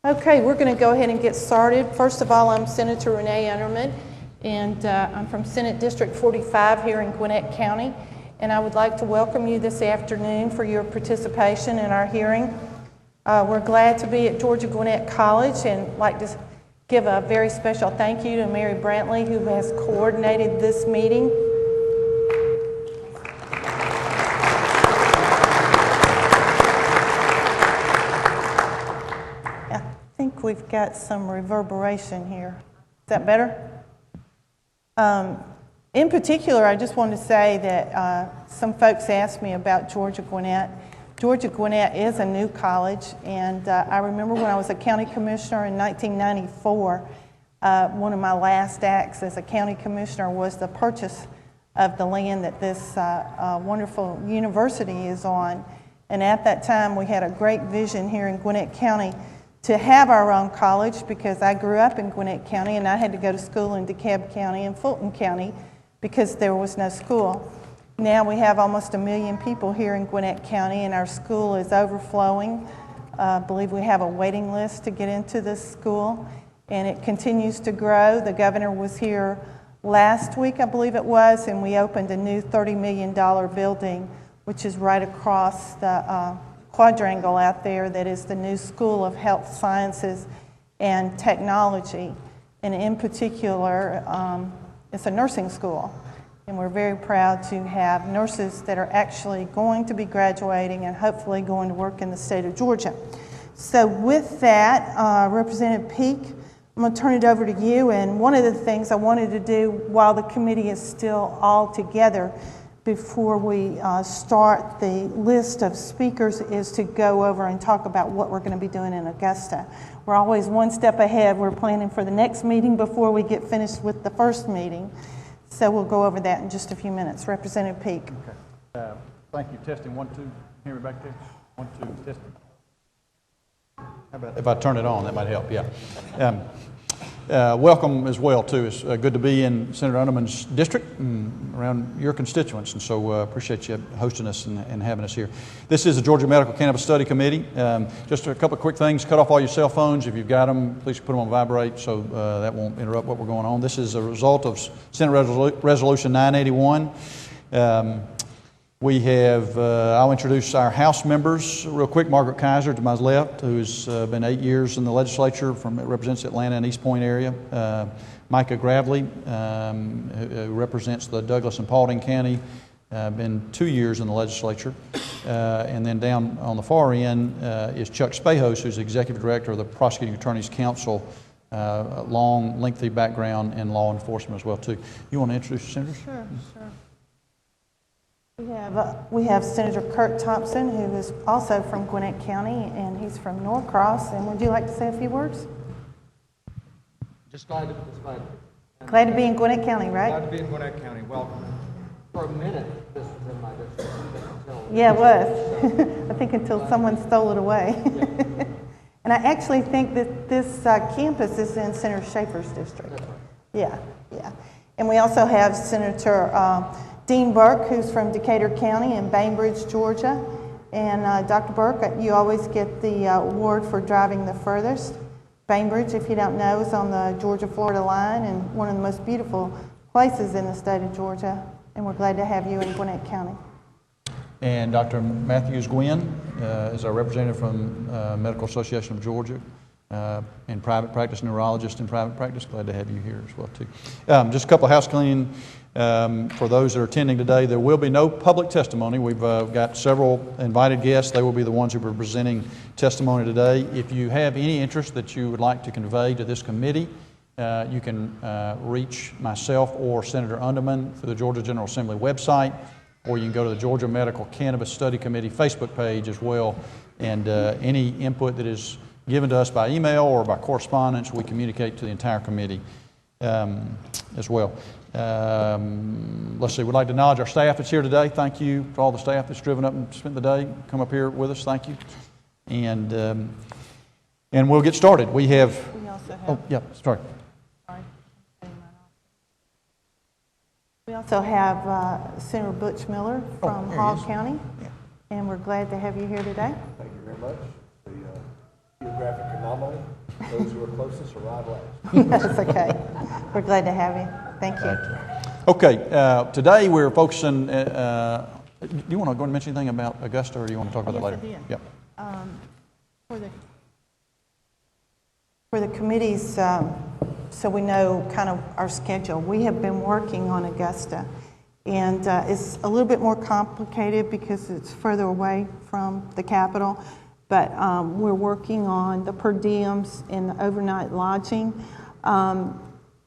Okay, we're going to go ahead and get started. First of all, I'm Senator Renee Underman, and I'm from Senate District 45 here in Gwinnett County, and I would like to welcome you this afternoon for your participation in our hearing. We're glad to be at Georgia Gwinnett College and like to give a very special thank you to Mary Brantley, who has coordinated this meeting. I think we've got some reverberation here. Is that better? In particular, I just wanted to say that some folks asked me about Georgia Gwinnett. Georgia Gwinnett is a new college, and I remember when I was a county commissioner in 1994, one of my last acts as a county commissioner was the purchase of the land that this wonderful university is on. And at that time, we had a great vision here in Gwinnett County to have our own college, because I grew up in Gwinnett County and I had to go to school in DeKalb County and Fulton County because there was no school. Now we have almost 1 million people here in Gwinnett County, and our school is overflowing. I believe we have a waiting list to get into this school, and it continues to grow. The governor was here last week, I believe it was, and we opened a new $30 million building, which is right across the quadrangle out there. That is the new School of Health Sciences and Technology, and in particular, it's a nursing school. And we're very proud to have nurses that are actually going to be graduating and hopefully going to work in the state of Georgia. So with that, Representative Peak, I'm going to turn it over to you. And one of the things I wanted to do while the committee is still all together before we start the list of speakers is to go over and talk about what we're going to be doing in Augusta. We're always one step ahead. We're planning for the next meeting before we get finished with the first meeting. So we'll go over that in just a few minutes. Representative Peak. Okay. Thank you. Testing 1, 2. Hear me back there? 1, 2. Testing. How about if I turn it on? That might help. Yeah. Welcome as well too. It's good to be in Senator Underman's district and around your constituents, and so appreciate you hosting us and having us here. This is the Georgia Medical Cannabis Study Committee. Just a couple of quick things. Cut off all your cell phones if you've got them. Please put them on vibrate so that won't interrupt what we're going on. This is a result of Senate Resolution 981. We have, I'll introduce our House members real quick. Margaret Kaiser to my left, who's been 8 years in the legislature, represents Atlanta and East Point area. Micah Gravely, who represents the Douglas and Paulding County, been 2 years in the legislature. And then down on the far end is Chuck Spahos, who's Executive Director of the Prosecuting Attorney's Council. Long, lengthy background in law enforcement as well, too. You want to introduce your senators? Sure. We have Senator Kurt Thompson, who is also from Gwinnett County, and he's from Norcross. And would you like to say a few words? Just glad to Glad to be in Gwinnett County, right? Glad to be in Gwinnett County. Welcome. For a minute, this was in my district. Yeah, it was. I think until someone stole it away. Yeah. And I actually think that this campus is in Senator Schaefer's district. That's right. Yeah. And we also have Senator Dean Burke, who's from Decatur County in Bainbridge, Georgia. And Dr. Burke, you always get the award for driving the furthest. Bainbridge, if you don't know, is on the Georgia-Florida line and one of the most beautiful places in the state of Georgia. And we're glad to have you in Gwinnett County. And Dr. Matthews Gwynn is our representative from Medical Association of Georgia. In private practice, neurologist in private practice. Glad to have you here as well, too. Just a couple of house cleaning for those that are attending today. There will be no public testimony. We've got several invited guests. They will be the ones who are presenting testimony today. If you have any interest that you would like to convey to this committee, you can reach myself or Senator Underman through the Georgia General Assembly website, or you can go to the Georgia Medical Cannabis Study Committee Facebook page as well. And any input that is given to us by email or by correspondence, we communicate to the entire committee as well. Let's see, we'd like to acknowledge our staff that's here today. Thank you to all the staff that's driven up and spent the day, come up here with us. Thank you. And we'll get started. We also have, sorry. We also have Senator Butch Miller from Hall County, and we're glad to have you here today. Thank you very much. geographic anomaly. Those who are closest arrive last. That's okay. We're glad to have you. Thank you. Okay, today we're focusing, do you want to go and mention anything about Augusta, or do you want to talk about that later? Yes, I did. Yep. For the committees, so we know kind of our schedule, we have been working on Augusta. And it's a little bit more complicated because it's further away from the Capitol. But we're working on the per diems and the overnight lodging.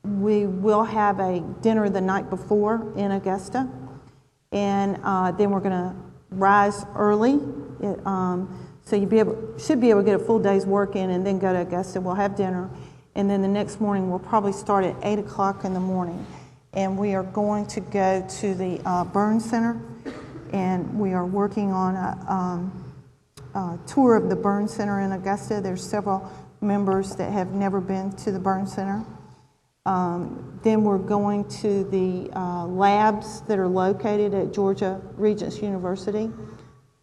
We will have a dinner the night before in Augusta. And then we're going to rise early. So you should be able to get a full day's work in and then go to Augusta. We'll have dinner. And then the next morning, we'll probably start at 8 o'clock in the morning. And we are going to go to the Burn Center. And we are working on a tour of the Burn Center in Augusta. There's several members that have never been to the Burn Center. Then we're going to the labs that are located at Georgia Regents University,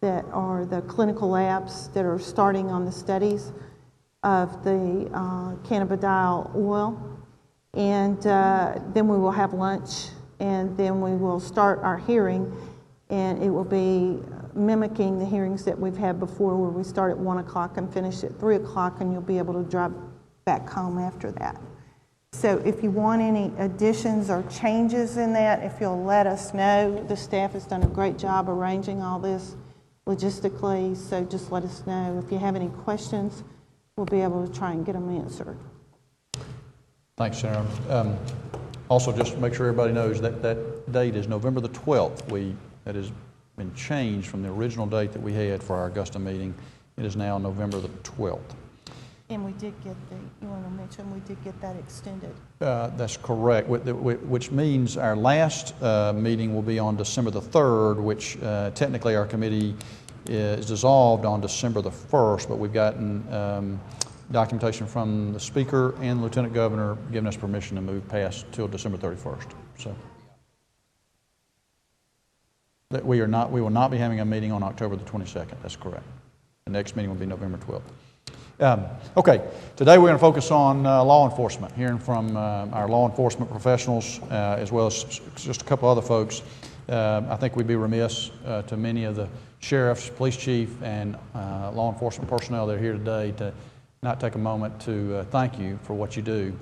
that are the clinical labs that are starting on the studies of the cannabidiol oil. And then we will have lunch, and then we will start our hearing, and it will be mimicking the hearings that we've had before, where we start at 1 o'clock and finish at 3 o'clock, and you'll be able to drive back home after that. So if you want any additions or changes in that, if you'll let us know. The staff has done a great job arranging all this logistically, so just let us know. If you have any questions, we'll be able to try and get them answered. Thanks, Senator. Also, just to make sure everybody knows that that date is November the 12th. That has been changed from the original date that we had for our Augusta meeting. It is now November the 12th. And we did get you want to mention, we did get that extended. That's correct, which means our last meeting will be on December the 3rd, which technically our committee is dissolved on December the 1st, but we've gotten documentation from the Speaker and the Lieutenant Governor giving us permission to move past till December 31st. So that we will not be having a meeting on October the 22nd. That's correct. The next meeting will be November 12th. Okay, today we're going to focus on law enforcement, hearing from our law enforcement professionals as well as just a couple other folks. I think we'd be remiss to many of the sheriffs, police chief, and law enforcement personnel that are here today to not take a moment to thank you for what you do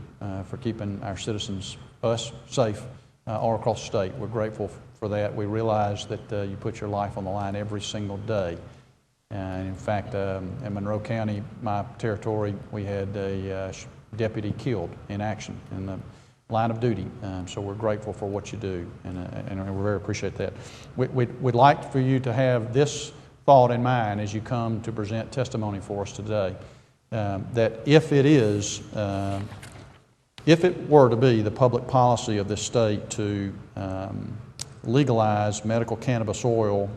for keeping our citizens, us, safe all across the state. We're grateful for that. We realize that you put your life on the line every single day. And in fact, in Monroe County, my territory, we had a deputy killed in action in the line of duty. So we're grateful for what you do, and we very appreciate that. We'd like for you to have this thought in mind as you come to present testimony for us today. That if it were to be the public policy of this state to legalize medical cannabis oil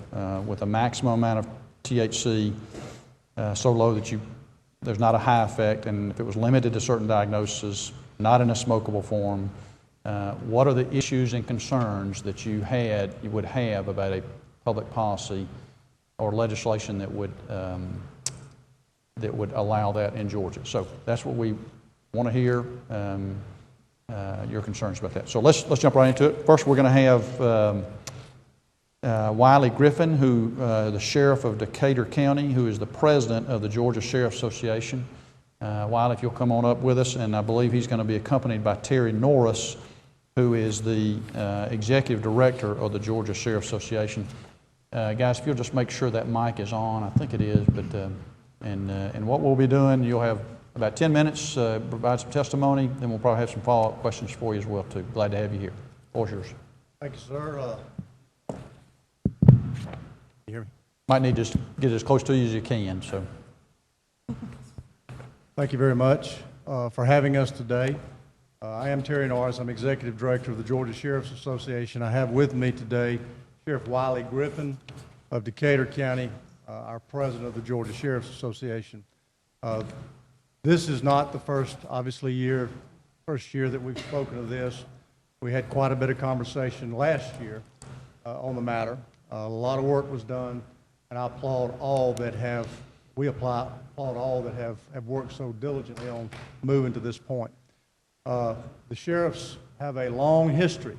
with a maximum amount of THC so low that there's not a high effect, and if it was limited to certain diagnoses, not in a smokable form, what are the issues and concerns that you would have about a public policy or legislation that would allow that in Georgia? So that's what we want to hear, your concerns about that. So let's jump right into it. First, we're going to have Wiley Griffin, who the sheriff of Decatur County, who is the president of the Georgia Sheriff's Association. Wiley, if you'll come on up with us, and I believe he's going to be accompanied by Terry Norris, who is the executive director of the Georgia Sheriff's Association. Guys, if you'll just make sure that mic is on, I think it is, but and what we'll be doing, you'll have about 10 minutes, provide some testimony, then we'll probably have some follow-up questions for you as well, too. Glad to have you here. The floor is yours. Thank you, sir. You hear me? Might need to just get as close to you as you can. So, thank you very much for having us today. I am Terry Norris. I'm Executive Director of the Georgia Sheriff's Association. I have with me today Sheriff Wiley Griffin of Decatur County, our President of the Georgia Sheriff's Association. This is not the first year that we've spoken of this. We had quite a bit of conversation last year on the matter. A lot of work was done, and I applaud all that have we applaud all that have worked so diligently on moving to this point. The sheriffs have a long history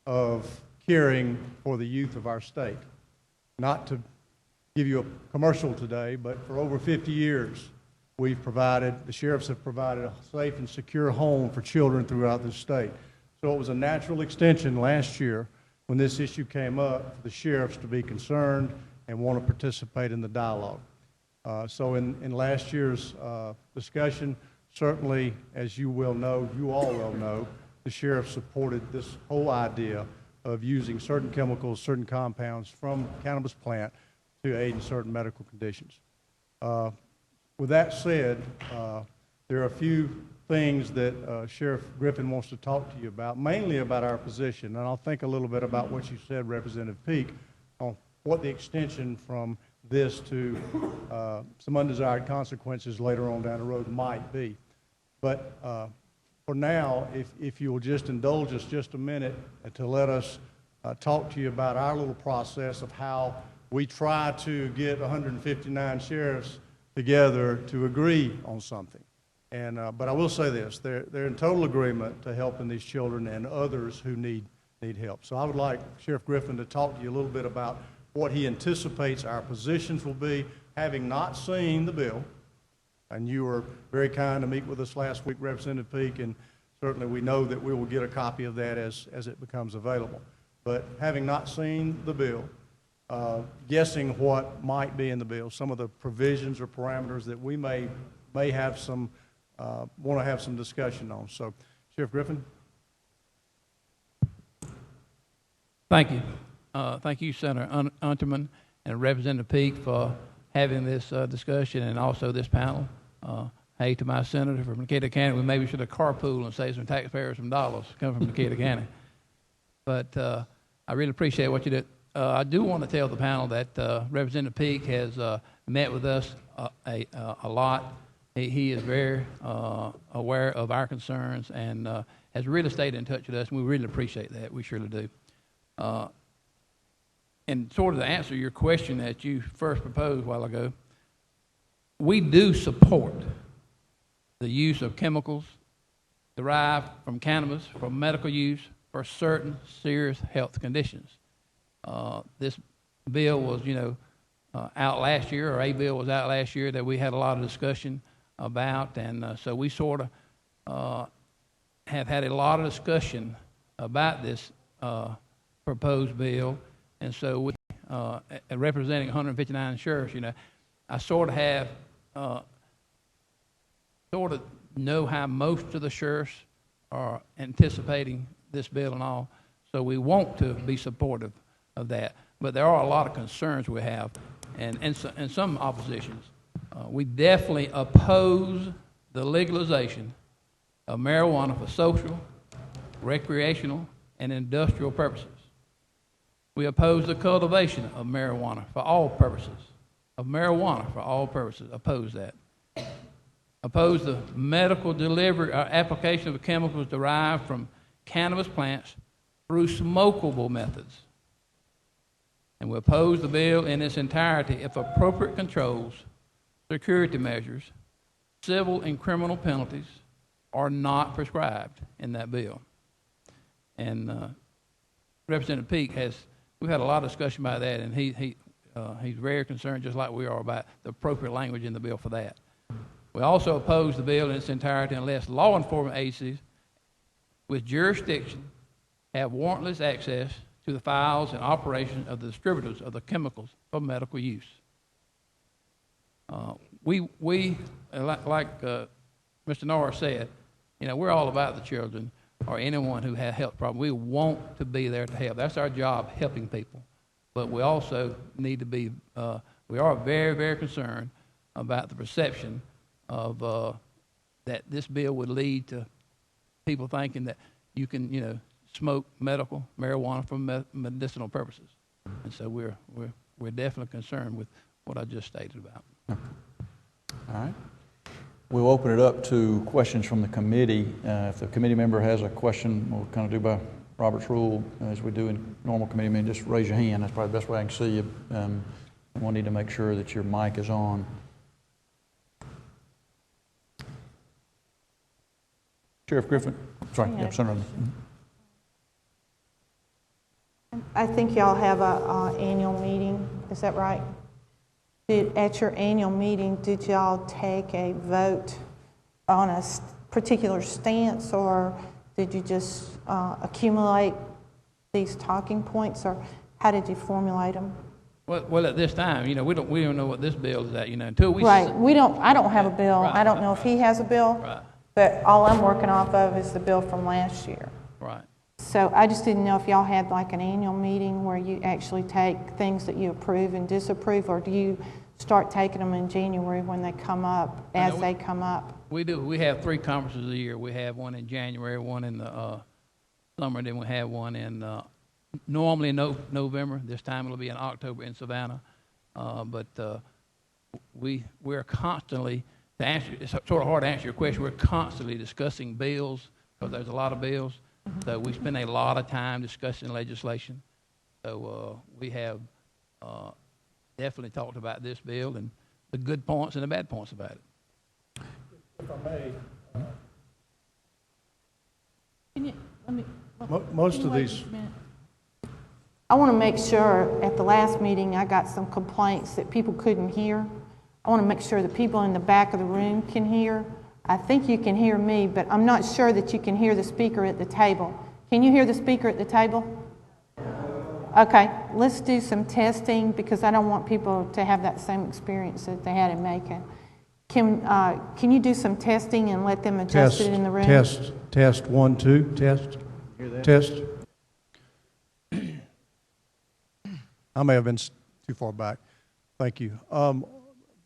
of caring for the youth of our state. Not to give you a commercial today, but for over 50 years, the sheriffs have provided a safe and secure home for children throughout the state. So it was a natural extension last year when this issue came up for the sheriffs to be concerned and want to participate in the dialogue. So in last year's discussion, certainly, as you all well know, the sheriff supported this whole idea of using certain chemicals, certain compounds from cannabis plant to aid in certain medical conditions. With that said, there are a few things that Sheriff Griffin wants to talk to you about, mainly about our position, and I'll think a little bit about what you said, Representative Peake, on what the extension from this to some undesired consequences later on down the road might be. But for now, if you will just indulge us just a minute to let us talk to you about our little process of how we try to get 159 sheriffs together to agree on something. And but I will say this, they're in total agreement to helping these children and others who need help. So I would like Sheriff Griffin to talk to you a little bit about what he anticipates our positions will be, having not seen the bill. And you were very kind to meet with us last week, Representative Peake, and certainly we know that we will get a copy of that as it becomes available. But having not seen the bill, guessing what might be in the bill, some of the provisions or parameters that we may have some, want to have some discussion on. So, Sheriff Griffin. Thank you. Thank you, Senator Unterman and Representative Peake, for having this discussion and also this panel. Hey, to my senator from Decatur County, we maybe should have carpooled and saved some taxpayers some dollars coming from Decatur County. But I really appreciate what you did. I do want to tell the panel that Representative Peake has met with us a lot. He is very aware of our concerns and has really stayed in touch with us, and we really appreciate that. We surely do. And sort of to answer your question that you first proposed a while ago, we do support the use of chemicals derived from cannabis for medical use for certain serious health conditions. This bill was, out last year, or a bill was out last year that we had a lot of discussion about, and so we sort of have had a lot of discussion about this proposed bill, and so we, representing 159 sheriffs, I sort of have, sort of know how most of the sheriffs are anticipating this bill and all, so we want to be supportive of that. But there are a lot of concerns we have, and some oppositions. We definitely oppose the legalization of marijuana for social, recreational, and industrial purposes. We oppose the cultivation of marijuana for all purposes. Oppose that. Oppose the medical delivery or application of chemicals derived from cannabis plants through smokable methods. And we oppose the bill in its entirety if appropriate controls, security measures, civil and criminal penalties are not prescribed in that bill. And Representative Peake we've had a lot of discussion about that, and he's very concerned, just like we are, about the appropriate language in the bill for that. We also oppose the bill in its entirety unless law enforcement agencies with jurisdiction have warrantless access to the files and operations of the distributors of the chemicals for medical use. We like Mr. Norris said, we're all about the children or anyone who has health problems. We want to be there to help. That's our job, helping people. But we also need to be, we are very, very concerned about the perception of that this bill would lead to people thinking that you can, smoke medical marijuana for medicinal purposes. And so we're definitely concerned with what I just stated about. All right. We'll open it up to questions from the committee. If the committee member has a question, we'll kind of do by Robert's rule, as we do in normal committee meeting. Just raise your hand. That's probably the best way I can see you. We'll need to make sure that your mic is on. Sheriff Griffin, sorry, Yeah. yeah, Senator. I think y'all have a annual meeting, is that right? At your annual meeting, did y'all take a vote on a particular stance, or did you just accumulate these talking points, or how did you formulate them? Well, at this time, we don't know what this bill is at, until we. Right, I don't have a bill. Right, I don't know if he has a bill. Right. But all I'm working off of is the bill from last year. Right. So I just didn't know if y'all had like an annual meeting where you actually take things that you approve and disapprove, or do you start taking them in January when they come up, as they come up? We do. We have 3 conferences a year. We have one in January, one in the summer, then we have one in normally in November. This time it'll be in October in Savannah. But we're constantly, it's sort of hard to answer your question, we're constantly discussing bills, because there's a lot of bills. So we spend a lot of time discussing legislation. So we have definitely talked about this bill and the good points and the bad points about it. If I may, Can you, let me, most of these, I want to make sure at the last meeting I got some complaints that people couldn't hear. I want to make sure the people in the back of the room can hear. I think you can hear me, but I'm not sure that you can hear the speaker at the table. Can you hear the speaker at the table? Okay, let's do some testing, because I don't want people to have that same experience that they had in Macon. Can you do some testing and let them adjust it in the room? Test, 1, 2, test, test. I may have been too far back. Thank you.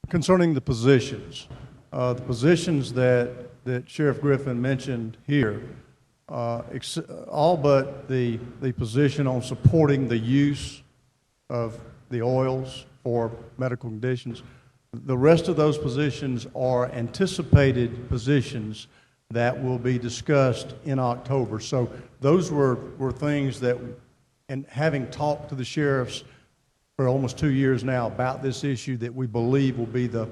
Concerning the positions that Sheriff Griffin mentioned here, all but the position on supporting the use of the oils for medical conditions, the rest of those positions are anticipated positions that will be discussed in October. So those were things that, and having talked to the sheriffs for almost 2 years now about this issue, that we believe will be the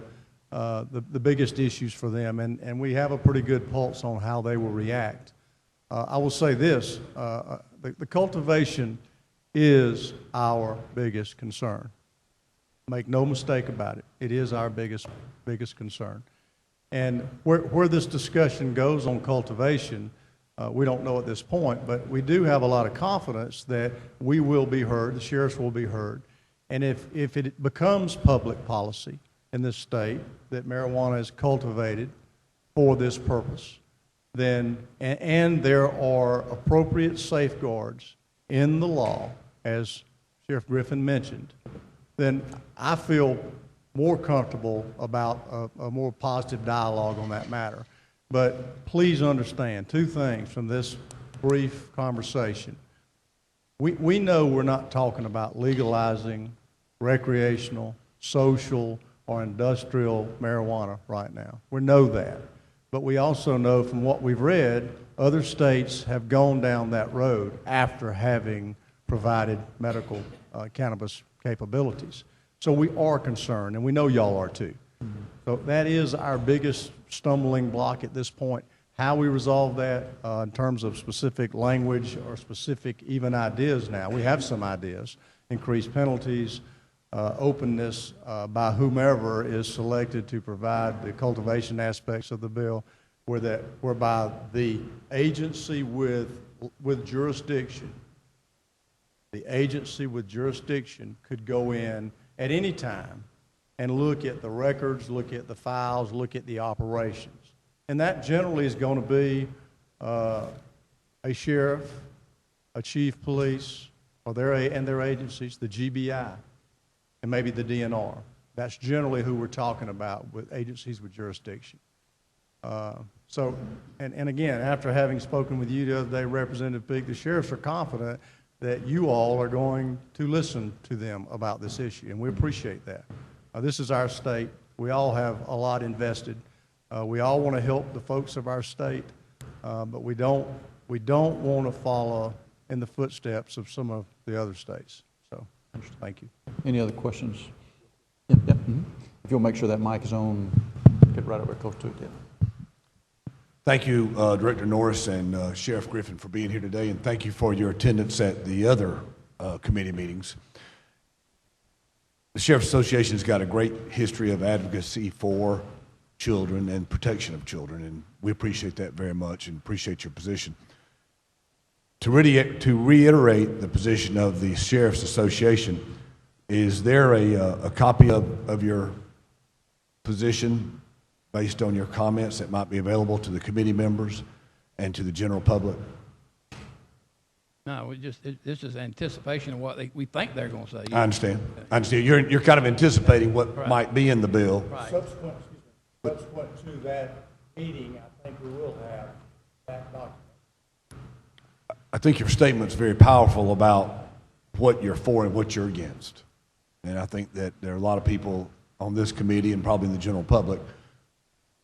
biggest issues for them, and we have a pretty good pulse on how they will react. I will say this, the cultivation is our biggest concern. Make no mistake about it. It is our biggest concern. And where this discussion goes on cultivation, we don't know at this point, but we do have a lot of confidence that we will be heard, the sheriffs will be heard. And if it becomes public policy in this state that marijuana is cultivated for this purpose, then, and there are appropriate safeguards in the law, as Sheriff Griffin mentioned, then I feel more comfortable about a more positive dialogue on that matter. But please understand 2 things from this brief conversation. We know we're not talking about legalizing recreational, social, or industrial marijuana right now. We know that. But we also know from what we've read, other states have gone down that road after having provided medical cannabis capabilities. So we are concerned, and we know y'all are too. So that is our biggest stumbling block at this point. How we resolve that in terms of specific language or specific even ideas now. We have some ideas. Increased penalties, openness by whomever is selected to provide the cultivation aspects of the bill, whereby the agency with jurisdiction, could go in at any time and look at the records, look at the files, look at the operations. And that generally is going to be a sheriff, a chief police, or their agencies, the GBI, and maybe the DNR. That's generally who we're talking about with agencies with jurisdiction. So, and again, after having spoken with you the other day, Representative Peake, the sheriffs are confident that you all are going to listen to them about this issue, and we appreciate that. This is our state. We all have a lot invested. We all want to help the folks of our state, but we don't want to follow in the footsteps of some of the other states. So, thank you. Any other questions? Yep. Mm-hmm. If you'll make sure that mic is on, get right over close to it. Yeah. Thank you, Director Norris and Sheriff Griffin, for being here today, and thank you for your attendance at the other committee meetings. The Sheriff's Association has got a great history of advocacy for children and protection of children, and we appreciate that very much and appreciate your position. To reiterate the position of the Sheriff's Association, is there a copy of your position based on your comments that might be available to the committee members and to the general public? No, this is anticipation of what we think they're going to say. I understand. I understand. You're kind of anticipating what Right. might be in the bill. Right. Subsequent to that meeting, I think we will have that document. I think your statement's very powerful about what you're for and what you're against. And I think that there are a lot of people on this committee and probably in the general public,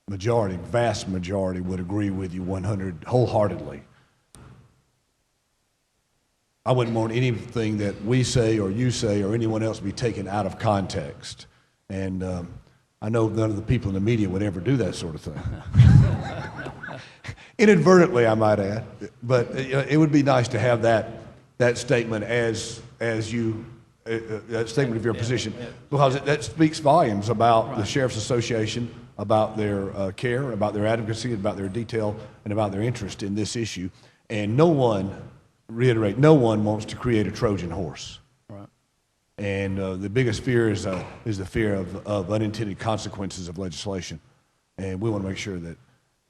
vast majority would agree with you 100 wholeheartedly. I wouldn't want anything that we say or you say or anyone else be taken out of context. And I know none of the people in the media would ever do that sort of thing. Inadvertently, I might add. But it would be nice to have that statement as you, that statement of your position, because that speaks volumes about the Sheriff's Association, about their care, about their advocacy, about their detail, and about their interest in this issue. And no one wants to create a Trojan horse. Right. And the biggest fear is the fear of unintended consequences of legislation. And we want to make sure that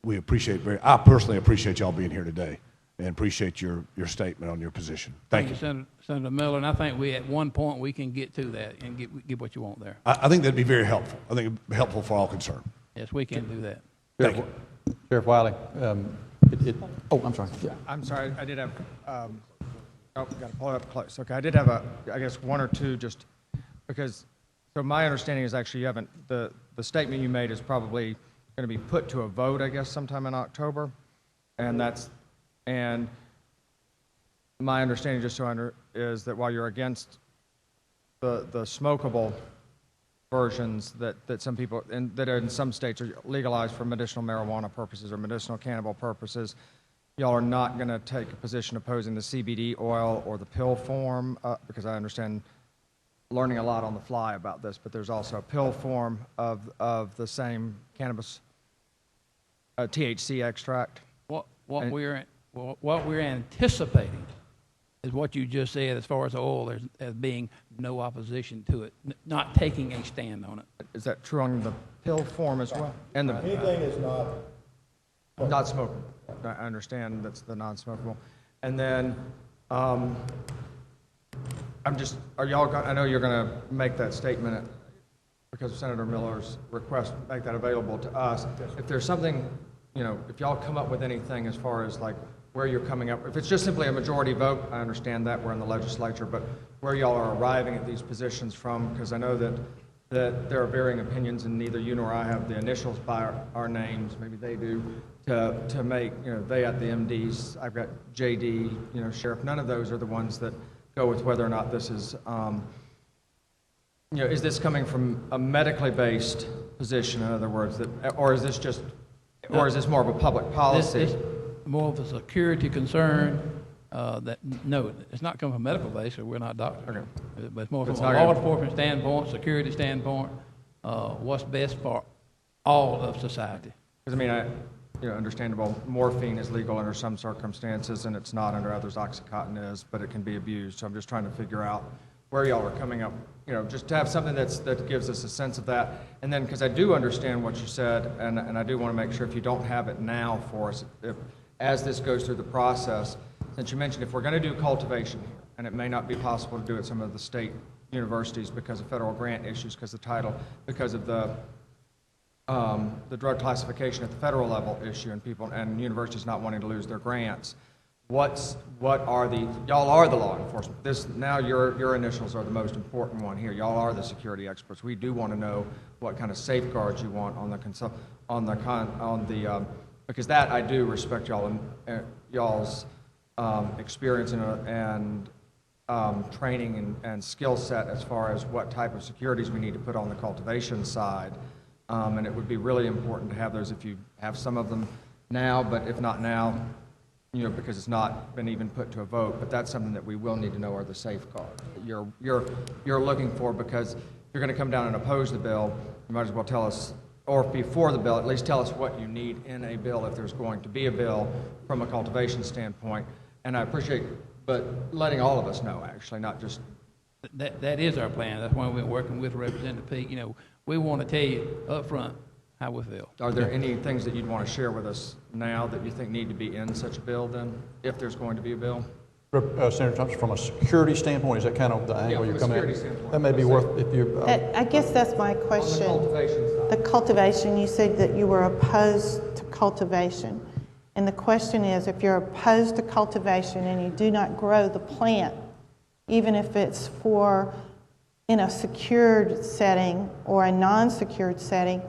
we I personally appreciate y'all being here today and appreciate your statement on your position. Thank you. Senator Miller, and I think at one point we can get to that and get what you want there. I think that'd be very helpful. I think it'd be helpful for all concerned. Yes, we can do that. Thank you. Sheriff Wiley, I'm sorry. Yeah. I'm sorry, I did have, got to pull it up close. Okay, I did have I guess one or two just because, so my understanding is actually you haven't, the statement you made is probably going to be put to a vote, I guess, sometime in October. And my understanding, just so is that while you're against the smokable versions that some people, and that in some states are legalized for medicinal marijuana purposes or medicinal cannabis purposes, y'all are not going to take a position opposing the CBD oil or the pill form, because I understand learning a lot on the fly about this, but there's also a pill form of the same cannabis THC extract. What we're anticipating is what you just said as far as the oil, as being no opposition to it, not taking a stand on it. Is that true on the pill form as well? And the Anything is not smokable. I understand that's the non-smokable. And then are y'all, I know you're going to make that statement because of Senator Miller's request, make that available to us. If there's something, if y'all come up with anything as far as like where you're coming up, if it's just simply a majority vote, I understand that we're in the legislature, but where y'all are arriving at these positions from, because I know that there are varying opinions and neither you nor I have the initials by our names, maybe they do, to make, they at the MDs, I've got JD, Sheriff, none of those are the ones that go with whether or not this is, is this coming from a medically based position, in other words, or is this just, or is this more of a public policy? This more of a security concern. No, it's not coming from a medical base, so we're not doctors. Okay. But it's more from a law enforcement standpoint, security standpoint, what's best for all of society. Because understandable, morphine is legal under some circumstances, and it's not under others. OxyContin is, but it can be abused. So I'm just trying to figure out where y'all are coming up, just to have something that gives us a sense of that. And then, because I do understand what you said, and I do want to make sure if you don't have it now for us, as this goes through the process, since you mentioned if we're going to do cultivation here, and it may not be possible to do at some of the state universities because of federal grant issues, because of the title, because of the drug classification at the federal level issue, and people and universities not wanting to lose their grants. Y'all are the law enforcement. Now your initials are the most important one here. Y'all are the security experts. We do want to know what kind of safeguards you want because that I do respect y'all and y'all's experience and training and skill set as far as what type of securities we need to put on the cultivation side. And it would be really important to have those. If you have some of them now, but if not now, because it's not been even put to a vote, but that's something that we will need to know are the safeguards that you're looking for, because if you're going to come down and oppose the bill, you might as well tell us, or before the bill, at least tell us what you need in a bill if there's going to be a bill from a cultivation standpoint. And I appreciate, but letting all of us know, actually, not just. That is our plan. That's why we're working with Representative Peake. We want to tell you up front how we feel. Are there any things that you'd want to share with us now that you think need to be in such a bill then, if there's going to be a bill? Senator Thompson, from a security standpoint, is that kind of the angle you're coming at? That may be worth, if you. I guess that's my question. On the cultivation side. The cultivation, you said that you were opposed to cultivation. And the question is, if you're opposed to cultivation and you do not grow the plant, even if it's in a secured setting or a non-secured setting,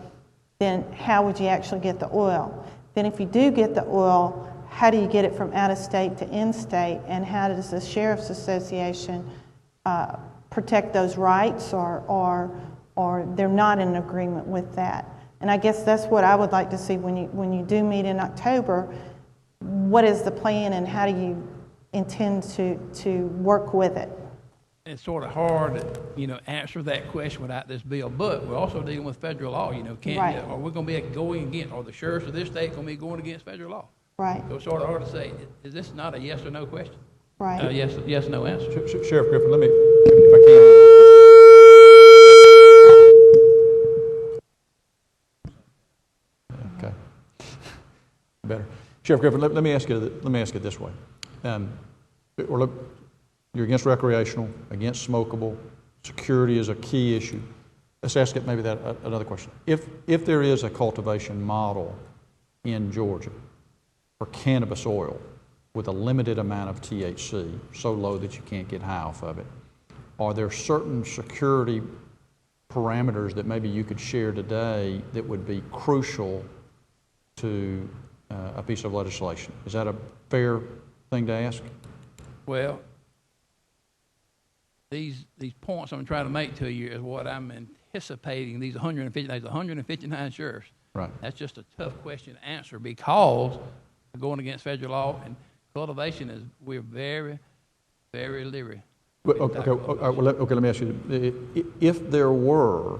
then how would you actually get the oil? Then if you do get the oil, how do you get it from out of state to in state? And how does the Sheriff's Association protect those rights, or they're not in agreement with that? And I guess that's what I would like to see when you do meet in October. What is the plan, and how do you intend to work with it? It's sort of hard to, answer that question without this bill, but we're also dealing with federal law. Right. Are we going to be going against, or the sheriffs of this state going to be going against federal law? Right. So it's sort of hard to say. Is this not a yes or no question? Right. Yes, no answer. Sheriff Griffin, let me, if I can. Okay. Better. Sheriff Griffin, let me ask it this way. You're against recreational, against smokable. Security is a key issue. Let's ask it maybe that another question. If there is a cultivation model in Georgia for cannabis oil with a limited amount of THC, so low that you can't get high off of it, are there certain security parameters that maybe you could share today that would be crucial to a piece of legislation? Is that a fair thing to ask? Well, these points I'm trying to make to you is what I'm anticipating. These 159 sheriffs. Right. That's just a tough question to answer, because we're going against federal law, and cultivation we're very, very leery. Okay, let me ask you. If there were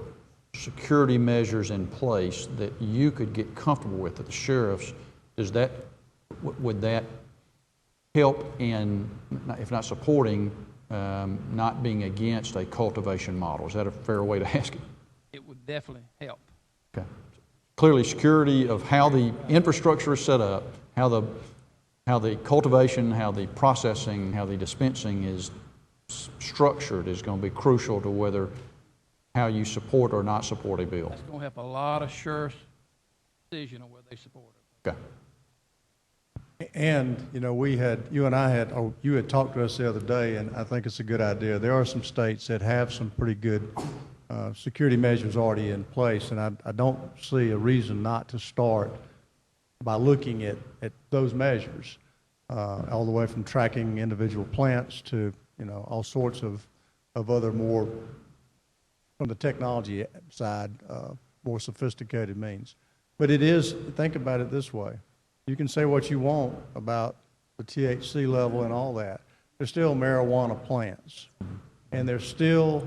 security measures in place that you could get comfortable with at the sheriffs, would that help in, if not supporting, not being against a cultivation model? Is that a fair way to ask it? It would definitely help. Okay. Clearly, security of how the infrastructure is set up, how the cultivation, how the processing, how the dispensing is structured is going to be crucial to how you support or not support a bill. That's going to help a lot of sheriffs' decision on whether they support it. Okay. And, you had talked to us the other day, and I think it's a good idea. There are some states that have some pretty good security measures already in place, and I don't see a reason not to start by looking at those measures, all the way from tracking individual plants to, all sorts of other more, from the technology side, more sophisticated means. But think about it this way. You can say what you want about the THC level and all that. They're still marijuana plants. And they're still,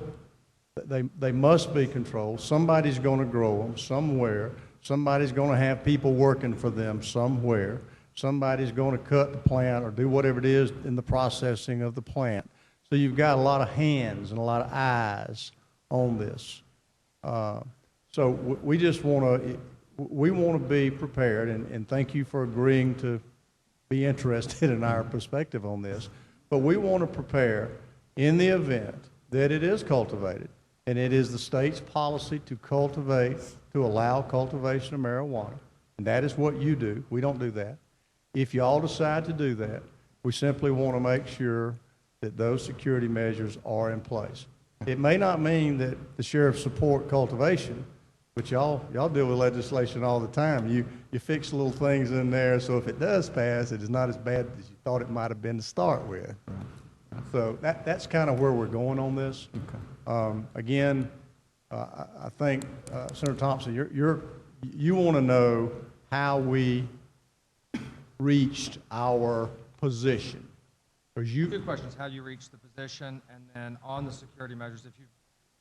they must be controlled. Somebody's going to grow them somewhere. Somebody's going to have people working for them somewhere. Somebody's going to cut the plant or do whatever it is in the processing of the plant. So you've got a lot of hands and a lot of eyes on this. So we just want to be prepared, and thank you for agreeing to be interested in our perspective on this. But we want to prepare in the event that it is cultivated, and it is the state's policy to allow cultivation of marijuana. And that is what you do. We don't do that. If you all decide to do that, we simply want to make sure that those security measures are in place. It may not mean that the sheriffs support cultivation, but y'all deal with legislation all the time. You fix little things in there, so if it does pass, it is not as bad as you thought it might have been to start with. So that's kind of where we're going on this. Okay. Again, I think Senator Thompson, you want to know how we reached our position? Because Two questions, how you reach the position, and then on the security measures, if you're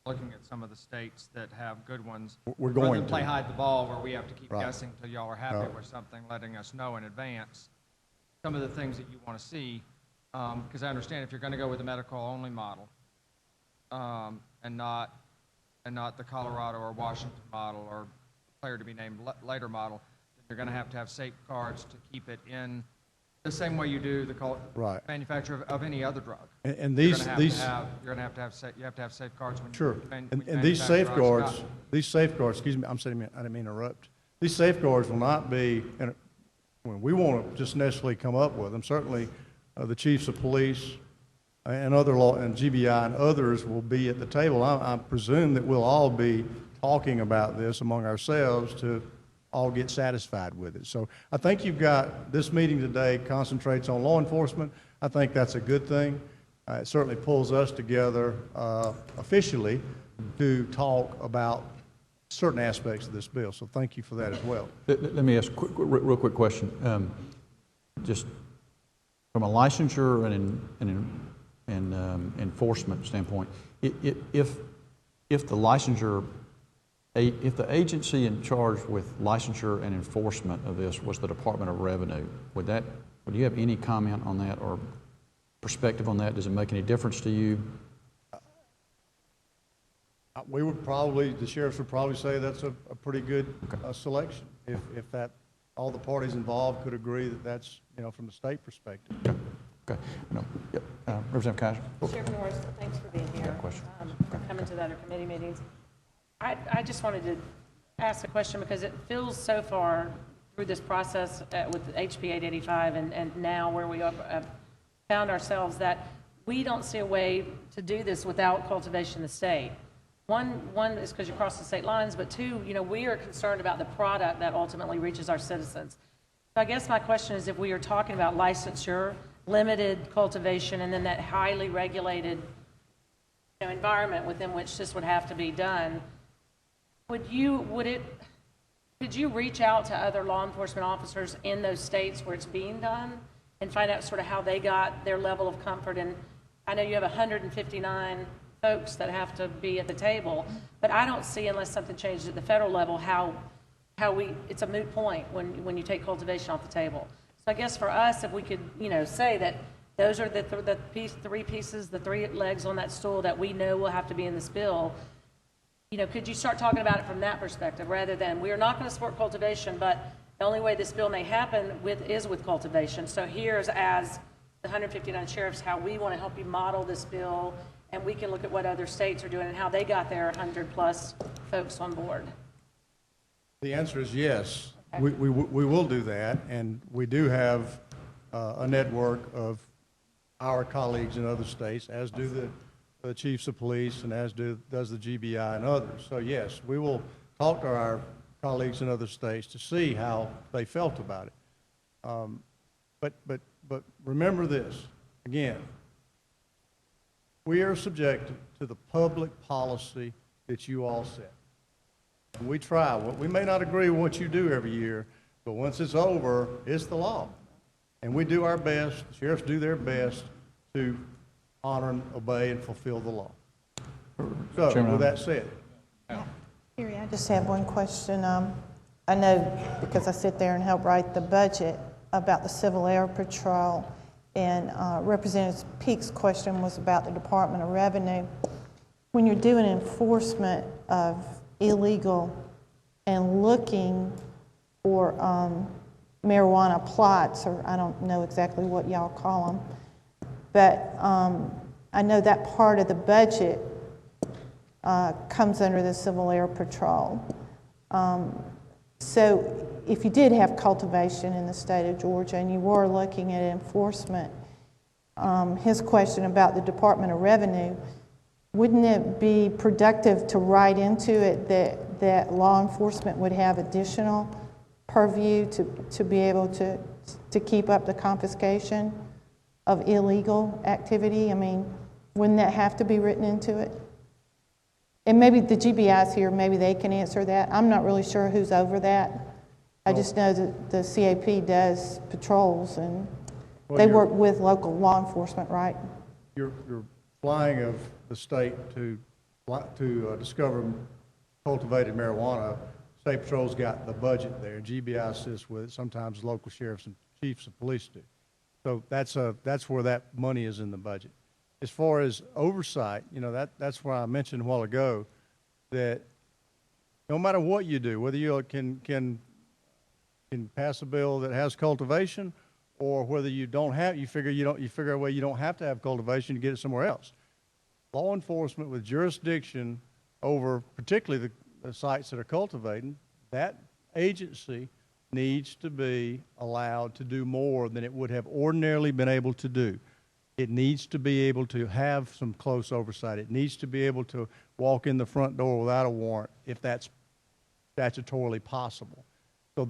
looking at some of the states that have good ones. We're going rather than to. play hide the ball where we have to keep Right. guessing till y'all are happy with something, letting us know in advance some of the things that you want to see. Because I understand if you're going to go with the medical-only model, and not the Colorado or Washington model or player to be named later model, then you're going to have safeguards to keep it in the same way you do the Right. manufacture of any other drug. And You're these, going these, to have to have safeguards when sure. you when And you these manufacture safeguards, excuse me, I didn't mean to interrupt. These safeguards will not be, we won't just necessarily come up with them. Certainly, the chiefs of police and other law, and GBI and others will be at the table. I presume that we'll all be talking about this among ourselves to all get satisfied with it. So I think you've got, this meeting today concentrates on law enforcement. I think that's a good thing. It certainly pulls us together officially to talk about certain aspects of this bill. So thank you for that as well. Let me ask a real quick question. Just from a licensure and enforcement standpoint, if the licensure, if the agency in charge with licensure and enforcement of this was the Department of Revenue, would you have any comment on that or perspective on that? Does it make any difference to you? We would probably, the sheriffs would probably say that's a pretty good selection. If that, all the parties involved could agree that that's, from the state perspective. Okay. No. Yep. Representative Kaiser. Sheriff Norris, thanks for being here. Question. For coming to the other committee meetings. I just wanted to ask a question because it feels so far through this process with HB 885 and now where we have found ourselves that we don't see a way to do this without cultivation in the state. One is because you cross the state lines, but two, we are concerned about the product that ultimately reaches our citizens. So I guess my question is if we are talking about licensure, limited cultivation, and then that highly regulated environment within which this would have to be done, could you reach out to other law enforcement officers in those states where it's being done and find out sort of how they got their level of comfort? And I know you have 159 folks that have to be at the table, but I don't see, unless something changes at the federal level, how it's a moot point when you take cultivation off the table. So I guess for us, if we could, say that those are the three pieces, the three legs on that stool that we know will have to be in this bill, could you start talking about it from that perspective rather than we are not going to support cultivation, but the only way this bill may happen is with cultivation. So here's, as the 159 sheriffs, how we want to help you model this bill, and we can look at what other states are doing and how they got their 100+ folks on board. The answer is yes. Okay. We will do that, and we do have a network of our colleagues in other states, as do the chiefs of police and as does the GBI and others. So yes, we will talk to our colleagues in other states to see how they felt about it. But remember this, again, we are subjected to the public policy that you all set. We try. We may not agree with what you do every year, but once it's over, it's the law. And we do our best, the sheriffs do their best to honor and obey and fulfill the law. So, Chairman, with that said. Harry, I just have one question. I know because I sit there and help write the budget about the Civil Air Patrol, and Representative Peake's question was about the Department of Revenue. When you're doing enforcement of illegal and looking for marijuana plots, or I don't know exactly what y'all call them, but I know that part of the budget comes under the Civil Air Patrol. So if you did have cultivation in the state of Georgia and you were looking at enforcement, his question about the Department of Revenue, wouldn't it be productive to write into it that law enforcement would have additional purview to be able to keep up the confiscation of illegal activity? I mean, wouldn't that have to be written into it? And maybe the GBI's here, maybe they can answer that. I'm not really sure who's over that I just know that the CAP does patrols, and Well, they you're- work with local law enforcement, right? You're flying of the state to discover cultivated marijuana. State Patrol's got the budget there. GBI assists with it. Sometimes local sheriffs and chiefs of police do. So that's where that money is in the budget. As far as oversight, that's where I mentioned a while ago that no matter what you do, whether you can pass a bill that has cultivation, or whether you don't have, you figure a way you don't have to have cultivation, you get it somewhere else. Law enforcement with jurisdiction over particularly the sites that are cultivating, that agency needs to be allowed to do more than it would have ordinarily been able to do. It needs to be able to have some close oversight. It needs to be able to walk in the front door without a warrant if that's statutorily possible. So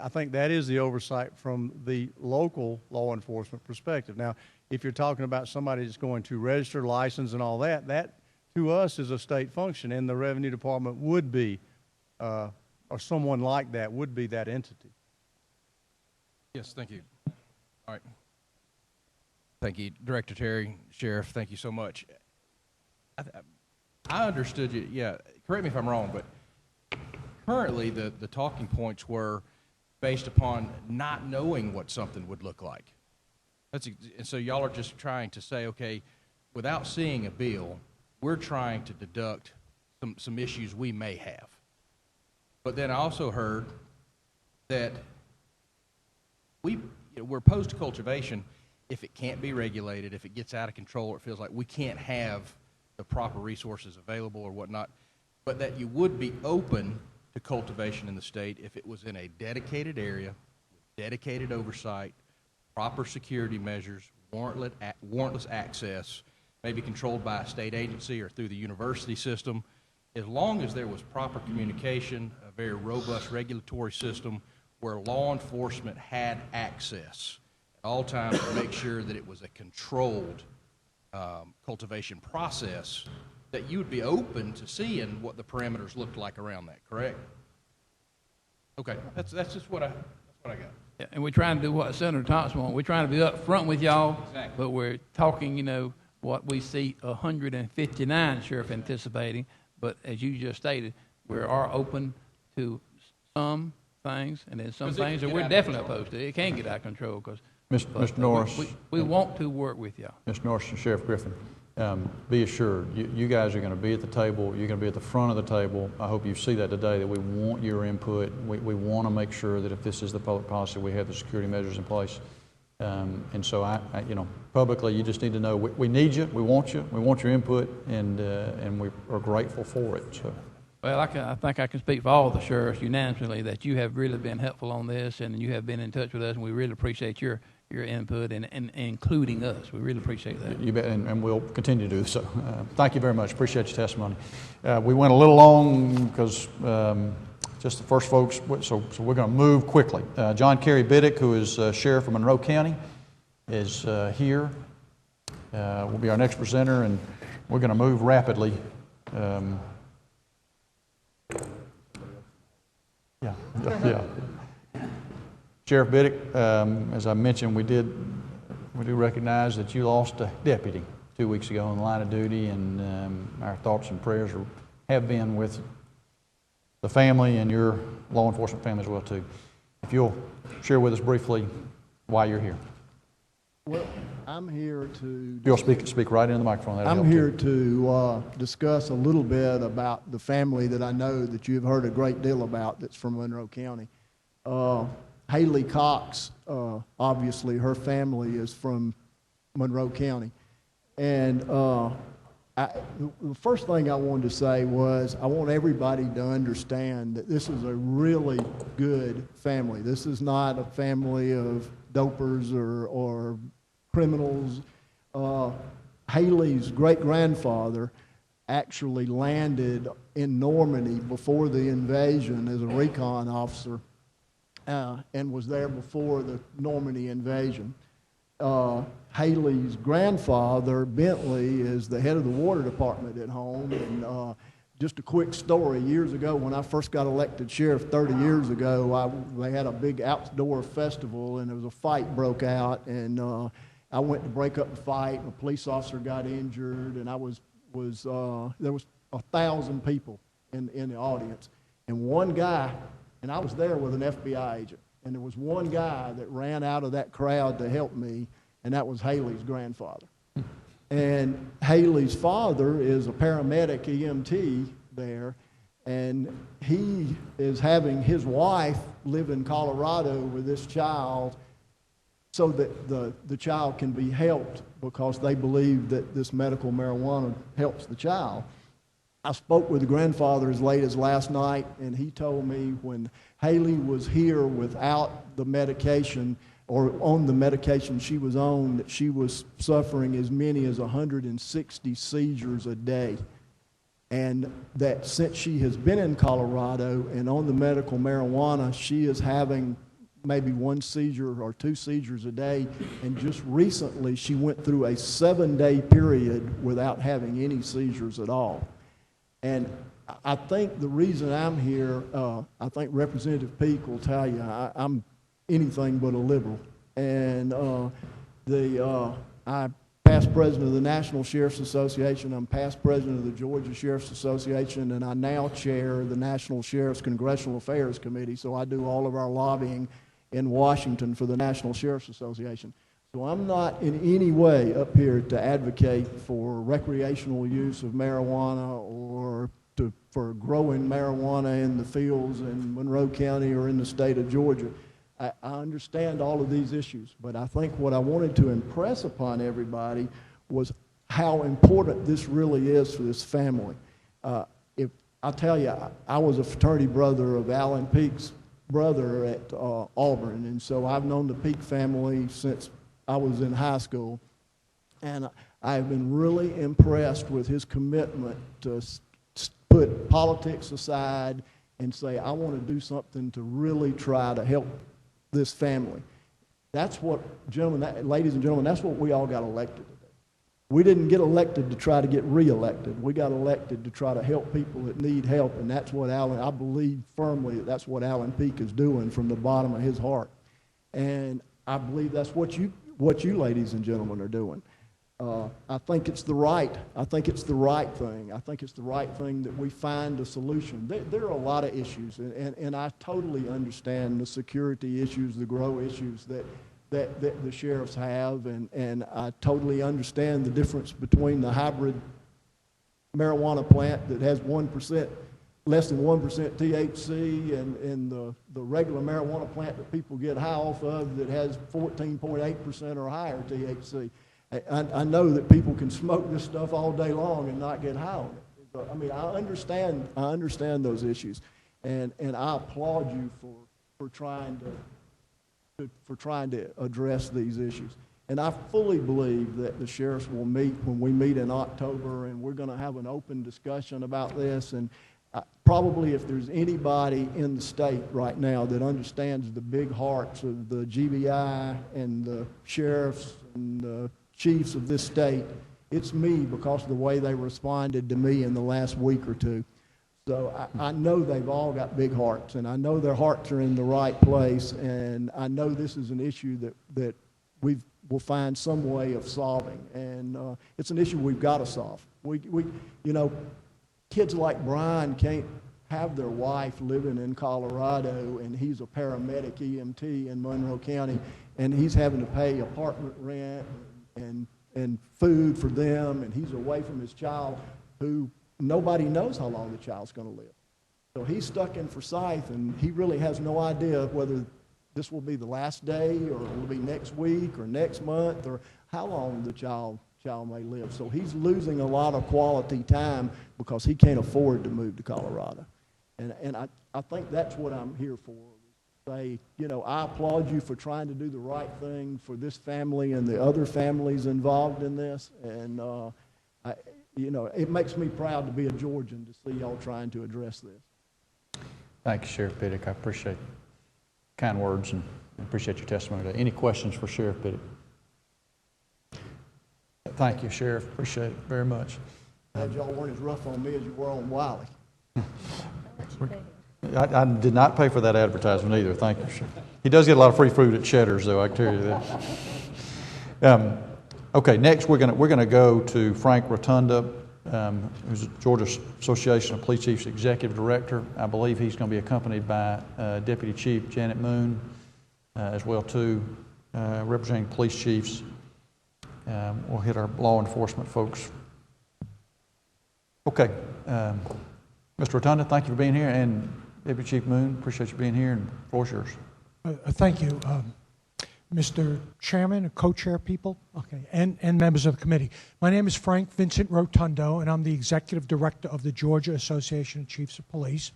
I think that is the oversight from the local law enforcement perspective. Now, if you're talking about somebody that's going to register, license, and all that, that to us is a state function, and the Revenue Department would be, or someone like that would be that entity. Yes, thank you. All right. Thank you, Director Terry, Sheriff, thank you so much. I understood you, yeah, correct me if I'm wrong, but currently the talking points were based upon not knowing what something would look like. And so y'all are just trying to say, okay, without seeing a bill, we're trying to deduct some issues we may have. But then I also heard that we're opposed to cultivation if it can't be regulated, if it gets out of control, or it feels like we can't have the proper resources available or whatnot, but that you would be open to cultivation in the state if it was in a dedicated area, with dedicated oversight, proper security measures, warrantless access, maybe controlled by a state agency or through the university system, as long as there was proper communication, a very robust regulatory system where law enforcement had access at all times to make sure that it was a controlled cultivation process, that you would be open to seeing what the parameters looked like around that, correct? Okay, that's just what I got. Yeah, and we're trying to do what Senator Thompson wants. We're trying to be up front with y'all, Exactly. but we're talking, what we see 159 sheriff anticipating. But as you just stated, we are open to some things, and then some 'Cause it things can that get we're out of definitely control. opposed to. It can get out of control because Mr. Norris. we want to work with y'all. Mr. Norris and Sheriff Griffin, be assured, you guys are going to be at the table. You're going to be at the front of the table. I hope you see that today, that we want your input. We want to make sure that if this is the public policy, we have the security measures in place. And so publicly, you just need to know we need you, we want your input, and we are grateful for it. So. Well, I think I can speak for all the sheriffs unanimously that you have really been helpful on this, and you have been in touch with us, and we really appreciate your input and including us. We really appreciate that. You bet, and we'll continue to do so. Thank you very much. Appreciate your testimony. We went a little long because just the first folks, so we're going to move quickly. John Kerry Biddick, who is Sheriff of Monroe County, is here. Will be our next presenter, and we're going to move rapidly. Yeah. Sheriff Biddick, as I mentioned, we do recognize that you lost a deputy 2 weeks ago in the line of duty, and our thoughts and prayers have been with the family and your law enforcement family as well too. If you'll share with us briefly why you're here. Well, I'm here to... You'll speak right into the microphone. That'll I'm help here too. to discuss a little bit about the family that I know that you've heard a great deal about that's from Monroe County. Haley Cox, obviously her family is from Monroe County. And the first thing I wanted to say was I want everybody to understand that this is a really good family. This is not a family of dopers or criminals. Haley's great-grandfather actually landed in Normandy before the invasion as a recon officer and was there before the Normandy invasion. Haley's grandfather, Bentley, is the head of the water department at home, and just a quick story. Years ago, when I first got elected sheriff 30 years ago, they had a big outdoor festival, and there was a fight broke out, and I went to break up the fight, and a police officer got injured, and there was 1,000 people in the audience, and one guy, and I was there with an FBI agent, and there was one guy that ran out of that crowd to help me, and that was Haley's grandfather. And Haley's father is a paramedic EMT there, and he is having his wife live in Colorado with this child so that the child can be helped because they believe that this medical marijuana helps the child. I spoke with the grandfather as late as last night, and he told me when Haley was here without the medication or on the medication she was on, that she was suffering as many as 160 seizures a day. And that since she has been in Colorado and on the medical marijuana, she is having maybe 1 seizure or 2 seizures a day. And just recently, she went through a 7-day period without having any seizures at all. And I think the reason I'm here, I think Representative Peake will tell you, I'm anything but a liberal. And I'm past president of the National Sheriff's Association, I'm past president of the Georgia Sheriff's Association, and I now chair the National Sheriff's Congressional Affairs Committee, so I do all of our lobbying in Washington for the National Sheriff's Association. So I'm not in any way up here to advocate for recreational use of marijuana or for growing marijuana in the fields in Monroe County or in the state of Georgia. I understand all of these issues, but I think what I wanted to impress upon everybody was how important this really is for this family. If I tell you, I was a fraternity brother of Alan Peake's brother at Auburn, and so I've known the Peake family since I was in high school, and I've been really impressed with his commitment to put politics aside and say, I want to do something to really try to help this family. That's what, gentlemen, ladies and gentlemen, that's what we all got elected to do. We didn't get elected to try to get reelected. We got elected to try to help people that need help, and that's what I believe firmly that's what Alan Peake is doing from the bottom of his heart. And I believe that's what you ladies and gentlemen are doing. I think it's the right thing. I think it's the right thing that we find a solution. There are a lot of issues, and I totally understand the security issues, the grow issues that the sheriffs have, and I totally understand the difference between the hybrid marijuana plant that has less than 1% THC and the regular marijuana plant that people get high off of that has 14.8% or higher THC. I know that people can smoke this stuff all day long and not get high on it. So, I mean, I understand those issues, and I applaud you for trying to address these issues. And I fully believe that the sheriffs will meet when we meet in October, and we're going to have an open discussion about this. And probably if there's anybody in the state right now that understands the big hearts of the GBI and the sheriffs and the chiefs of this state, it's me, because of the way they responded to me in the last week or two. So I know they've all got big hearts, and I know their hearts are in the right place, and I know this is an issue that we'll find some way of solving, and it's an issue we've got to solve. Kids like Brian can't have their wife living in Colorado, and he's a paramedic EMT in Monroe County, and he's having to pay apartment rent and food for them, and he's away from his child, who nobody knows how long the child's going to live. So he's stuck in Forsyth, and he really has no idea whether this will be the last day, or it will be next week or next month, or how long the child may live. So he's losing a lot of quality time because he can't afford to move to Colorado. And I think that's what I'm here for. Say, I applaud you for trying to do the right thing for this family and the other families involved in this. And, it makes me proud to be a Georgian to see y'all trying to address this. Thank you, Sheriff Piddick. I appreciate kind words and appreciate your testimony today. Any questions for Sheriff Piddick? Thank you, Sheriff. Appreciate it very much. Glad y'all weren't as rough on me as you were on Wiley. I did not pay for that advertisement either, thank you, sir. He does get a lot of free food at Cheddar's, though, I can tell you that. Okay, next we're gonna go to Frank Rotunda, who's the Georgia Association of Police Chiefs Executive Director. I believe he's going to be accompanied by Deputy Chief Janet Moon as well too, representing police chiefs. We'll hit our law enforcement folks. Okay, Mr. Rotunda, thank you for being here, and Deputy Chief Moon, appreciate you being here, and the floor is yours. Thank you, Mr. Chairman, co-chair people, okay, and members of the committee. My name is Frank Vincent Rotundo, and I'm the Executive Director of the Georgia Association of Chiefs of Police,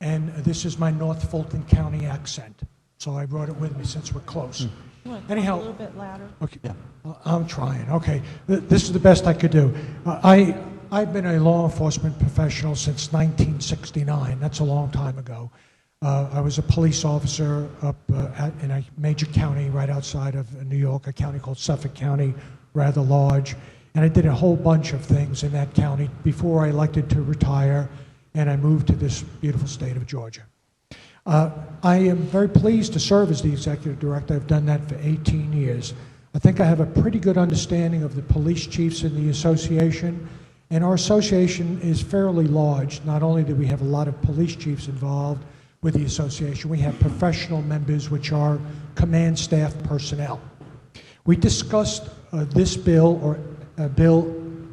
and this is my North Fulton County accent, so I brought it with me since we're close. You want to talk Anyhow, a little bit louder? Okay, Yeah. I'm trying. Okay, this is the best I could do. I've been a law enforcement professional since 1969. That's a long time ago. I was a police officer up in a major county right outside of New York, a county called Suffolk County, rather large. And I did a whole bunch of things in that county before I elected to retire, and I moved to this beautiful state of Georgia. I am very pleased to serve as the executive director. I've done that for 18 years. I think I have a pretty good understanding of the police chiefs in the association, and our association is fairly large. Not only do we have a lot of police chiefs involved with the association, we have professional members, which are command staff personnel. We discussed this bill, or Bill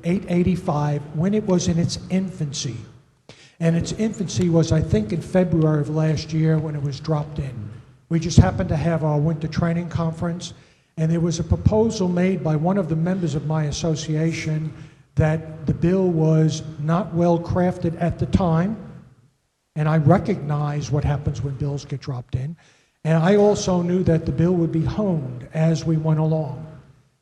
885, when it was in its infancy. And its infancy was, I think, in February of last year when it was dropped in. We just happened to have our winter training conference, and there was a proposal made by one of the members of my association that the bill was not well crafted at the time, and I recognize what happens when bills get dropped in, and I also knew that the bill would be honed as we went along.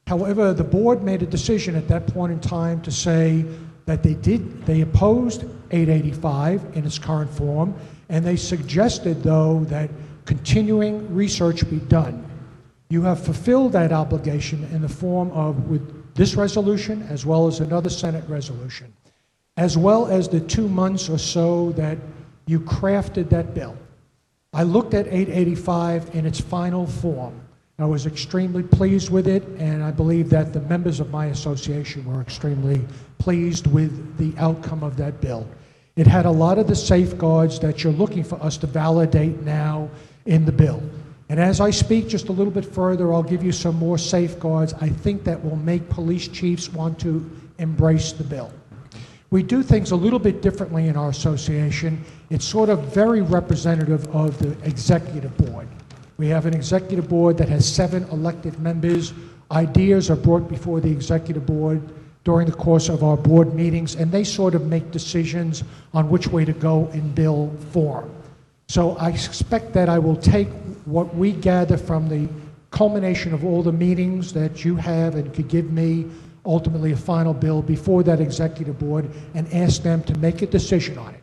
However, the board made a decision at that point in time to say that they opposed 885 in its current form, and they suggested, though, that continuing research be done. You have fulfilled that obligation in the form of, with this resolution, as well as another Senate resolution, as well as the 2 months or so that you crafted that bill. I looked at 885 in its final form. I was extremely pleased with it, and I believe that the members of my association were extremely pleased with the outcome of that bill. It had a lot of the safeguards that you're looking for us to validate now in the bill. And as I speak just a little bit further, I'll give you some more safeguards I think that will make police chiefs want to embrace the bill. We do things a little bit differently in our association. It's sort of very representative of the executive board. We have an executive board that has 7 elected members. Ideas are brought before the executive board during the course of our board meetings, and they sort of make decisions on which way to go in bill form. So I expect that I will take what we gather from the culmination of all the meetings that you have and could give me ultimately a final bill before that executive board and ask them to make a decision on it.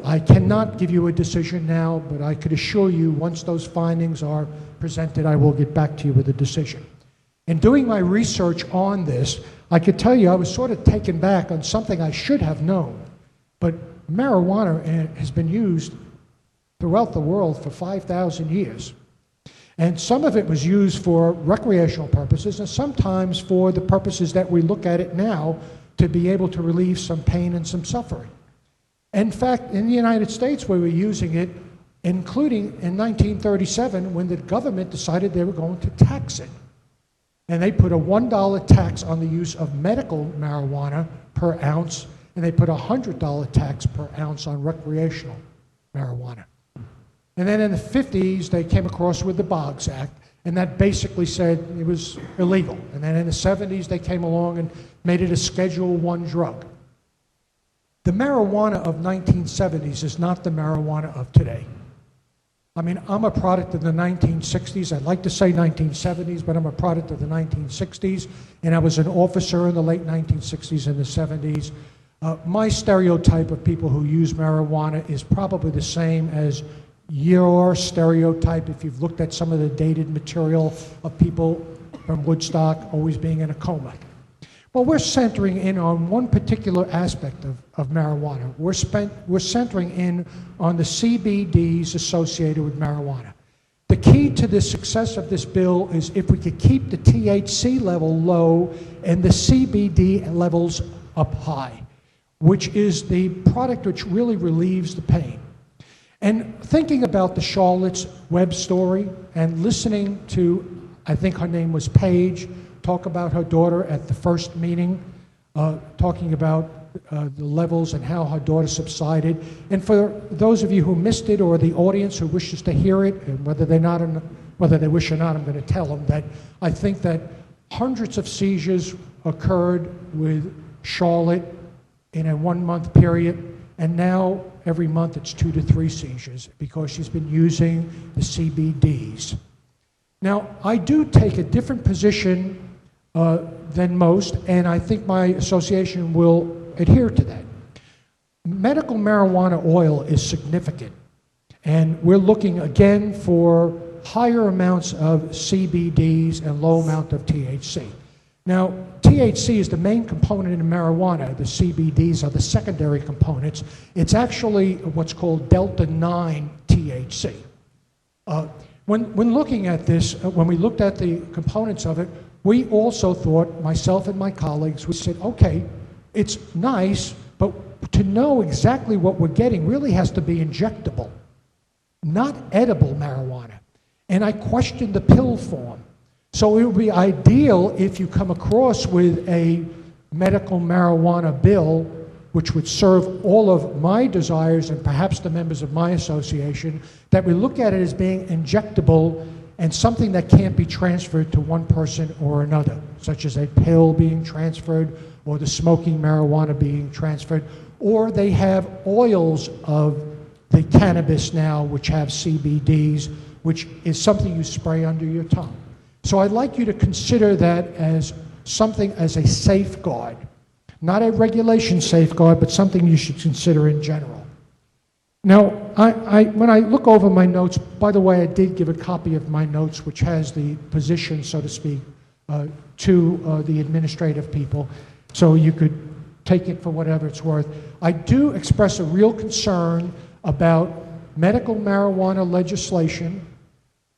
I cannot give you a decision now, but I could assure you once those findings are presented, I will get back to you with a decision. In doing my research on this, I could tell you I was sort of taken back on something I should have known, but marijuana has been used throughout the world for 5,000 years. And some of it was used for recreational purposes, and sometimes for the purposes that we look at it now to be able to relieve some pain and some suffering. In fact, in the United States, we were using it, including in 1937 when the government decided they were going to tax it. And they put a $1 tax on the use of medical marijuana per ounce, and they put a $100 tax per ounce on recreational marijuana. And then in the 50s, they came across with the Boggs Act, and that basically said it was illegal. And then in the 70s, they came along and made it a Schedule I drug. The marijuana of 1970s is not the marijuana of today. I mean, I'm a product of the 1960s. I'd like to say 1970s, but I'm a product of the 1960s, and I was an officer in the late 1960s and the 70s. My stereotype of people who use marijuana is probably the same as your stereotype if you've looked at some of the dated material of people from Woodstock always being in a coma. Well, we're centering in on one particular aspect of marijuana. We're centering in on the CBDs associated with marijuana. The key to the success of this bill is if we could keep the THC level low and the CBD levels up high, which is the product which really relieves the pain. And thinking about the Charlotte's Web story and listening to, I think her name was Paige, talk about her daughter at the first meeting, talking about the levels and how her daughter subsided. And for those of you who missed it or the audience who wishes to hear it, and whether they wish or not, I'm going to tell them that I think that hundreds of seizures occurred with Charlotte in a 1-month period, and now every month it's 2 to 3 seizures because she's been using the CBDs. Now, I do take a different position than most, and I think my association will adhere to that. Medical marijuana oil is significant, and we're looking again for higher amounts of CBDs and low amount of THC. Now, THC is the main component in marijuana. The CBDs are the secondary components. It's actually what's called delta-9 THC. When looking at this, when we looked at the components of it, we also thought, myself and my colleagues, we said, okay, it's nice, but to know exactly what we're getting really has to be injectable, not edible marijuana. And I questioned the pill form. So it would be ideal if you come across with a medical marijuana bill which would serve all of my desires and perhaps the members of my association, that we look at it as being injectable and something that can't be transferred to one person or another, such as a pill being transferred or the smoking marijuana being transferred, or they have oils of the cannabis now which have CBDs, which is something you spray under your tongue. So I'd like you to consider that as something as a safeguard, not a regulation safeguard, but something you should consider in general. Now, when I look over my notes, by the way, I did give a copy of my notes, which has the position, so to speak, to the administrative people, so you could take it for whatever it's worth. I do express a real concern about medical marijuana legislation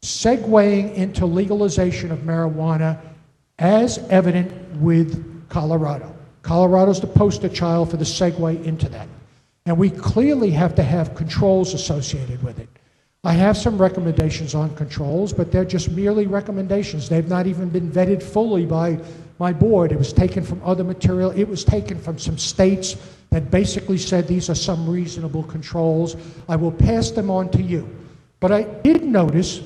segueing into legalization of marijuana as evident with Colorado. Colorado's the poster child for the segue into that. And we clearly have to have controls associated with it. I have some recommendations on controls, but they're just merely recommendations. They've not even been vetted fully by my board. It was taken from other material. It was taken from some states that basically said these are some reasonable controls. I will pass them on to you. But I did notice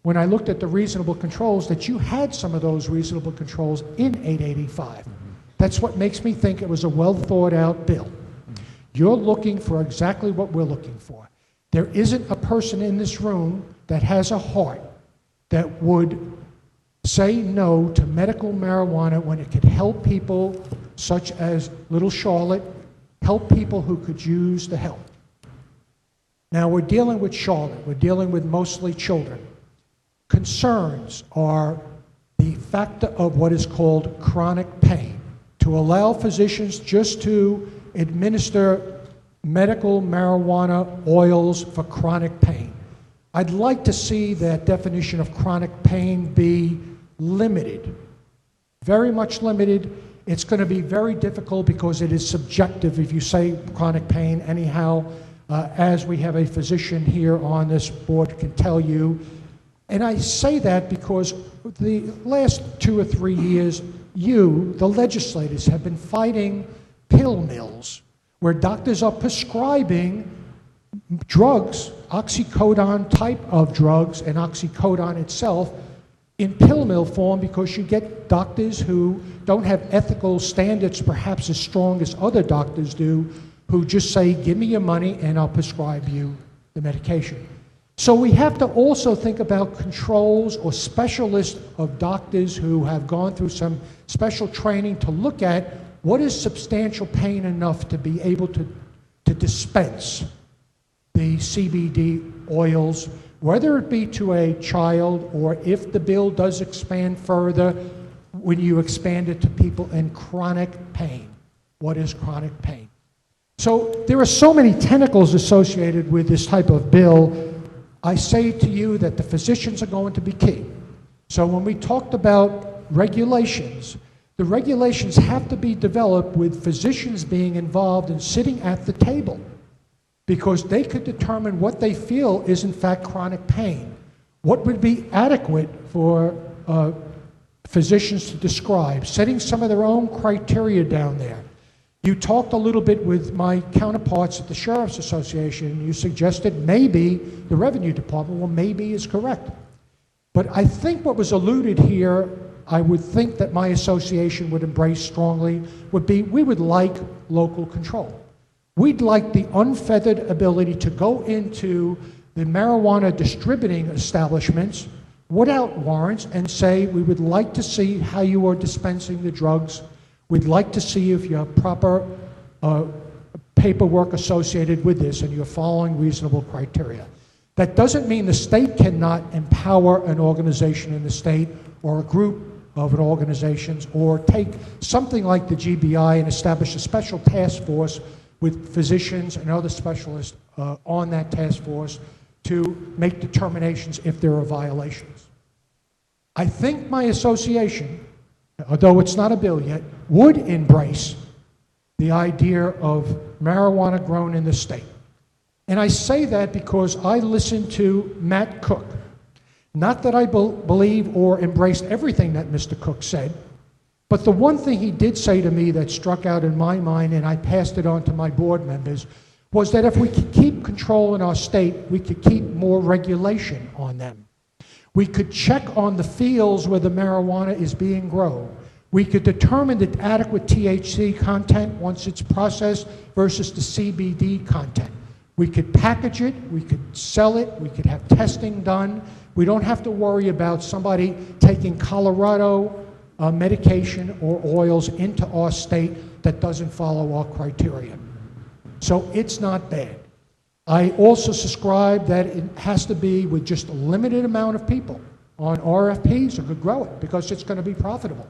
when I looked at the reasonable controls that you had some of those reasonable controls in 885. That's what makes me think it was a well thought out bill. You're looking for exactly what we're looking for. There isn't a person in this room that has a heart that would say no to medical marijuana when it could help people such as little Charlotte, help people who could use the help. Now we're dealing with Charlotte. We're dealing with mostly children. Concerns are the factor of what is called chronic pain. To allow physicians just to administer medical marijuana oils for chronic pain. I'd like to see that definition of chronic pain be limited, very much limited. It's going to be very difficult because it is subjective if you say chronic pain. Anyhow, as we have a physician here on this board can tell you, and I say that because the last 2 or 3 years, you, the legislators, have been fighting pill mills where doctors are prescribing drugs, oxycodone type of drugs, and oxycodone itself in pill mill form because you get doctors who don't have ethical standards perhaps as strong as other doctors do, who just say, give me your money and I'll prescribe you the medication. So we have to also think about controls or specialists of doctors who have gone through some special training to look at what is substantial pain enough to be able to dispense the CBD oils, whether it be to a child or if the bill does expand further when you expand it to people in chronic pain. What is chronic pain? So there are so many tentacles associated with this type of bill. I say to you that the physicians are going to be key. So when we talked about regulations, the regulations have to be developed with physicians being involved and sitting at the table, because they could determine what they feel is in fact chronic pain. What would be adequate for physicians to describe, setting some of their own criteria down there. You talked a little bit with my counterparts at the Sheriff's Association, and you suggested maybe the Revenue Department, well, maybe is correct. But I think what was alluded here, I would think that my association would embrace strongly, would be we would like local control. We'd like the unfettered ability to go into the marijuana distributing establishments without warrants and say, we would like to see how you are dispensing the drugs. We'd like to see if you have proper paperwork associated with this and you're following reasonable criteria. That doesn't mean the state cannot empower an organization in the state or a group of organizations, or take something like the GBI and establish a special task force with physicians and other specialists on that task force to make determinations if there are violations. I think my association, although it's not a bill yet, would embrace the idea of marijuana grown in the state. And I say that because I listened to Matt Cook. Not that I believe or embraced everything that Mr. Cook said, but the one thing he did say to me that struck out in my mind, and I passed it on to my board members, was that if we could keep control in our state, we could keep more regulation on them. We could check on the fields where the marijuana is being grown. We could determine the adequate THC content once it's processed versus the CBD content. We could package it, we could sell it, we could have testing done. We don't have to worry about somebody taking Colorado medication or oils into our state that doesn't follow our criteria. So it's not bad. I also subscribe that it has to be with just a limited amount of people on RFPs who could grow it because it's going to be profitable.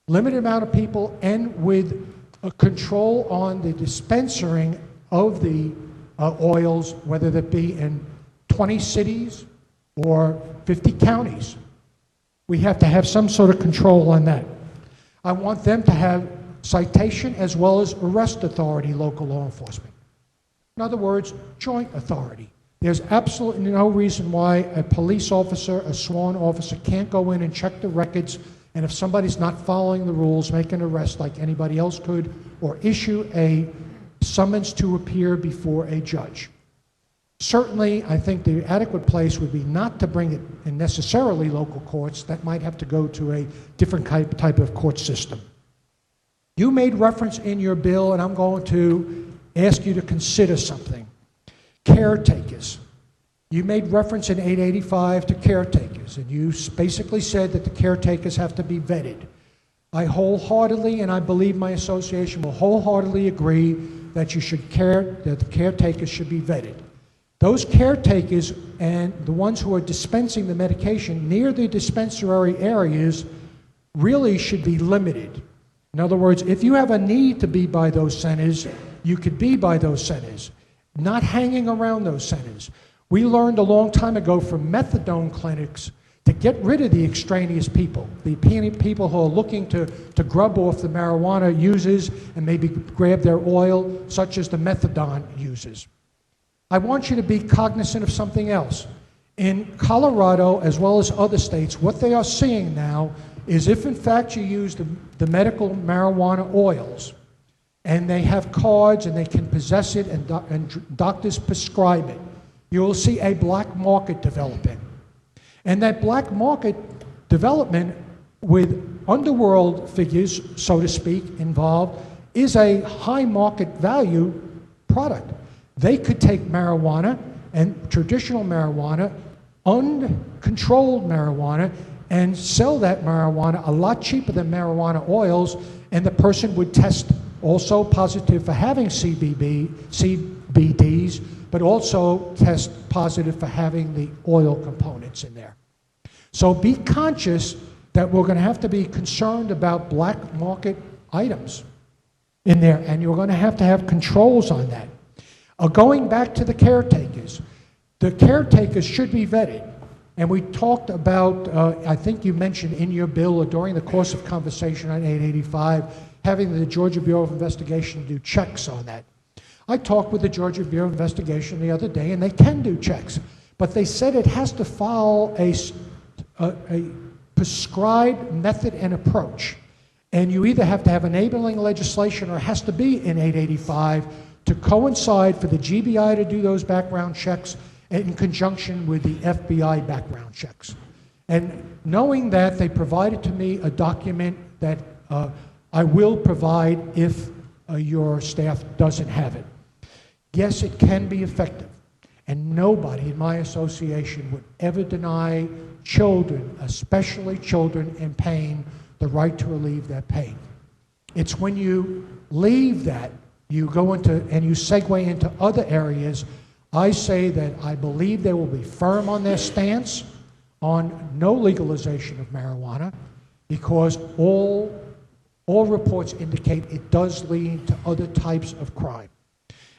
Limited amount of people and with a control on the dispensing of the oils, whether that be in 20 cities or 50 counties. We have to have some sort of control on that. I want them to have citation as well as arrest authority, local law enforcement. In other words, joint authority. There's absolutely no reason why a police officer, a sworn officer, can't go in and check the records, and if somebody's not following the rules, make an arrest like anybody else could, or issue a summons to appear before a judge. Certainly, I think the adequate place would be not to bring it in necessarily local courts. That might have to go to a different type of court system. You made reference in your bill, and I'm going to ask you to consider something. Caretakers. You made reference in 885 to caretakers, and you basically said that the caretakers have to be vetted. I wholeheartedly, and I believe my association will wholeheartedly agree that that the caretakers should be vetted. Those caretakers and the ones who are dispensing the medication near the dispensary areas really should be limited. In other words, if you have a need to be by those centers, you could be by those centers, not hanging around those centers. We learned a long time ago from methadone clinics to get rid of the extraneous people, the people who are looking to grub off the marijuana users and maybe grab their oil, such as the methadone users. I want you to be cognizant of something else. In Colorado, as well as other states, what they are seeing now is if in fact you use the medical marijuana oils, and they have cards and they can possess it and doctors prescribe it, you will see a black market developing. And that black market development with underworld figures, so to speak, involved, is a high market value product. They could take marijuana and traditional marijuana, uncontrolled marijuana, and sell that marijuana a lot cheaper than marijuana oils, and the person would test also positive for having CBDs, but also test positive for having the oil components in there. So be conscious that we're going to have to be concerned about black market items in there, and you're going to have controls on that. Going back to the caretakers should be vetted. And we talked about, I think you mentioned in your bill or during the course of conversation on 885, having the Georgia Bureau of Investigation do checks on that. I talked with the Georgia Bureau of Investigation the other day, and they can do checks, but they said it has to follow a prescribed method and approach. And you either have to have enabling legislation or it has to be in 885 to coincide for the GBI to do those background checks in conjunction with the FBI background checks. And knowing that, they provided to me a document that I will provide if your staff doesn't have it. Yes, it can be effective, and nobody in my association would ever deny children, especially children in pain, the right to relieve that pain. It's when you leave that, you go into and you segue into other areas. I say that I believe they will be firm on their stance on no legalization of marijuana, because all reports indicate it does lead to other types of crime.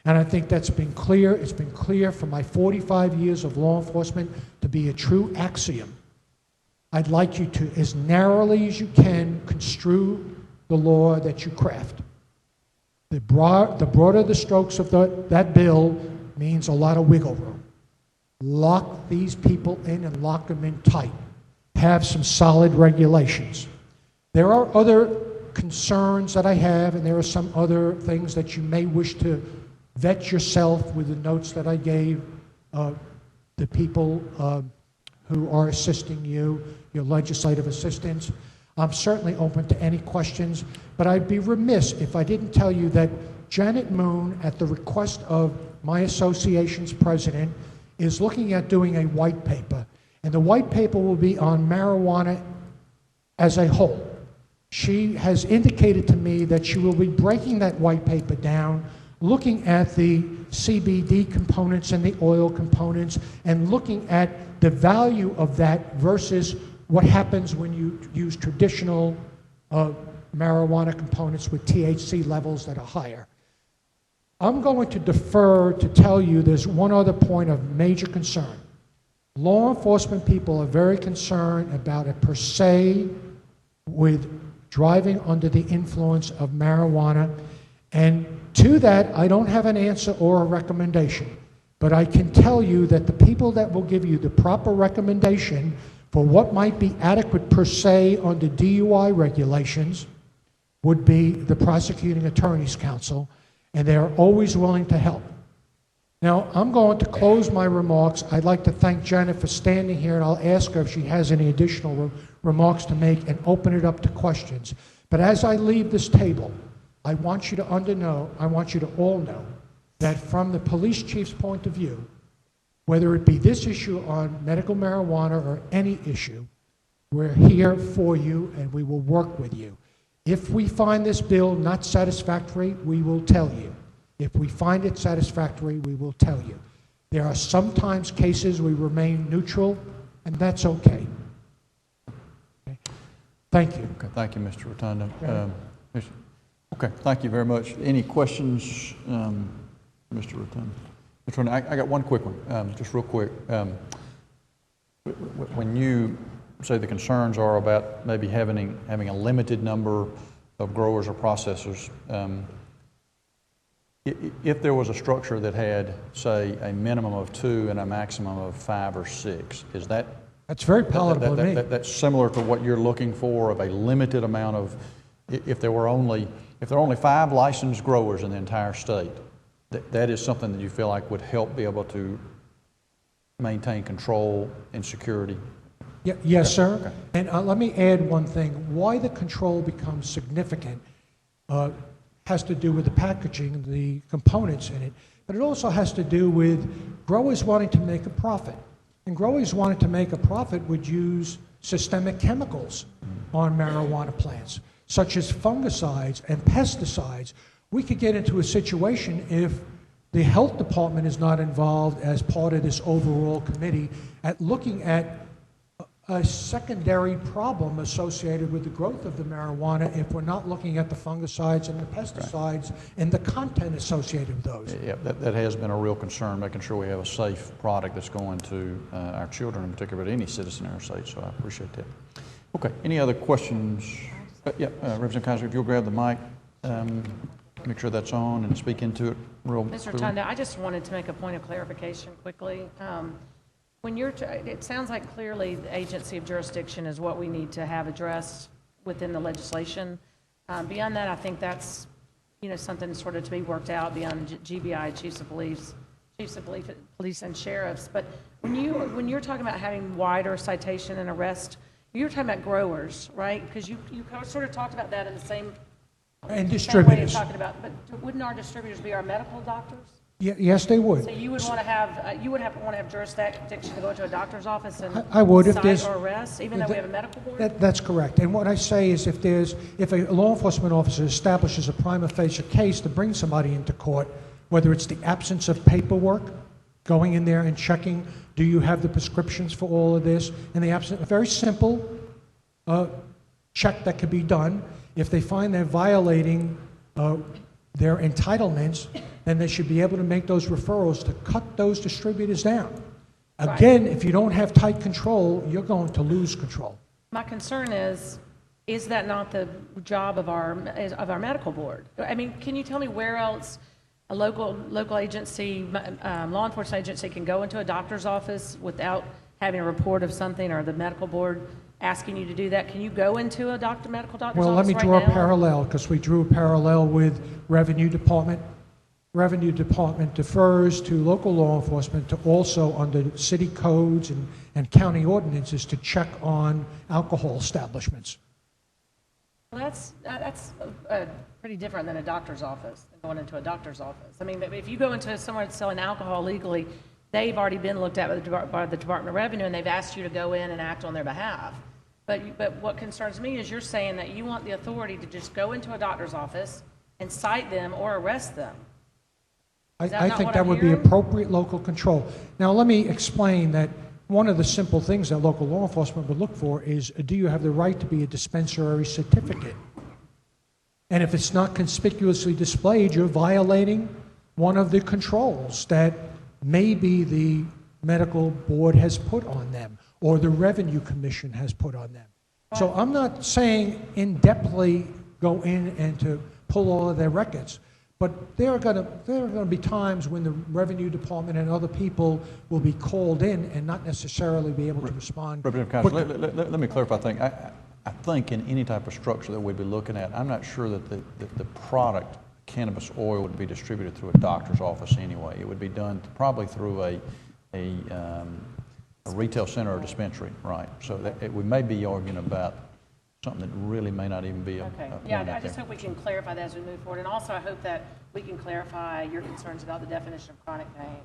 And I think that's been clear. It's been clear for my 45 years of law enforcement to be a true axiom. I'd like you to, as narrowly as you can, construe the law that you craft. The broader the strokes of that bill means a lot of wiggle room. Lock these people in and lock them in tight. Have some solid regulations. There are other concerns that I have, and there are some other things that you may wish to vet yourself with the notes that I gave the people who are assisting you, your legislative assistants. I'm certainly open to any questions, but I'd be remiss if I didn't tell you that Janet Moon, at the request of my association's president, is looking at doing a white paper. And the white paper will be on marijuana as a whole. She has indicated to me that she will be breaking that white paper down, looking at the CBD components and the oil components, and looking at the value of that versus what happens when you use traditional marijuana components with THC levels that are higher. I'm going to defer to tell you there's one other point of major concern. Law enforcement people are very concerned about a per se with driving under the influence of marijuana. And to that, I don't have an answer or a recommendation. But I can tell you that the people that will give you the proper recommendation for what might be adequate per se under DUI regulations would be the Prosecuting Attorney's Council, and they are always willing to help. Now, I'm going to close my remarks. I'd like to thank Janet for standing here, and I'll ask her if she has any additional remarks to make and open it up to questions. But as I leave this table, I want you to all know that from the police chief's point of view, whether it be this issue on medical marijuana or any issue, we're here for you and we will work with you. If we find this bill not satisfactory, we will tell you. If we find it satisfactory, we will tell you. There are sometimes cases we remain neutral, and that's okay. Okay. Thank you. Okay, thank you, Mr. Rotundo. Okay, thank you very much. Any questions, Mr. Rotundo? Mr. Rotundo, I got one quick one, just real quick. When you say the concerns are about maybe having a limited number of growers or processors, if there was a structure that had, say, a minimum of 2 and a maximum of 5 or 6, is that? That's very palatable to me. That's similar to what you're looking for, of a limited amount of, if there are only 5 licensed growers in the entire state, that is something that you feel like would help be able to maintain control and security? Yes, sir. Okay. And let me add one thing. Why the control becomes significant has to do with the packaging, the components in it, but it also has to do with growers wanting to make a profit. And growers wanting to make a profit would use systemic chemicals on marijuana plants, such as fungicides and pesticides. We could get into a situation if the health department is not involved as part of this overall committee at looking at a secondary problem associated with the growth of the marijuana if we're not looking at the fungicides and the pesticides and the content associated with those. Yeah, that has been a real concern, making sure we have a safe product that's going to our children in particular, but any citizen in our state, so I appreciate that. Okay, any other questions? Representative Kaiser, if you'll grab the mic, make sure that's on and speak into it real Mr. clearly. Tunda, I just wanted to make a point of clarification quickly. When it sounds like clearly the agency of jurisdiction is what we need to have addressed within the legislation. Beyond that, I think that's, something sort of to be worked out beyond GBI, chiefs of police and sheriffs. But when you're talking about having wider citation and arrest, you're talking about growers, right? Because you sort of talked about that in the same And way distributors. of talking about. But wouldn't our distributors be our medical doctors? Yes, they would. So you would want to have jurisdiction to go into a doctor's office and I would if cite there's or arrest, even though we have a medical board? That's correct. And what I say is if a law enforcement officer establishes a prima facie case to bring somebody into court, whether it's the absence of paperwork, going in there and checking, do you have the prescriptions for all of this? And the absence, a very simple check that could be done. If they find they're violating their entitlements, then they should be able to make those referrals to cut those distributors down. Again, if you don't have tight control, you're going to lose control. My concern is that not the job of our medical board? I mean, can you tell me where else a local agency, law enforcement agency can go into a doctor's office without having a report of something or the medical board asking you to do that? Can you go into a medical doctor's Well, let office me right draw a now? parallel, because we drew a parallel with Revenue Department. Revenue Department defers to local law enforcement to also, under city codes and county ordinances, to check on alcohol establishments. Well, that's pretty different than a doctor's office, than going into a doctor's office. I mean, if you go into somewhere that's selling alcohol legally, they've already been looked at by the Department of Revenue, and they've asked you to go in and act on their behalf. But what concerns me is you're saying that you want the authority to just go into a doctor's office and cite them or arrest them. I think that would be appropriate local control. Now, let me explain that one of the simple things that local law enforcement would look for is, do you have the right to be a dispensary certificate? And if it's not conspicuously displayed, you're violating one of the controls that maybe the medical board has put on them or the Revenue Commission has put on them. So I'm not saying in-depthly go in and to pull all of their records. But there are going to be times when the Revenue Department and other people will be called in and not necessarily be able to respond. Representative Council, let me clarify a thing. I think in any type of structure that we'd be looking at, I'm not sure that the product, cannabis oil, would be distributed through a doctor's office anyway. It would be done probably through a retail center or dispensary, right? So we may be arguing about something that really may not even be a Okay. point Yeah, out I just there. hope we can clarify that as we move forward. And also, I hope that we can clarify your concerns about the definition of chronic pain.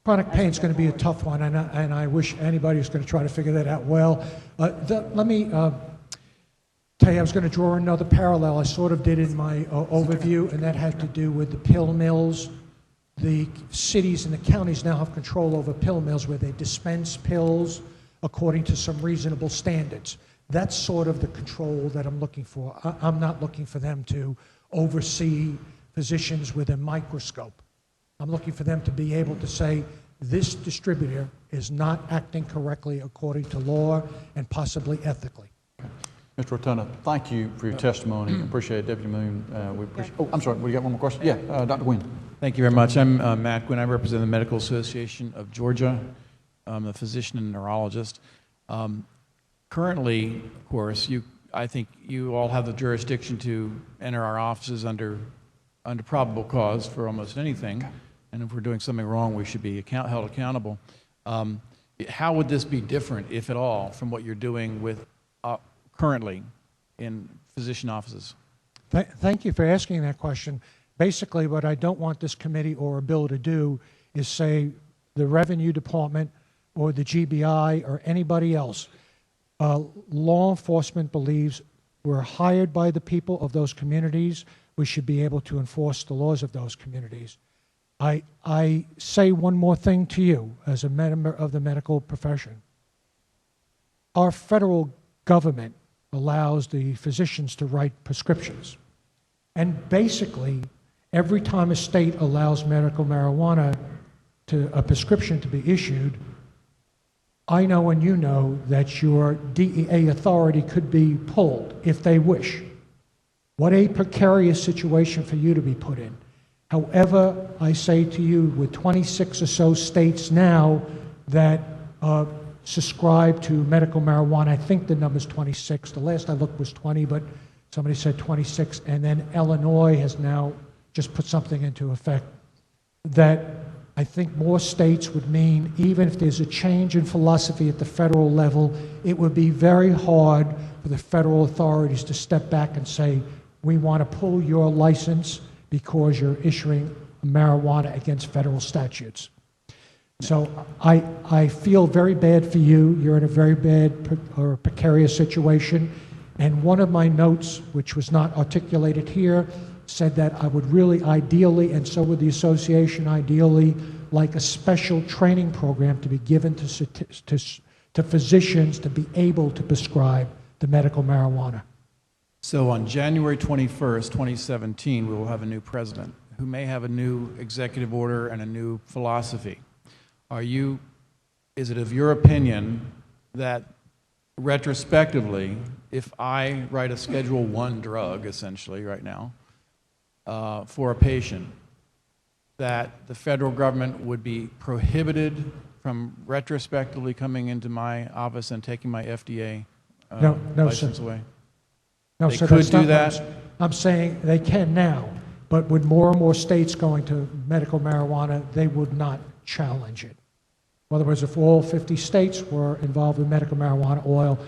Chronic pain is going to be a tough one, and I wish anybody was going to try to figure that out well. Let me tell you, I was going to draw another parallel. I sort of did in my overview, and that had to do with the pill mills. The cities and the counties now have control over pill mills where they dispense pills according to some reasonable standards. That's sort of the control that I'm looking for. I'm not looking for them to oversee physicians with a microscope. I'm looking for them to be able to say, this distributor is not acting correctly according to law and possibly ethically. Mr. Rotunda, thank you for your testimony. Appreciate it, Deputy Moon. We appreciate. Oh, I'm sorry. We got one more question. Yeah, Dr. Gwynn. Thank you very much. I'm Matt Gwynn. I represent the Medical Association of Georgia. I'm a physician and neurologist. Currently, of course, I think you all have the jurisdiction to enter our offices under probable cause for almost anything, and if we're doing something wrong, we should be held accountable. How would this be different, if at all, from what you're doing with currently in physician offices? Thank you for asking that question. Basically, what I don't want this committee or a bill to do is say the Revenue Department or the GBI or anybody else. Law enforcement believes we're hired by the people of those communities. We should be able to enforce the laws of those communities. I say one more thing to you as a member of the medical profession. our federal government allows the physicians to write prescriptions. And basically, every time a state allows medical marijuana a prescription to be issued, I know and you know that your DEA authority could be pulled if they wish. What a precarious situation for you to be put in. However, I say to you, with 26 or so states now that subscribe to medical marijuana, I think the number's 26. The last I looked was 20, but somebody said 26. And then Illinois has now just put something into effect that I think more states would mean, even if there's a change in philosophy at the federal level, it would be very hard for the federal authorities to step back and say, we want to pull your license because you're issuing marijuana against federal statutes. So I feel very bad for you. You're in a very bad or precarious situation. And one of my notes, which was not articulated here, said that I would really ideally, and so would the association ideally, like a special training program to be given to physicians to be able to prescribe the medical marijuana. So on January 21st, 2017, we will have a new president who may have a new executive order and a new philosophy. Is it of your opinion that retrospectively, if I write a Schedule I drug, essentially, right now, for a patient, that the federal government would be prohibited from retrospectively coming into my office and taking my FDA No, license sir. away? No, They sir, could that's do not what that? I'm saying they can now, but with more and more states going to medical marijuana, they would not challenge it. In other words, if all 50 states were involved in medical marijuana oil,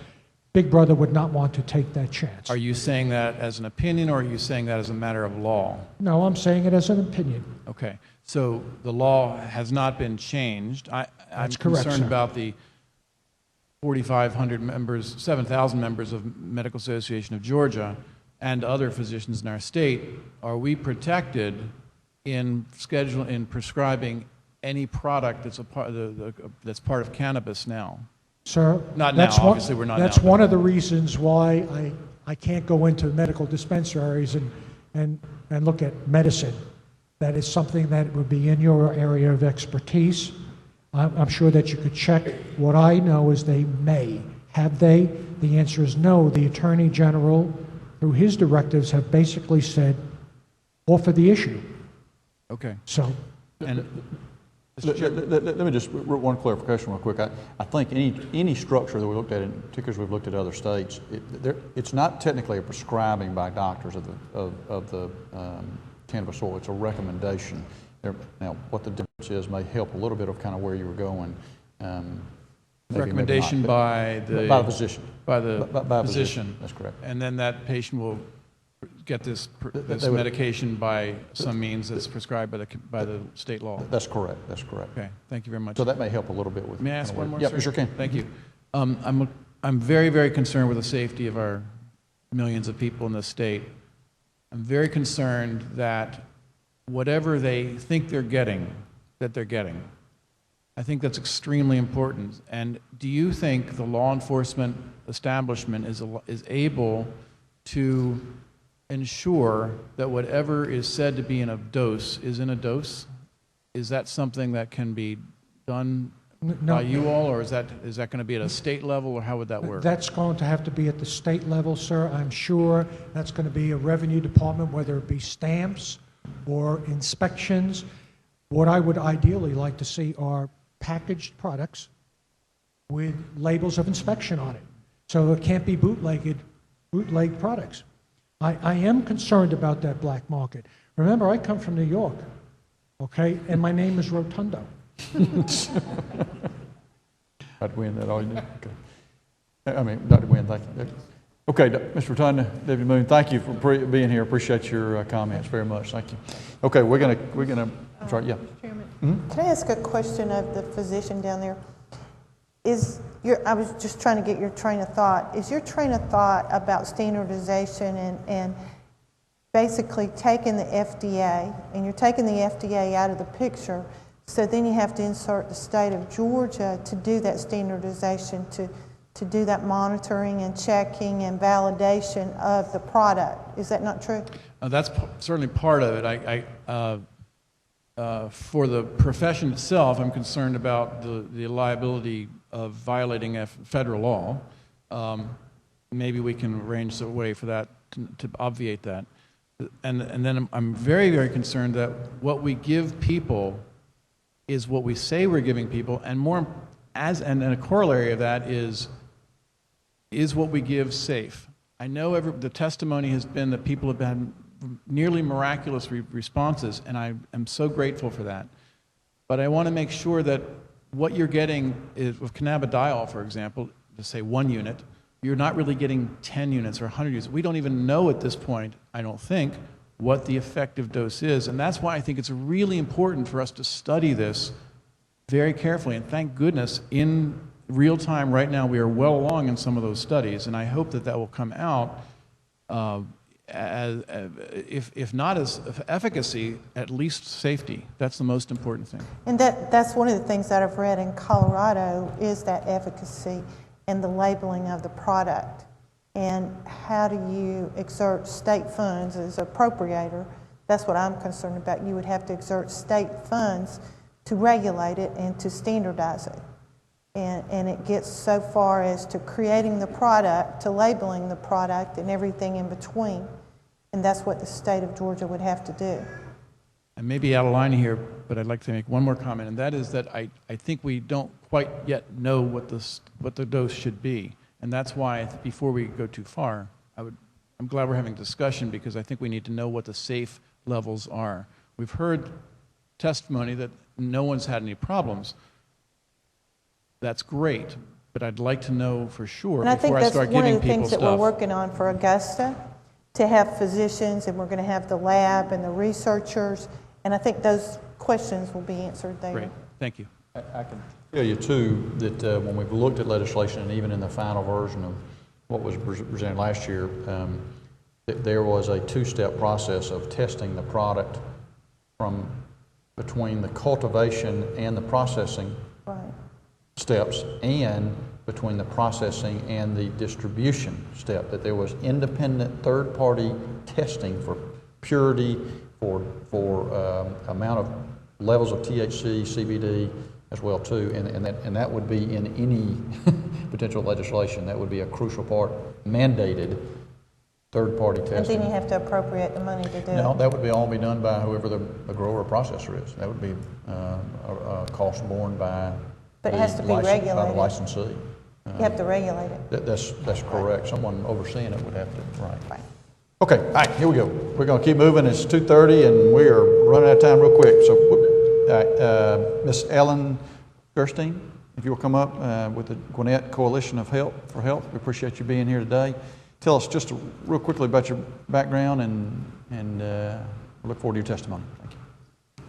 Big Brother would not want to take that chance. Are you saying that as an opinion, or are you saying that as a matter of law? No, I'm saying it as an opinion. Okay, so the law has not been changed. I'm That's correct, concerned sir. about the 4,500 members, 7,000 members of Medical Association of Georgia and other physicians in our state. Are we protected in prescribing any product that's that's part of cannabis now? Sir, Not now, obviously we're not That's now, one of the reasons why I can't go into medical dispensaries and look at medicine. That is something that would be in your area of expertise. I'm sure that you could check. What I know is they may. Have they? The answer is no. The Attorney General, through his directives, have basically said, offer the issue. Okay. So, And Let me just, one clarification real quick. I think any structure that we looked at, in particular as we've looked at other states, it's not technically a prescribing by doctors of the cannabis oil. It's a recommendation. Now, what the difference is may help a little bit of kind of where you were going. recommendation by the physician. By the By physician. That's correct. And then that patient will get this They would- medication by some means that's prescribed by the state law. That's correct. That's correct. Okay, thank you very much. So that may help a little bit with. May I ask one more, Yeah, sir? you sure can. Thank you. I'm very, very concerned with the safety of our millions of people in this state. I'm very concerned that whatever they think they're getting, I think that's extremely important. And do you think the law enforcement establishment is able to ensure that whatever is said to be in a dose is in a dose? Is that something that can be done no, by you all, or is that going to be at a state level, or how would that work? that's going to have to be at the state level, sir. I'm sure that's going to be a revenue department, whether it be stamps or inspections. What I would ideally like to see are packaged products with labels of inspection on it. So it can't be bootleg products. I am concerned about that black market. Remember, I come from New York, okay, and my name is Rotundo. Dr. Wynn, that all you need? Okay. I mean, Dr. Wynn, thank you. Okay, Mr. Rotunda, Deputy Moon, thank you for being here. Appreciate your comments very much. Thank you. Okay, we're gonna. Sorry, yeah. Chairman, can I ask a question of the physician down there? I was just trying to get your train of thought. Is your train of thought about standardization and basically taking the FDA, and you're taking the FDA out of the picture, so then you have to insert the state of Georgia to do that standardization to do that monitoring and checking and validation of the product. Is that not true? That's certainly part of it. For the profession itself, I'm concerned about the liability of violating federal law. Maybe we can arrange a way for that to obviate that. And then I'm very, very concerned that what we give people is what we say we're giving people, and and a corollary of that is what we give safe. I know the testimony has been that people have had nearly miraculous responses, and I am so grateful for that. But I want to make sure that what you're getting is, with cannabidiol, for example, to say 1 unit, you're not really getting 10 units or 100 units. We don't even know at this point, I don't think, what the effective dose is. And that's why I think it's really important for us to study this very carefully. And thank goodness, in real time right now, we are well along in some of those studies. And I hope that will come out, if not as efficacy, at least safety. That's the most important thing. And that's one of the things that I've read in Colorado is that efficacy and the labeling of the product. And how do you exert state funds as appropriator? That's what I'm concerned about. You would have to exert state funds to regulate it and to standardize it. And it gets so far as to creating the product, to labeling the product, and everything in between. And that's what the state of Georgia would have to do. I may be out of line here, but I'd like to make one more comment, and that is that I think we don't quite yet know what the dose should be. And that's why, before we go too far, I'm glad we're having a discussion, because I think we need to know what the safe levels are. We've heard testimony that no one's had any problems. That's great, but I'd like to know for sure before I start giving people stuff. And I think that's one of the things that we're working on for Augusta, to have physicians, and we're going to have the lab and the researchers, and I think those questions will be answered there. Great, thank you. I can tell you, too, that when we've looked at legislation, and even in the final version of what was presented last year, there was a two-step process of testing the product from between the cultivation and the processing steps, and between the processing and the distribution step, that there was independent third-party testing for purity, for amount of levels of THC, CBD, as well too, and that would be in any potential legislation. That would be a crucial part, mandated third-party testing. And then you have to appropriate the money to do it. No, that would all be done by whoever the grower or processor is. That would be a cost borne by but it has to be regulated. By the licensee. You have to regulate it. That's correct. Someone overseeing it would have to, right. Okay, all right, here we go. We're going to keep moving. It's 2:30 and we are running out of time real quick. So, Ms. Ellen Gerstein, if you'll come up with the Gwinnett Coalition for Health. We appreciate you being here today. Tell us just real quickly about your background, and we look forward to your testimony. Thank you.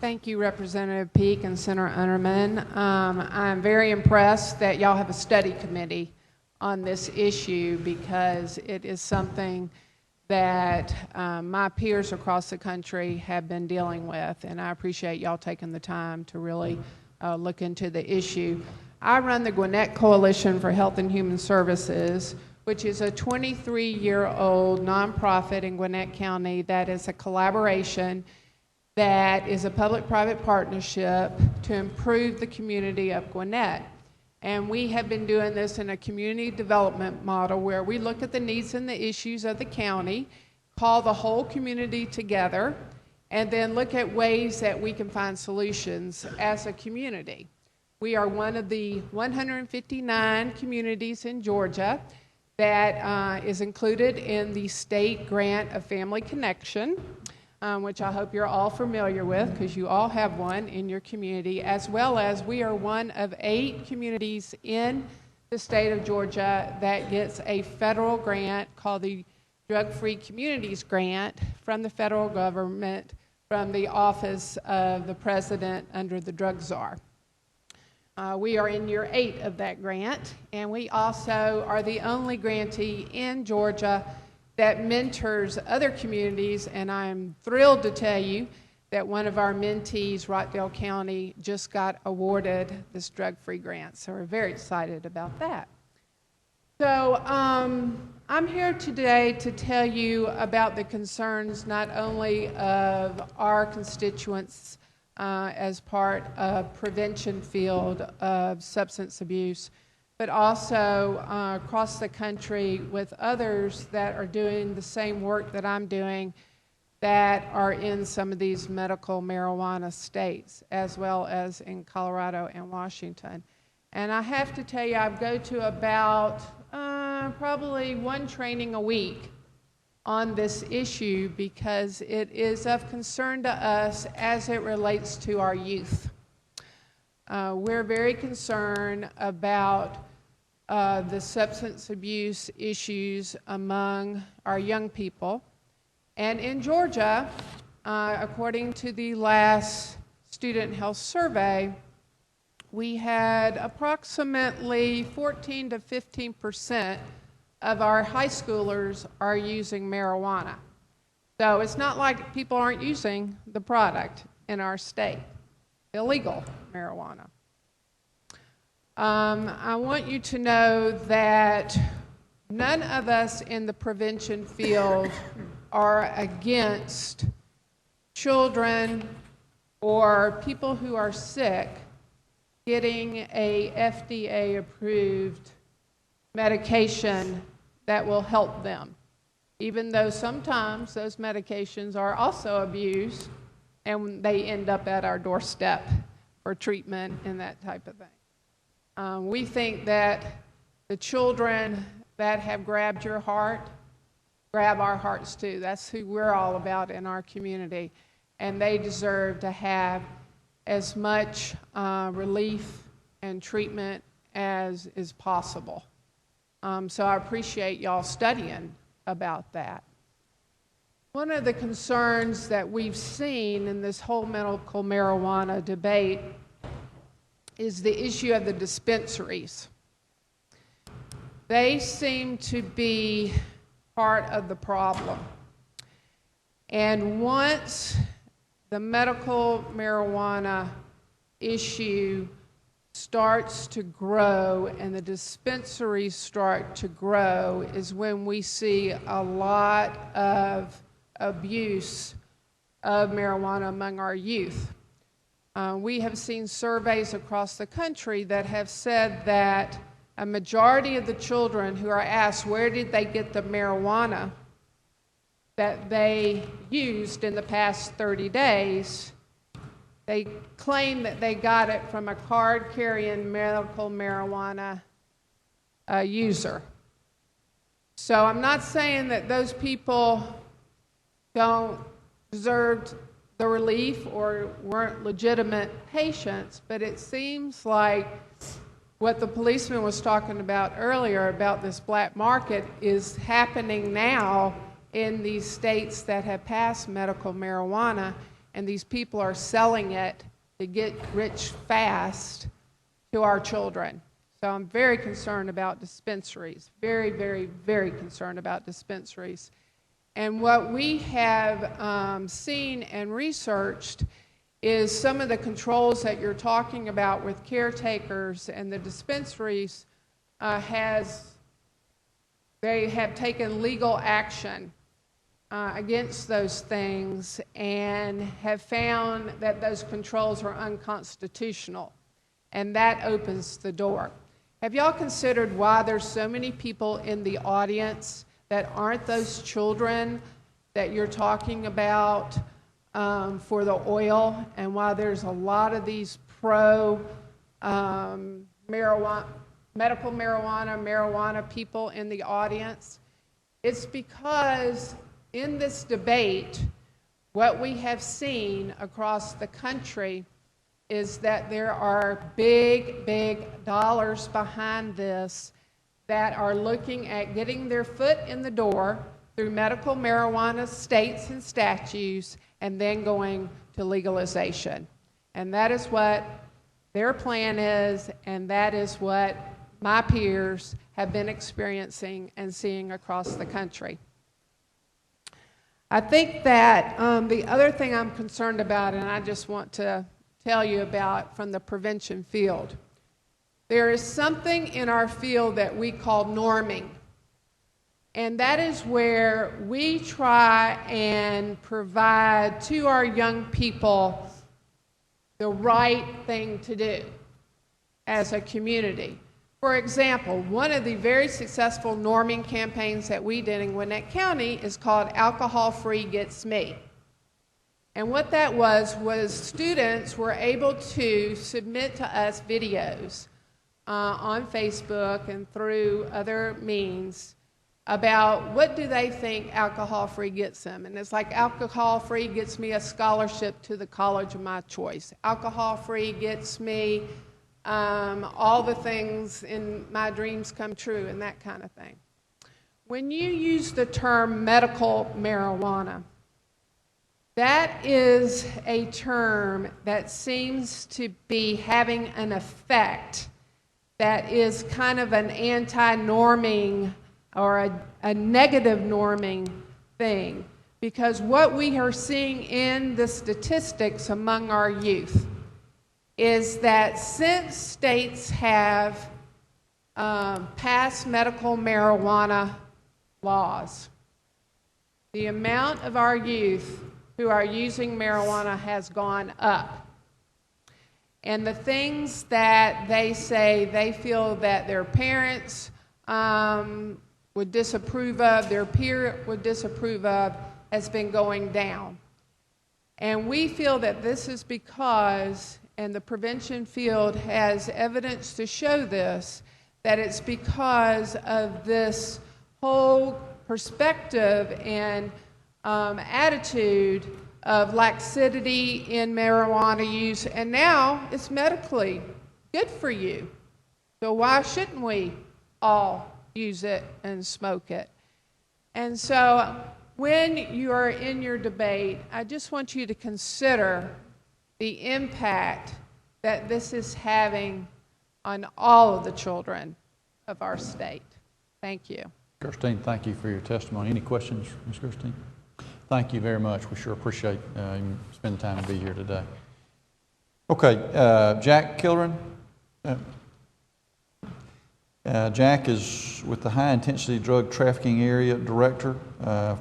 Thank you, Representative Peake and Senator Unterman. I'm very impressed that y'all have a study committee on this issue, because it is something that my peers across the country have been dealing with, and I appreciate y'all taking the time to really look into the issue. I run the Gwinnett Coalition for Health and Human Services, which is a 23-year-old nonprofit in Gwinnett County that is a collaboration that is a public-private partnership to improve the community of Gwinnett. And we have been doing this in a community development model where we look at the needs and the issues of the county, call the whole community together, and then look at ways that we can find solutions as a community. We are one of the 159 communities in Georgia that is included in the state grant of Family Connection, which I hope you're all familiar with, because you all have one in your community, as well as we are one of 8 communities in the state of Georgia that gets a federal grant called the Drug-Free Communities Grant from the federal government, from the Office of the President under the Drug Czar. We are in year 8 of that grant, and we also are the only grantee in Georgia that mentors other communities, and I'm thrilled to tell you that one of our mentees, Rockdale County, just got awarded this drug-free grant, so we're very excited about that. So I'm here today to tell you about the concerns not only of our constituents as part of prevention field of substance abuse, but also across the country with others that are doing the same work that I'm doing that are in some of these medical marijuana states, as well as in Colorado and Washington. And I have to tell you, I go to about probably one training a week on this issue because it is of concern to us as it relates to our youth. We're very concerned about the substance abuse issues among our young people. And in Georgia, according to the last student health survey, we had approximately 14 to 15% of our high schoolers are using marijuana. So it's not like people aren't using the product in our state, illegal marijuana. I want you to know that none of us in the prevention field are against children or people who are sick getting a FDA-approved medication that will help them, even though sometimes those medications are also abused and they end up at our doorstep for treatment and that type of thing. We think that the children that have grabbed your heart grab our hearts too. That's who we're all about in our community, and they deserve to have as much relief and treatment as is possible. So I appreciate y'all studying about that. One of the concerns that we've seen in this whole medical marijuana debate is the issue of the dispensaries. They seem to be part of the problem. And once the medical marijuana issue starts to grow and the dispensaries start to grow is when we see a lot of abuse of marijuana among our youth. We have seen surveys across the country that have said that a majority of the children who are asked where did they get the marijuana that they used in the past 30 days, they claim that they got it from a card-carrying medical marijuana user. So I'm not saying that those people don't deserve the relief or weren't legitimate patients, but it seems like what the policeman was talking about earlier about this black market is happening now in these states that have passed medical marijuana, and these people are selling it to get rich fast to our children. So I'm very concerned about dispensaries, very, very, very concerned about dispensaries. And what we have seen and researched is some of the controls that you're talking about with caretakers and the dispensaries they have taken legal action against those things and have found that those controls are unconstitutional, and that opens the door. Have y'all considered why there's so many people in the audience that aren't those children that you're talking about for the oil, and why there's a lot of these marijuana, medical marijuana people in the audience? It's because in this debate, what we have seen across the country is that there are big, big dollars behind this that are looking at getting their foot in the door through medical marijuana states and statutes and then going to legalization. And that is what their plan is, and that is what my peers have been experiencing and seeing across the country. I think that the other thing I'm concerned about, and I just want to tell you about from the prevention field, There is something in our field that we call norming. And that is where we try and provide to our young people the right thing to do as a community. For example, one of the very successful norming campaigns that we did in Gwinnett County is called Alcohol Free Gets Me. And what that was students were able to submit to us videos on Facebook and through other means about what do they think alcohol-free gets them. And it's like alcohol-free gets me a scholarship to the college of my choice. Alcohol-free gets me all the things in my dreams come true and that kind of thing. When you use the term medical marijuana, that is a term that seems to be having an effect that is kind of an anti-norming or a negative norming thing, because what we are seeing in the statistics among our youth is that since states have passed medical marijuana laws, the amount of our youth who are using marijuana has gone up. And the things that they say they feel that their parents would disapprove of, their peer would disapprove of, has been going down. And we feel that this is because, and the prevention field has evidence to show this, that it's because of this whole perspective and attitude of laxity in marijuana use, and now it's medically good for you. So why shouldn't we all use it and smoke it? And so when you are in your debate, I just want you to consider the impact that this is having on all of the children of our state. Thank you. Gerstein, thank you for your testimony. Any questions, Ms. Gerstein? Thank you very much. We sure appreciate you spending the time to be here today. Okay, Jack Killoran. Jack is with the High Intensity Drug Trafficking Area Director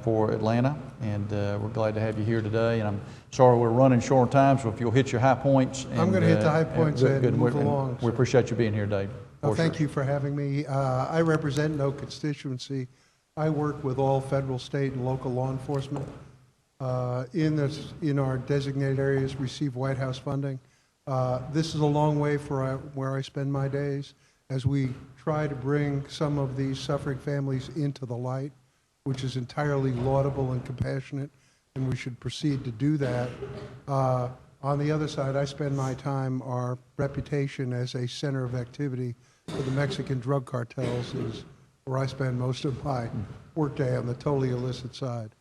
for Atlanta, and we're glad to have you here today. And I'm sorry we're running short on time, so if you'll hit your high points. I'm going to hit the high points and move along. We appreciate you being here, Dave. Thank you for having me. I represent no constituency. I work with all federal, state, and local law enforcement in our designated areas, receive White House funding. This is a long way for where I spend my days as we try to bring some of these suffering families into the light, which is entirely laudable and compassionate, and we should proceed to do that. On the other side, I spend my time, our reputation as a center of activity for the Mexican drug cartels is where I spend most of my workday on the totally illicit side.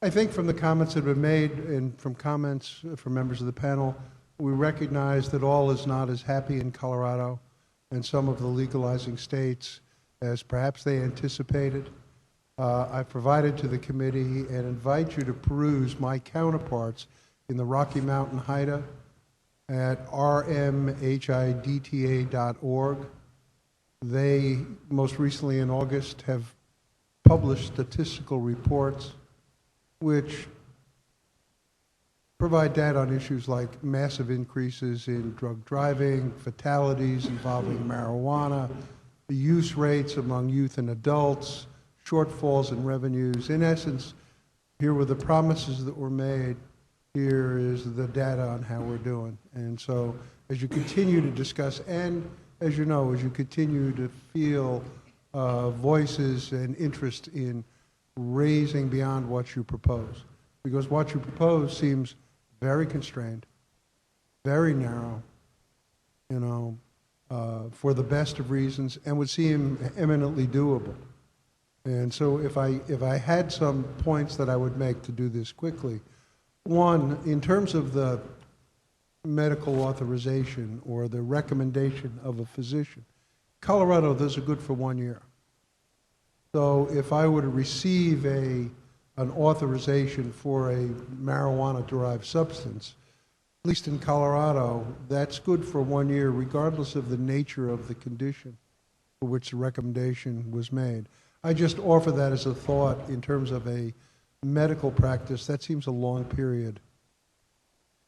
I think from the comments that have been made and from comments from members of the panel, we recognize that all is not as happy in Colorado and some of the legalizing states as perhaps they anticipated. I've provided to the committee and invite you to peruse my counterparts in the Rocky Mountain HIDTA at rmhidta.org. They, most recently in August, have published statistical reports which provide data on issues like massive increases in drug driving, fatalities involving marijuana, the use rates among youth and adults, shortfalls in revenues. In essence, here were the promises that were made. Here is the data on how we're doing. And so as you continue to discuss, and as you know, as you continue to feel voices and interest in raising beyond what you propose, because what you propose seems very constrained, very narrow, for the best of reasons, and would seem eminently doable. And so if I had some points that I would make to do this quickly, one, in terms of the medical authorization or the recommendation of a physician, Colorado, those are good for 1 year. So if I were to receive an authorization for a marijuana-derived substance, at least in Colorado, that's good for 1 year, regardless of the nature of the condition for which the recommendation was made. I just offer that as a thought in terms of a medical practice. That seems a long period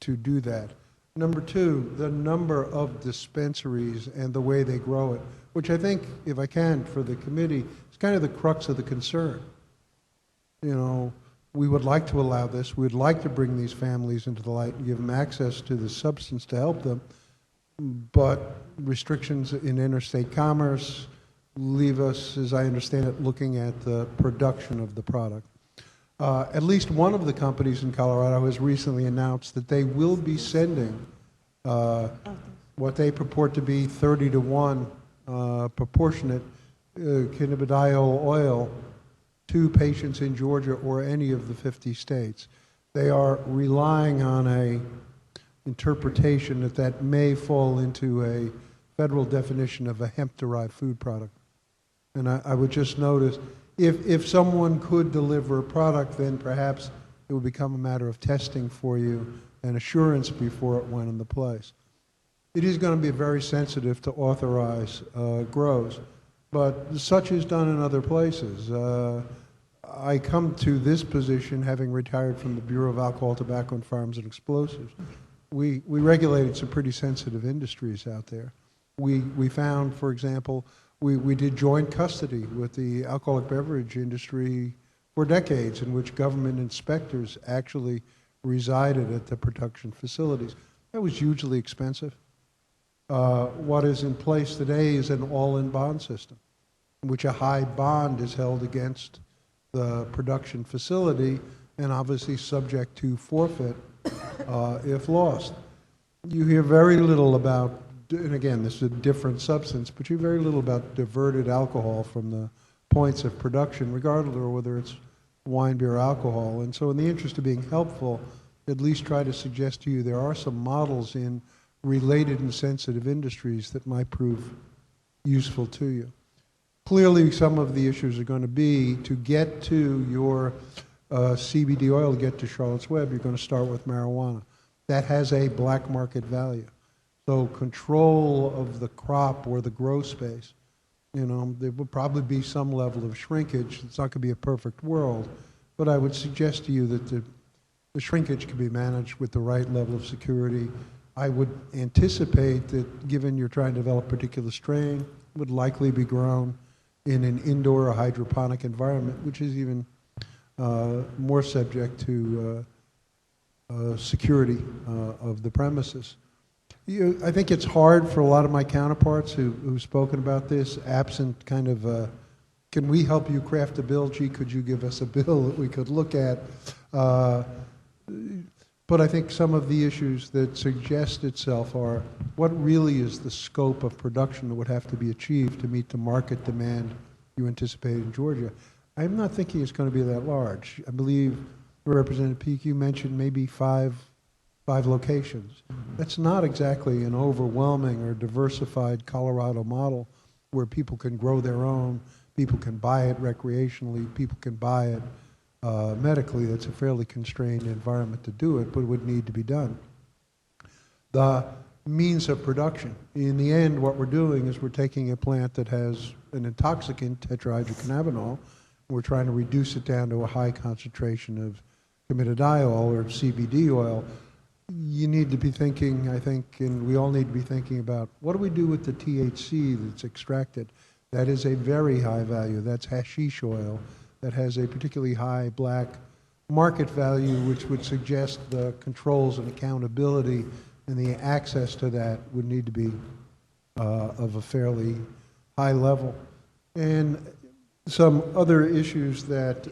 to do that. Number two, the number of dispensaries and the way they grow it, which I think, if I can, for the committee, is kind of the crux of the concern. You know, we would like to allow this. We'd like to bring these families into the light and give them access to the substance to help them, but restrictions in interstate commerce leave us, as I understand it, looking at the production of the product. At least one of the companies in Colorado has recently announced that they will be sending what they purport to be 30-to-1 proportionate cannabidiol oil to patients in Georgia or any of the 50 states. They are relying on a interpretation that may fall into a federal definition of a hemp-derived food product. And I would just notice, if someone could deliver a product, then perhaps it would become a matter of testing for you and assurance before it went into place. It is going to be very sensitive to authorize grows, but such is done in other places. I come to this position having retired from the Bureau of Alcohol, Tobacco, and Firearms and Explosives. We regulated some pretty sensitive industries out there. We found, for example, we did joint custody with the alcoholic beverage industry for decades, in which government inspectors actually resided at the production facilities. That was hugely expensive. What is in place today is an all-in bond system, in which a high bond is held against the production facility and obviously subject to forfeit if lost. You hear very little about, and again, this is a different substance, but you hear very little about diverted alcohol from the points of production, regardless of whether it's wine, beer, or alcohol. And so in the interest of being helpful, at least try to suggest to you there are some models in related and sensitive industries that might prove useful to you. Clearly, some of the issues are going to be to get to your CBD oil, to get to Charlotte's Web, you're going to start with marijuana. That has a black market value. So control of the crop or the grow space, you know, there will probably be some level of shrinkage. It's not going to be a perfect world, but I would suggest to you that the shrinkage can be managed with the right level of security. I would anticipate that, given you're trying to develop a particular strain, it would likely be grown in an indoor or hydroponic environment, which is even more subject to security of the premises. I think it's hard for a lot of my counterparts who've spoken about this, absent kind of, can we help you craft a bill? Gee, could you give us a bill that we could look at? But I think some of the issues that suggest itself are, what really is the scope of production that would have to be achieved to meet the market demand you anticipate in Georgia? I'm not thinking it's going to be that large. I believe Representative Peake, you mentioned maybe five locations. That's not exactly an overwhelming or diversified Colorado model where people can grow their own, people can buy it recreationally, people can buy it medically. That's a fairly constrained environment to do it, but it would need to be done. The means of production. In the end, what we're doing is we're taking a plant that has an intoxicant, tetrahydrocannabinol, and we're trying to reduce it down to a high concentration of cannabidiol or CBD oil. You need to be thinking, I think, and we all need to be thinking about, what do we do with the THC that's extracted? That is a very high value. That's hashish oil that has a particularly high black market value, which would suggest the controls and accountability and the access to that would need to be of a fairly high level. And some other issues that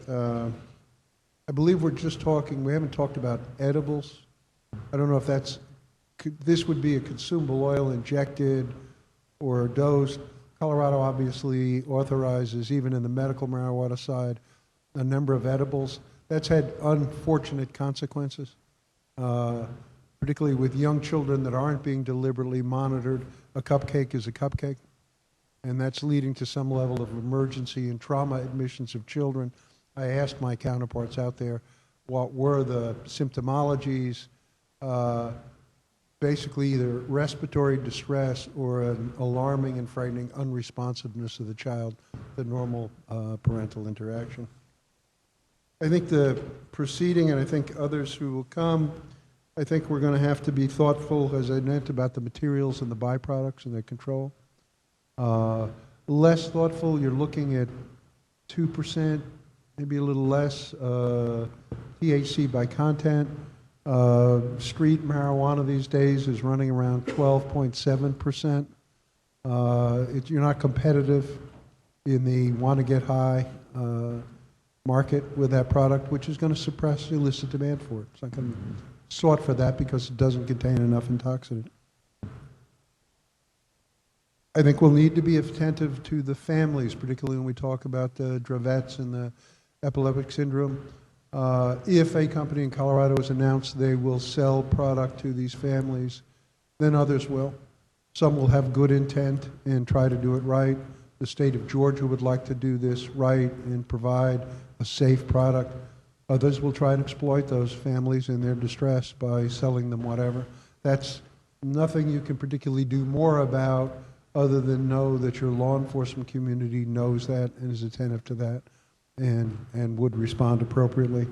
I believe we're just talking, we haven't talked about edibles. I don't know if this would be a consumable oil injected or dosed. Colorado obviously authorizes, even in the medical marijuana side, a number of edibles. That's had unfortunate consequences, particularly with young children that aren't being deliberately monitored. A cupcake is a cupcake, and that's leading to some level of emergency and trauma admissions of children. I asked my counterparts out there what were the symptomologies. basically either respiratory distress or an alarming and frightening unresponsiveness of the child to normal parental interaction. I think the proceeding, and I think others who will come, I think we're going to have to be thoughtful, as I meant, about the materials and the byproducts and their control. Less thoughtful, you're looking at 2%, maybe a little less, THC by content. Street marijuana these days is running around 12.7%. You're not competitive in the want to get high market with that product, which is going to suppress illicit demand for it. It's not going to be sought for that because it doesn't contain enough intoxicant. I think we'll need to be attentive to the families, particularly when we talk about the Dravet's and the epileptic syndrome. If a company in Colorado has announced they will sell product to these families, then others will. Some will have good intent and try to do it right. The state of Georgia would like to do this right and provide a safe product. Others will try and exploit those families in their distress by selling them whatever. That's nothing you can particularly do more about other than know that your law enforcement community knows that and is attentive to that and would respond appropriately.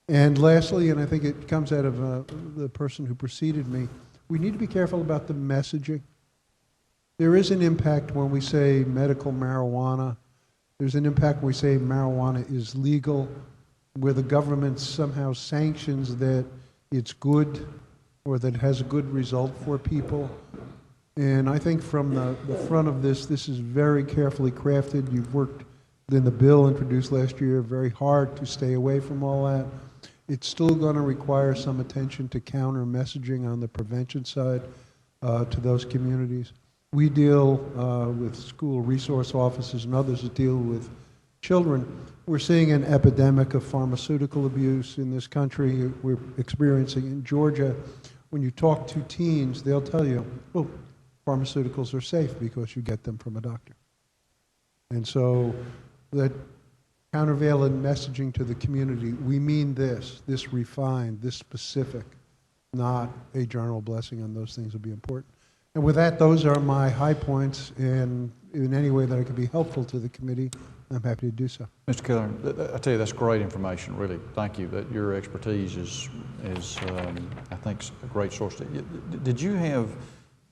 And lastly, and I think it comes out of the person who preceded me, we need to be careful about the messaging. There is an impact when we say medical marijuana. There's an impact when we say marijuana is legal, where the government somehow sanctions that it's good or that it has a good result for people. And I think from the front of this is very carefully crafted. You've worked in the bill introduced last year very hard to stay away from all that. It's still going to require some attention to counter messaging on the prevention side to those communities. We deal with school resource officers and others that deal with children. We're seeing an epidemic of pharmaceutical abuse in this country. We're experiencing in Georgia. When you talk to teens, they'll tell you, well, pharmaceuticals are safe because you get them from a doctor. And so that countervailing messaging to the community, we mean this refined, this specific, not a general blessing on those things will be important. And with that, those are my high points, and in any way that I can be helpful to the committee, I'm happy to do so. Mr. Keller, I tell you, that's great information, really. Thank you. That your expertise is I think, a great source. Did you have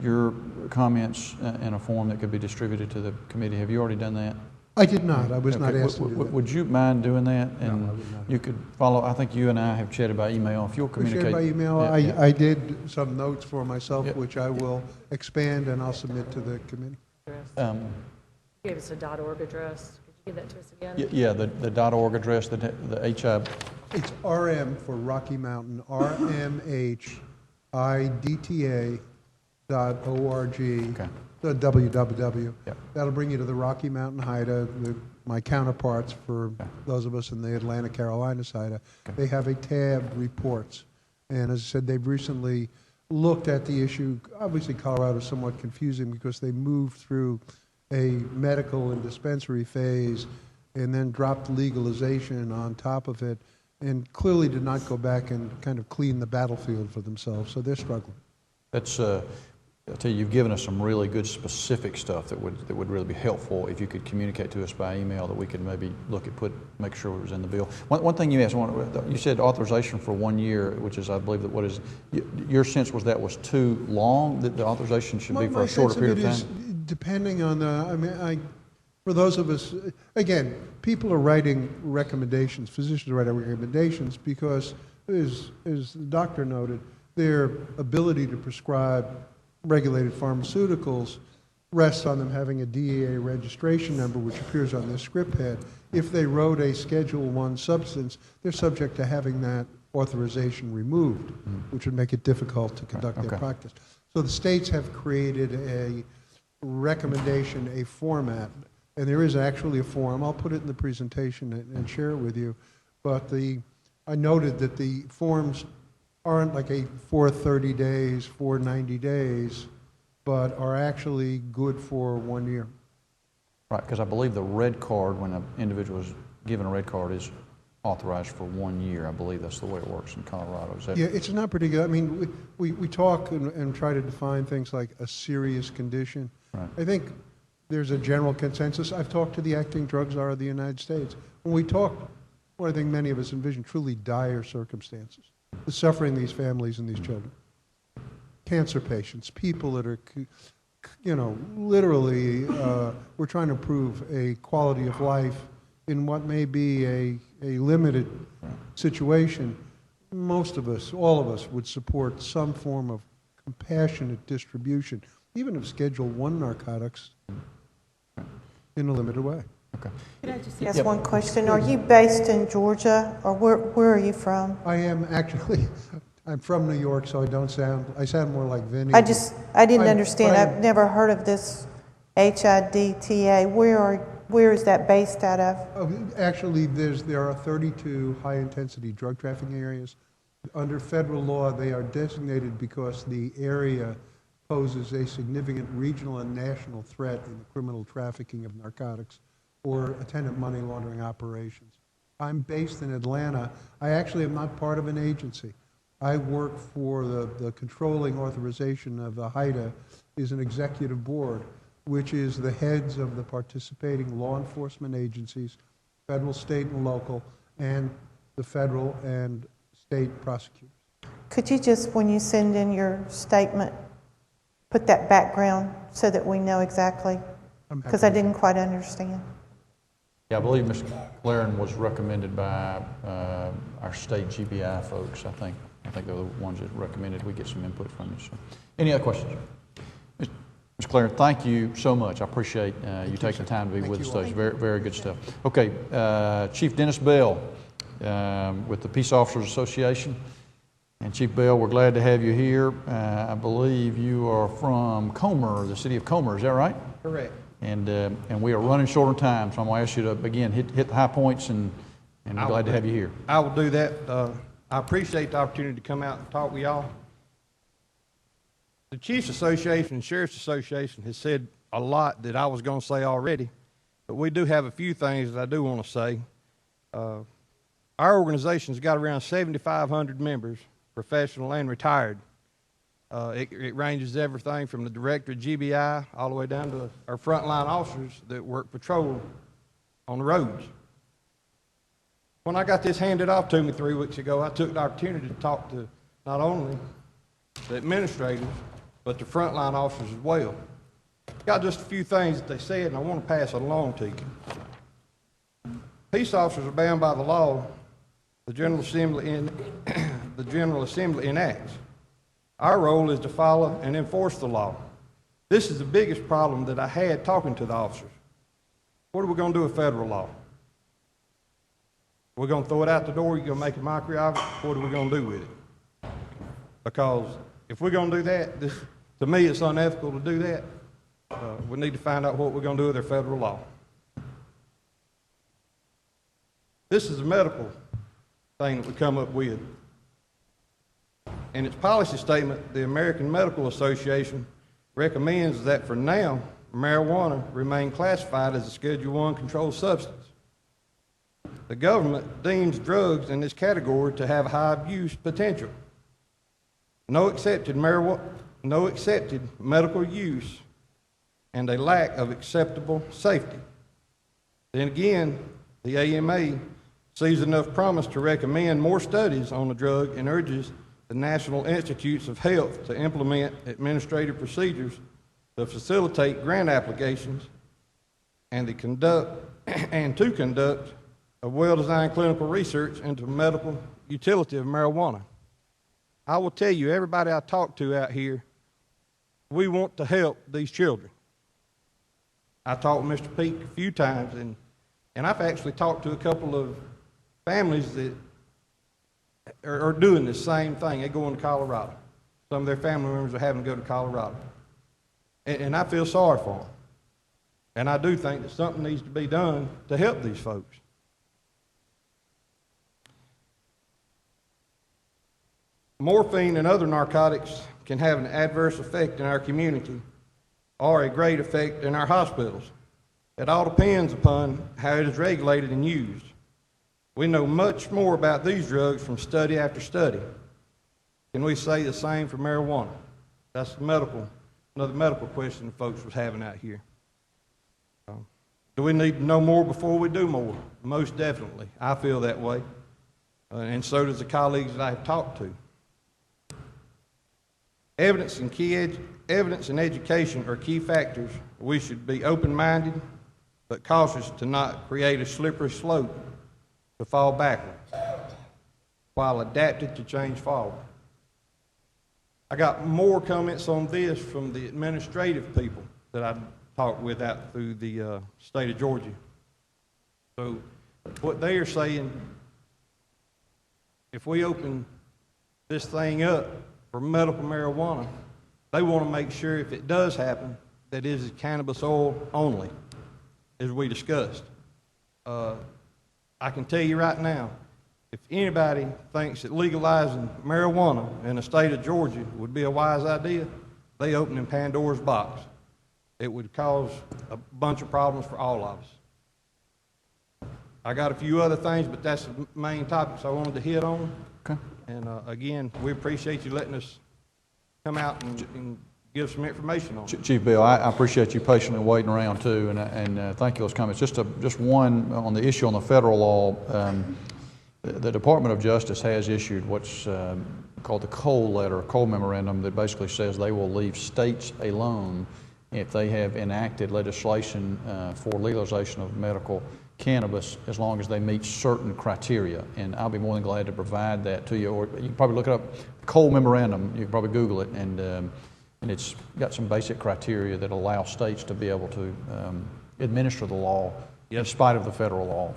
your comments in a form that could be distributed to the committee? Have you already done that? I did not. I was not asked to do that. Would you mind doing that? And no, I would not. You could follow. I think you and I have chatted by email. If you'll communicate. We shared by email. Yeah, I did some notes for myself, Yep. which I will expand and I'll submit to the committee. You gave us a .org address. Could you give that to us again? Yeah, the .org address, the HI. It's RM for Rocky Mountain, RMHIDTA.org, Okay. the www. Yep. That'll bring you to the Rocky Mountain HIDA, my counterparts for those of us in the Atlanta, Carolinas HIDA. Okay. They have a tab, reports. And as I said, they've recently looked at the issue. Obviously, Colorado is somewhat confusing because they moved through a medical and dispensary phase and then dropped legalization on top of it and clearly did not go back and kind of clean the battlefield for themselves. So they're struggling. That's. I tell you, you've given us some really good specific stuff that would really be helpful if you could communicate to us by email that we could maybe look at make sure it was in the bill. One thing you asked, you said authorization for 1 year, which is, I believe, that what is your sense was that was too long, that the authorization should be for a shorter period of time? Depending on for those of us, again, people are writing recommendations, physicians are writing recommendations because, as the doctor noted, their ability to prescribe regulated pharmaceuticals rests on them having a DEA registration number, which appears on their script pad. If they wrote a Schedule I substance, they're subject to having that authorization removed, which would make it difficult to conduct their practice. So the states have created a recommendation, a format, and there is actually a form. I'll put it in the presentation and share it with you. But I noted that the forms aren't like for 30 days, for 90 days, but are actually good for 1 year. Right, because I believe the red card, when an individual is given a red card, is authorized for 1 year. I believe that's the way it works in Colorado. Is that? Yeah, it's not pretty good. I mean, we talk and try to define things like a serious condition. Right. I think there's a general consensus. I've talked to the acting drug czar of the United States. When we talk, what I think many of us envision, truly dire circumstances, the suffering these families and these children. Cancer patients, people that are, you know, literally, we're trying to improve a quality of life in what may be a limited situation. Most of us, all of us, would support some form of compassionate distribution, even of Schedule I narcotics, in a limited way. Okay. Can I just ask one question? Are you based in Georgia, or where are you from? I am actually, I'm from New York, so I sound more like Vinny. I didn't understand. I've never heard of this HIDTA. Where is that based out of? Actually, there are 32 high-intensity drug trafficking areas. Under federal law, they are designated because the area poses a significant regional and national threat in the criminal trafficking of narcotics or attendant money laundering operations. I'm based in Atlanta. I actually am not part of an agency. I work for the controlling authorization of the HIDTA, is an executive board, which is the heads of the participating law enforcement agencies, federal, state, and local, and the federal and state prosecutors. Could you just, when you send in your statement, put that background so that we know exactly? Because I didn't quite understand. Yeah, I believe Mr. Claren was recommended by our state GBI folks, I think. I think they're the ones that recommended we get some input from you. So, any other questions? Mr. Claren, thank you so much. I appreciate you taking the time to be with us today. It's very, very good stuff. Okay, Chief Dennis Bell with the Peace Officers Association. And Chief Bell, we're glad to have you here. I believe you are from Comer, the city of Comer. Is that right? Correct. And we are running short on time, so I'm going to ask you to, again, hit the high points, and we're glad to have you here. I will do that. I appreciate the opportunity to come out and talk with y'all. The Chiefs Association and Sheriff's Association has said a lot that I was going to say already, but we do have a few things that I do want to say. Our organization's got around 7,500 members, professional and retired. It ranges everything from the director of GBI all the way down to our frontline officers that work patrol on the roads. When I got this handed off to me 3 weeks ago, I took the opportunity to talk to not only the administrators, but the frontline officers as well. Got just a few things that they said, and I want to pass it along to you. Peace officers are bound by the law the General Assembly enacts. Our role is to follow and enforce the law. This is the biggest problem that I had talking to the officers. What are we going to do with federal law? We're going to throw it out the door, you're going to make a mockery of it? What are we going to do with it? Because if we're going to do that, to me it's unethical to do that. We need to find out what we're going to do with our federal law. This is a medical thing that we come up with. In its policy statement, the American Medical Association recommends that for now, marijuana remain classified as a Schedule I controlled substance. The government deems drugs in this category to have high abuse potential. No accepted medical use, and a lack of acceptable safety. Then again, the AMA sees enough promise to recommend more studies on the drug and urges the National Institutes of Health to implement administrative procedures to facilitate grant applications and to conduct a well-designed clinical research into medical utility of marijuana. I will tell you, everybody I talk to out here, we want to help these children. I talked with Mr. Peake a few times, and I've actually talked to a couple of families that are doing the same thing. They're going to Colorado. Some of their family members are having to go to Colorado. And I feel sorry for them. And I do think that something needs to be done to help these folks. Morphine and other narcotics can have an adverse effect in our community or a great effect in our hospitals. It all depends upon how it is regulated and used. We know much more about these drugs from study after study. Can we say the same for marijuana? That's another medical question the folks was having out here. Do we need to know more before we do more? Most definitely. I feel that way. And so does the colleagues that I've talked to. Evidence and education are key factors. We should be open-minded but cautious to not create a slippery slope to fall backward while adapted to change forward. I got more comments on this from the administrative people that I talked with out through the state of Georgia. So what they are saying, if we open this thing up for medical marijuana, they want to make sure if it does happen that it is cannabis oil only, as we discussed. I can tell you right now, if anybody thinks that legalizing marijuana in the state of Georgia would be a wise idea, they opening Pandora's box. It would cause a bunch of problems for all of us. I got a few other things, but that's the main topics I wanted to hit on. Okay. And again, we appreciate you letting us come out and give some information on it. Chief Bill, I appreciate you patiently waiting around too, and thank you for those comments. Just one on the issue on the federal law. The Department of Justice has issued what's called the Cole letter, a Cole memorandum that basically says they will leave states alone if they have enacted legislation for legalization of medical cannabis as long as they meet certain criteria. And I'll be more than glad to provide that to you. Or you can probably look it up, Cole memorandum, you can probably Google it, and it's got some basic criteria that allow states to be able to administer the law in spite of the federal law.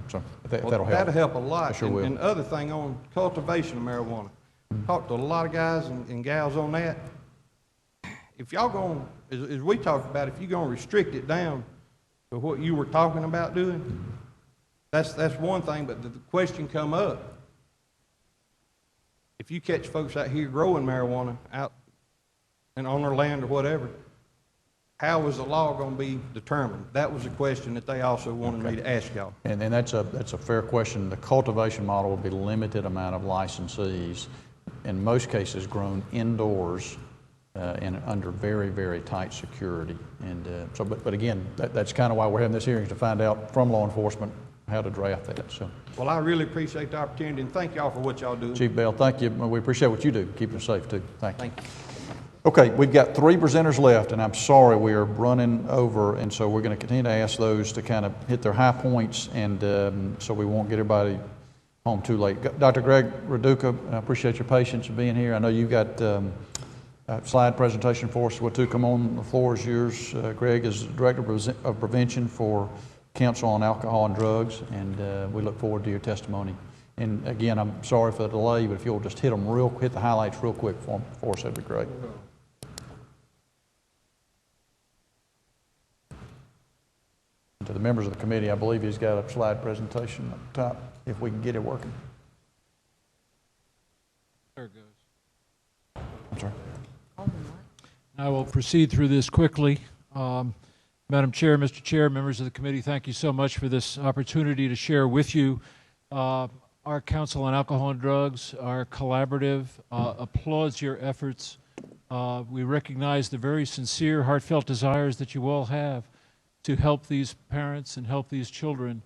So that'll help. That'll help a lot. I sure will. And other thing on cultivation of marijuana. Talked to a lot of guys and gals on that. If y'all going, as we talked about, if you're going to restrict it down to what you were talking about doing, that's one thing, but the question come up. If you catch folks out here growing marijuana out and on their land or whatever, how is the law going to be determined? That was a question that they also wanted me to ask y'all. And that's a fair question. The cultivation model will be limited amount of licensees, in most cases grown indoors and under very, very tight security. And but again, that's kind of why we're having this hearing, to find out from law enforcement how to draft that. So. Well, I really appreciate the opportunity, and thank y'all for what y'all do. Chief Bell, thank you. We appreciate what you do. Keep us safe too. Thank you. Thank you. Okay, we've got 3 presenters left, and I'm sorry we are running over, and so we're going to continue to ask those to kind of hit their high points, and so we won't get everybody home too late. Dr. Greg Raduca, I appreciate your patience in being here. I know you've got a slide presentation for us. What to come on, the floor is yours. Greg is Director of Prevention for Council on Alcohol and Drugs, and we look forward to your testimony. And again, I'm sorry for the delay, but if you'll just hit the highlights real quick for us, that'd be great. To the members of the committee, I believe he's got a slide presentation up top, if we can get it working. There it goes. I'm sorry. I will proceed through this quickly. Madam Chair, Mr. Chair, members of the committee, thank you so much for this opportunity to share with you our Council on Alcohol and Drugs. Our collaborative applauds your efforts. We recognize the very sincere, heartfelt desires that you all have to help these parents and help these children.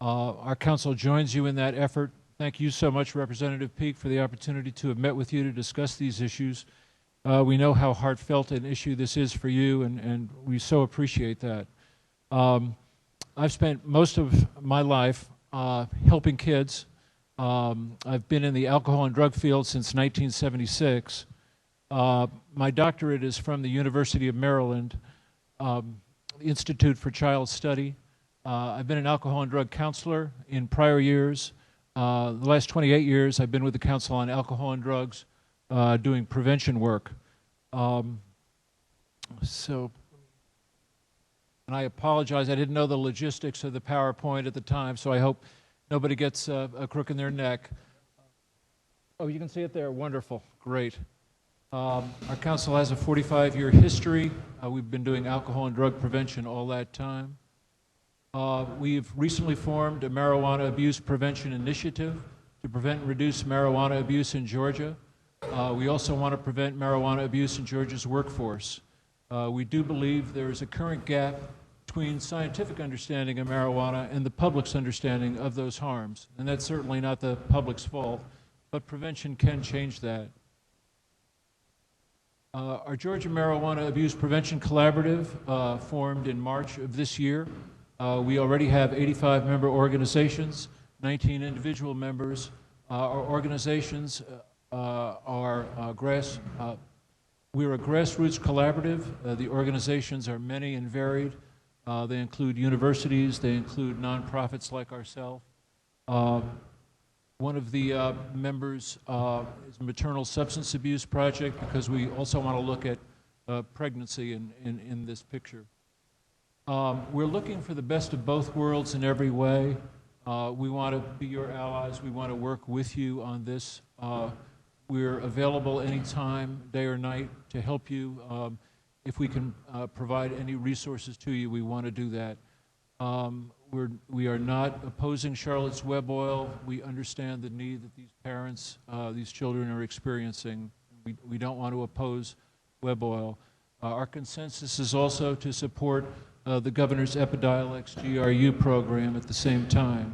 Our council joins you in that effort. Thank you so much, Representative Peake, for the opportunity to have met with you to discuss these issues. We know how heartfelt an issue this is for you, and we so appreciate that. I've spent most of my life helping kids. I've been in the alcohol and drug field since 1976. My doctorate is from the University of Maryland. Institute for Child Study. I've been an alcohol and drug counselor in prior years. The last 28 years I've been with the Council on Alcohol and Drugs doing prevention work. And I apologize, I didn't know the logistics of the PowerPoint at the time, so I hope nobody gets a crook in their neck. Oh, you can see it there, wonderful, great. Our council has a 45-year history. We've been doing alcohol and drug prevention all that time. We've recently formed a marijuana abuse prevention initiative to prevent and reduce marijuana abuse in Georgia. We also want to prevent marijuana abuse in Georgia's workforce. We do believe there is a current gap between scientific understanding of marijuana and the public's understanding of those harms. And that's certainly not the public's fault, but prevention can change that. Our Georgia Marijuana Abuse Prevention Collaborative formed in March of this year. We already have 85 member organizations, 19 individual members. Our organizations we're a grassroots collaborative. The organizations are many and varied. They include universities, they include nonprofits like ourselves. One of the members is a maternal substance abuse project, because we also want to look at pregnancy in this picture. We're looking for the best of both worlds in every way. We want to be your allies. We want to work with you on this. We're available anytime, day or night, to help you. If we can provide any resources to you, we want to do that. We are not opposing Charlotte's Web Oil. We understand the need that these parents, these children are experiencing. We don't want to oppose Web Oil. Our consensus is also to support the governor's Epidiolex GRU program at the same time.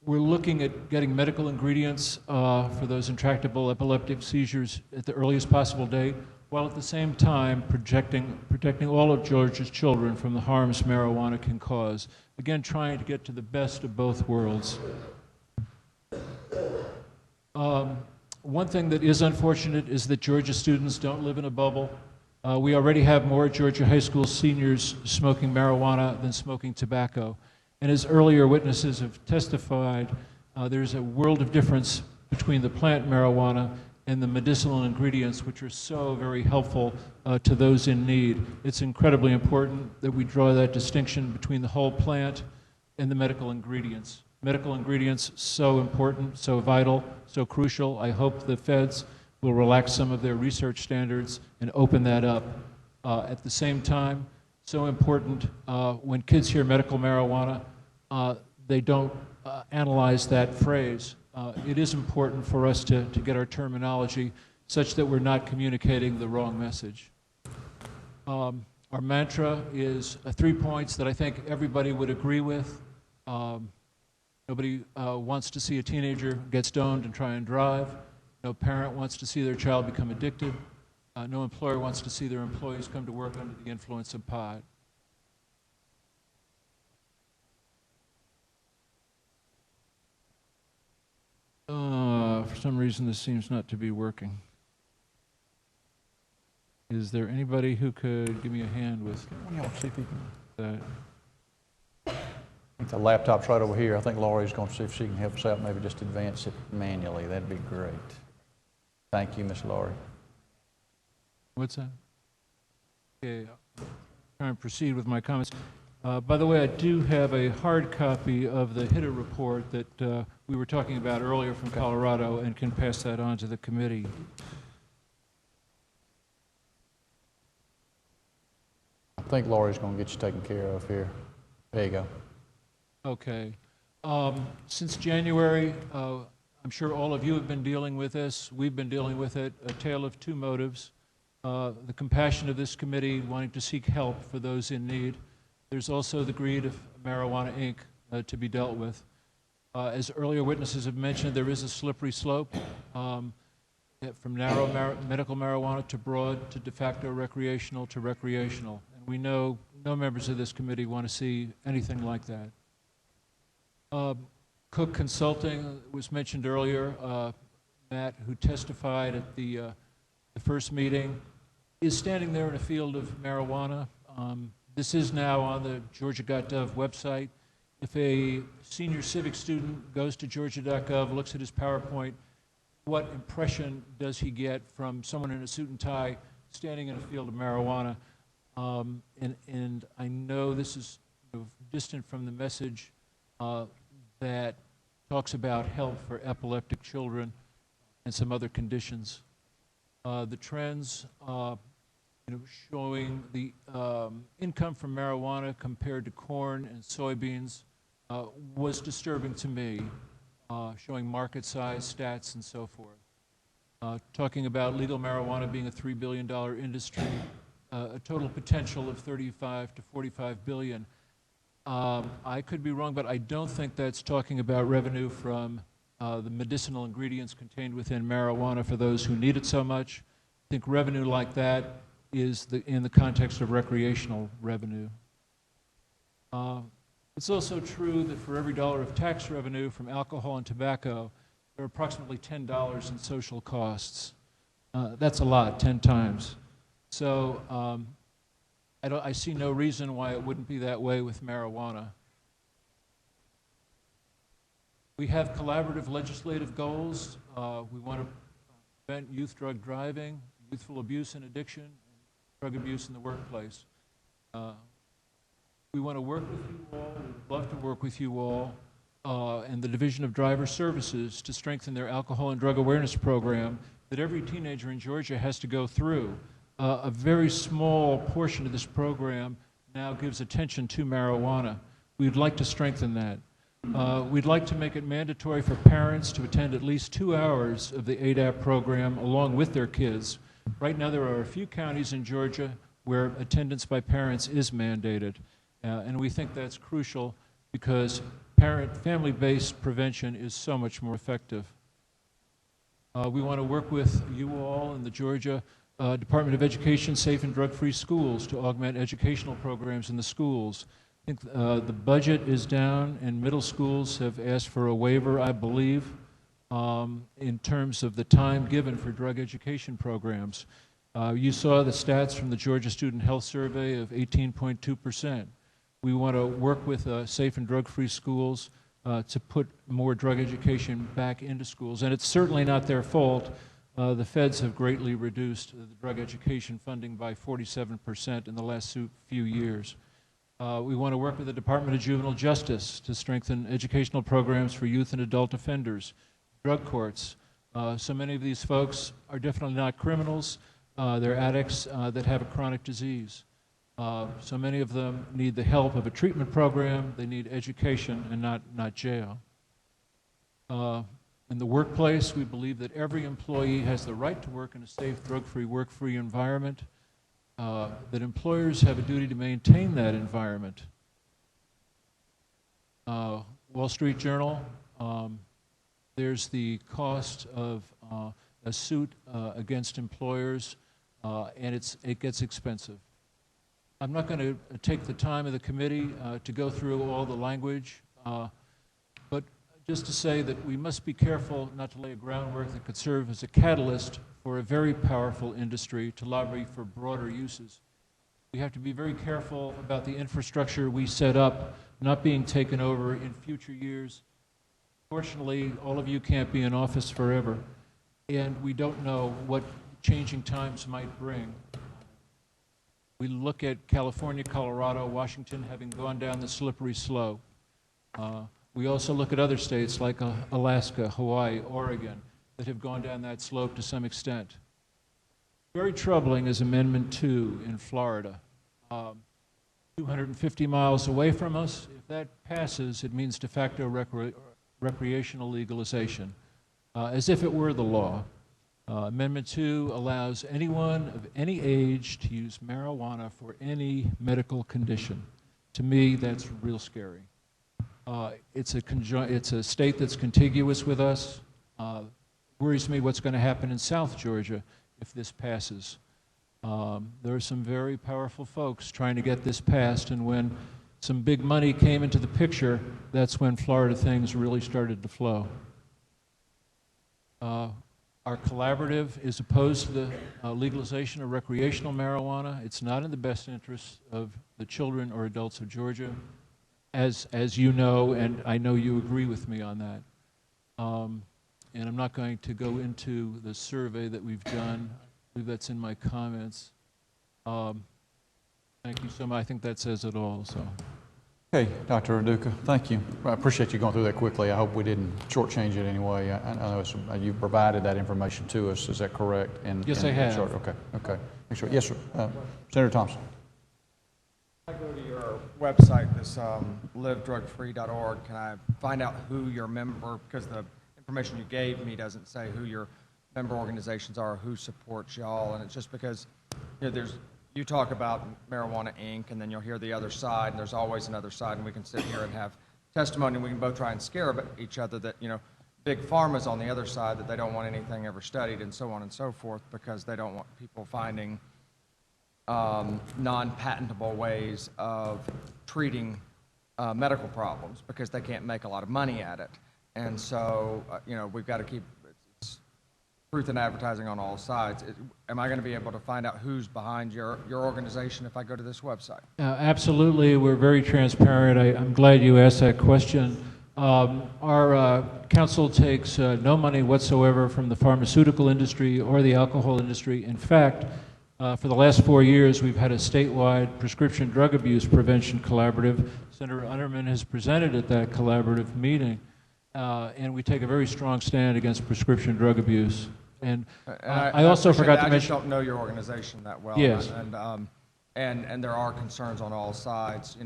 We're looking at getting medical ingredients for those intractable epileptic seizures at the earliest possible date, while at the same time protecting all of Georgia's children from the harms marijuana can cause. Again, trying to get to the best of both worlds. One thing that is unfortunate is that Georgia students don't live in a bubble. We already have more Georgia high school seniors smoking marijuana than smoking tobacco. And as earlier witnesses have testified, there's a world of difference between the plant marijuana and the medicinal ingredients, which are so very helpful to those in need. It's incredibly important that we draw that distinction between the whole plant and the medical ingredients. Medical ingredients, so important, so vital, so crucial. I hope the feds will relax some of their research standards and open that up. At the same time, so important, when kids hear medical marijuana, they don't analyze that phrase. It is important for us to get our terminology such that we're not communicating the wrong message. Our mantra is 3 points that I think everybody would agree with. Nobody wants to see a teenager get stoned and try and drive. No parent wants to see their child become addicted. No employer wants to see their employees come to work under the influence of pot. For some reason, this seems not to be working. Is there anybody who could give me a hand with that? I think the laptop's right over here. I think Laurie's going to see if she can help us out, maybe just advance it manually. That'd be great. Thank you, Miss Laurie. What's that? Okay, I'll try and proceed with my comments. By the way, I do have a hard copy of the HITA report that we were talking about earlier from Colorado, and can pass that on to the committee. I think Laurie's going to get you taken care of here. There you go. Okay. Since January, I'm sure all of you have been dealing with this. We've been dealing with it. A tale of two motives. The compassion of this committee wanting to seek help for those in need. There's also the greed of Marijuana Inc. To be dealt with. As earlier witnesses have mentioned, there is a slippery slope from narrow medical marijuana to broad to de facto recreational to recreational. And we know no members of this committee want to see anything like that. Cook Consulting was mentioned earlier. Matt, who testified at the first meeting, is standing there in a field of marijuana. This is now on the Georgia.gov website. If a senior civic student goes to Georgia.gov, looks at his PowerPoint, what impression does he get from someone in a suit and tie standing in a field of marijuana? And I know this is distant from the message that talks about help for epileptic children and some other conditions. The trends showing the income from marijuana compared to corn and soybeans was disturbing to me, showing market size stats and so forth. Talking about legal marijuana being a $3 billion industry, a total potential of 35 to 45 billion. I could be wrong, but I don't think that's talking about revenue from the medicinal ingredients contained within marijuana for those who need it so much. I think revenue like that is in the context of recreational revenue. It's also true that for every dollar of tax revenue from alcohol and tobacco, there are approximately $10 in social costs. That's a lot, 10 times. So I see no reason why it wouldn't be that way with marijuana. We have collaborative legislative goals. We want to prevent youth drug driving, youthful abuse and addiction, and drug abuse in the workplace. We want to work with you all, we'd love to work with you all, and the Division of Driver Services to strengthen their alcohol and drug awareness program that every teenager in Georgia has to go through. A very small portion of this program now gives attention to marijuana. We'd like to strengthen that. We'd like to make it mandatory for parents to attend at least 2 hours of the ADAP program along with their kids. Right now there are a few counties in Georgia where attendance by parents is mandated. And we think that's crucial because family-based prevention is so much more effective. We want to work with you all in the Georgia Department of Education Safe and Drug-Free Schools to augment educational programs in the schools. I think the budget is down and middle schools have asked for a waiver, I believe, in terms of the time given for drug education programs. You saw the stats from the Georgia Student Health Survey of 18.2%. We want to work with safe and drug-free schools to put more drug education back into schools. And it's certainly not their fault. The feds have greatly reduced the drug education funding by 47% in the last few years. We want to work with the Department of Juvenile Justice to strengthen educational programs for youth and adult offenders, drug courts. So many of these folks are definitely not criminals. They're addicts that have a chronic disease. So many of them need the help of a treatment program. They need education and not jail. In the workplace, we believe that every employee has the right to work in a safe, drug-free, work-free environment, that employers have a duty to maintain that environment. Wall Street Journal, there's the cost of a suit against employers, and it gets expensive. I'm not going to take the time of the committee to go through all the language, but just to say that we must be careful not to lay a groundwork that could serve as a catalyst for a very powerful industry to lobby for broader uses. We have to be very careful about the infrastructure we set up not being taken over in future years. Fortunately, all of you can't be in office forever, and we don't know what changing times might bring. We look at California, Colorado, Washington having gone down the slippery slope. We also look at other states like Alaska, Hawaii, Oregon that have gone down that slope to some extent. Very troubling is Amendment 2 in Florida. 250 miles away from us, if that passes, it means de facto recreational legalization, as if it were the law. Amendment 2 allows anyone of any age to use marijuana for any medical condition. To me, that's real scary. It's a state that's contiguous with us. Worries me what's going to happen in South Georgia if this passes. There are some very powerful folks trying to get this passed, and when some big money came into the picture, that's when Florida things really started to flow. Our collaborative is opposed to the legalization of recreational marijuana. It's not in the best interest of the children or adults of Georgia, as you know, and I know you agree with me on that. And I'm not going to go into the survey that we've done. I believe that's in my comments. Thank you so much. I think that says it all. So. Okay, Dr. Raduca, thank you. I appreciate you going through that quickly. I hope we didn't shortchange it anyway. I know you provided that information to us. Is that correct? Yes, I have. Okay. Make sure. Yes, sir. Senator Thompson. I go to your website, this livedrugfree.org. Can I find out who your member, because the information you gave me doesn't say who your member organizations are, who supports y'all, and it's just because you talk about Marijuana Inc., and then you'll hear the other side, and there's always another side, and we can sit here and have testimony, and we can both try and scare each other that, Big Pharma's on the other side, that they don't want anything ever studied, and so on and so forth, because they don't want people finding non-patentable ways of treating medical problems because they can't make a lot of money at it. And so, we've got to keep truth in advertising on all sides. Am I going to be able to find out who's behind your organization if I go to this website? Absolutely. We're very transparent. I'm glad you asked that question. Our council takes no money whatsoever from the pharmaceutical industry or the alcohol industry. In fact, for the last 4 years, we've had a statewide prescription drug abuse prevention collaborative. Senator Unterman has presented at that collaborative meeting, and we take a very strong stand against prescription drug abuse. And I also forgot to mention. I just don't know your organization that well. Yes. And there are concerns on all sides.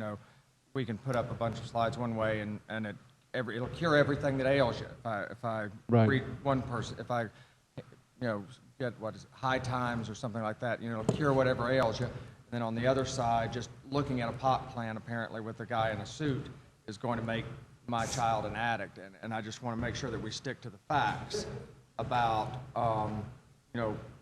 We can put up a bunch of slides one way, and it'll cure everything that ails you. If I read one person, if I get high times or something like that, it'll cure whatever ails you. And then on the other side, just looking at a pot plant apparently with a guy in a suit is going to make my child an addict. And I just want to make sure that we stick to the facts about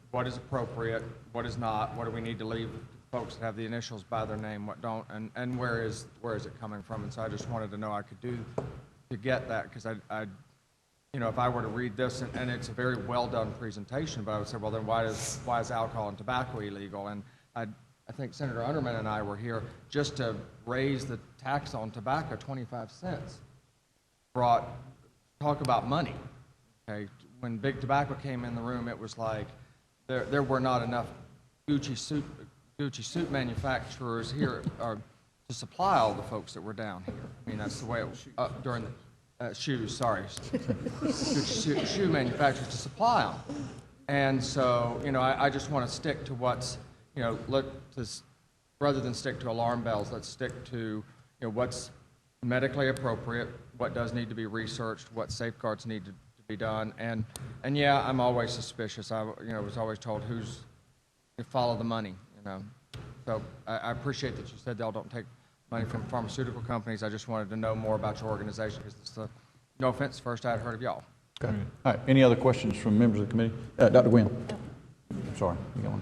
what is appropriate, what is not, what do we need to leave folks that have the initials by their name, what don't, and where is it coming from. And so I just wanted to know I could do to get that, because I if I were to read this, and it's a very well done presentation, but I would say, well, then why is alcohol and tobacco illegal? And I think Senator Unterman and I were here just to raise the tax on tobacco 25 cents. Talk about money. Okay, when Big Tobacco came in the room, it was like there were not enough Gucci suit manufacturers here to supply all the folks that were down here. I mean, that's the way it was during the shoes, sorry. Shoe manufacturers to supply them. And so, I just want to stick to what's, rather than stick to alarm bells, let's stick to, what's medically appropriate, what does need to be researched, what safeguards need to be done. And yeah, I'm always suspicious. I was always told follow the money, So I appreciate that you said they all don't take money from pharmaceutical companies. I just wanted to know more about your organization, because it's no offense, first I had heard of y'all. Okay. All right. Any other questions from members of the committee? Dr. Gwynn. Sorry, you got one.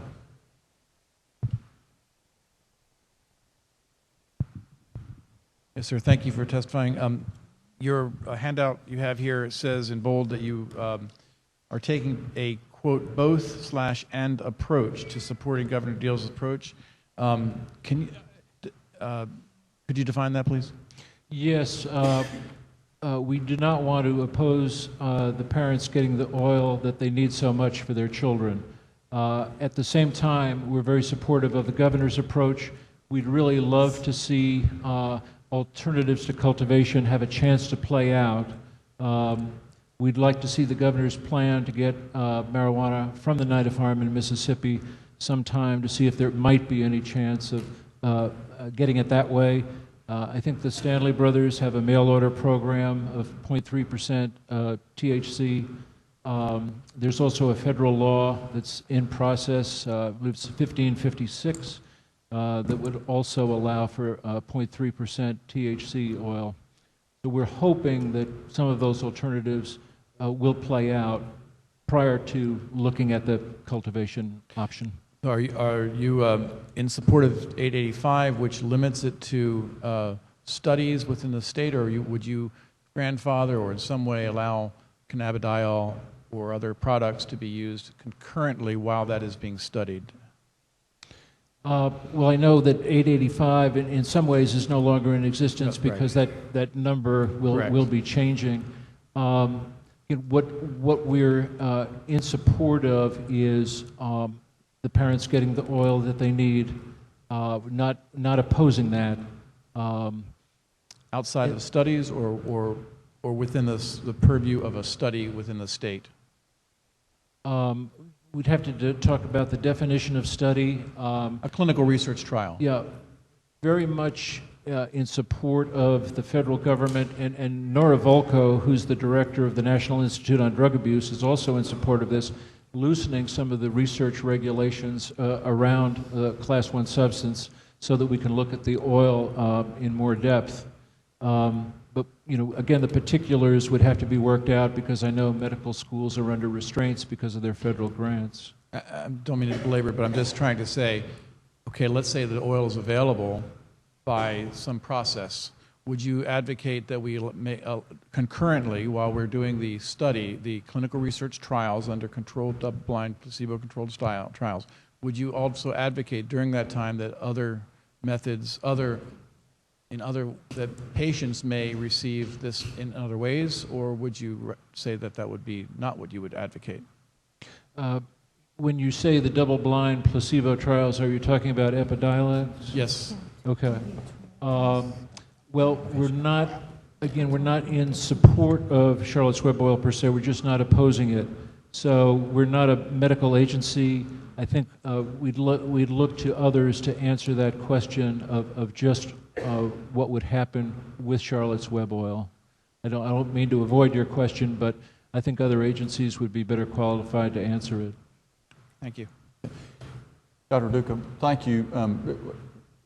Yes, sir. Thank you for testifying. Your handout you have here says in bold that you are taking a, quote, both/and approach to supporting Governor Deal's approach. Could you define that, please? Yes. We do not want to oppose the parents getting the oil that they need so much for their children. At the same time, we're very supportive of the governor's approach. We'd really love to see alternatives to cultivation have a chance to play out. We'd like to see the governor's plan to get marijuana from the Nida Farm in Mississippi sometime, to see if there might be any chance of getting it that way. I think the Stanley brothers have a mail order program of 0.3% THC. There's also a federal law that's in process, I believe it's 1556, that would also allow for 0.3% THC oil. So we're hoping that some of those alternatives will play out prior to looking at the cultivation option. Are you in support of 885, which limits it to studies within the state, or would you grandfather or in some way allow cannabidiol or other products to be used concurrently while that is being studied? Well, I know that 885 in some ways is no longer in existence because that number will be changing. What we're in support of is the parents getting the oil that they need, not opposing that. Outside of studies or within the purview of a study within the state? we'd have to talk about the definition of study. A clinical research trial. Yeah, very much in support of the federal government, and Nora Volko, who's the director of the National Institute on Drug Abuse, is also in support of this, loosening some of the research regulations around Class 1 substance so that we can look at the oil in more depth. But, you know, again, the particulars would have to be worked out because I know medical schools are under restraints because of their federal grants. I don't mean to belabor it, but I'm just trying to say, okay, let's say that oil is available by some process. Would you advocate that we concurrently, while we're doing the study, the clinical research trials under controlled, double-blind, placebo-controlled trials, would you also advocate during that time that other methods, that patients may receive this in other ways, or would you say that that would be not what you would advocate? When you say the double-blind placebo trials, are you talking about Epidiolex? Yes. Okay. Well, we're not in support of Charlotte's Web oil per se. We're just not opposing it. So we're not a medical agency. I think we'd look to others to answer that question of just what would happen with Charlotte's Web oil. I don't mean to avoid your question, but I think other agencies would be better qualified to answer it. Thank you. Dr. Duca, thank you.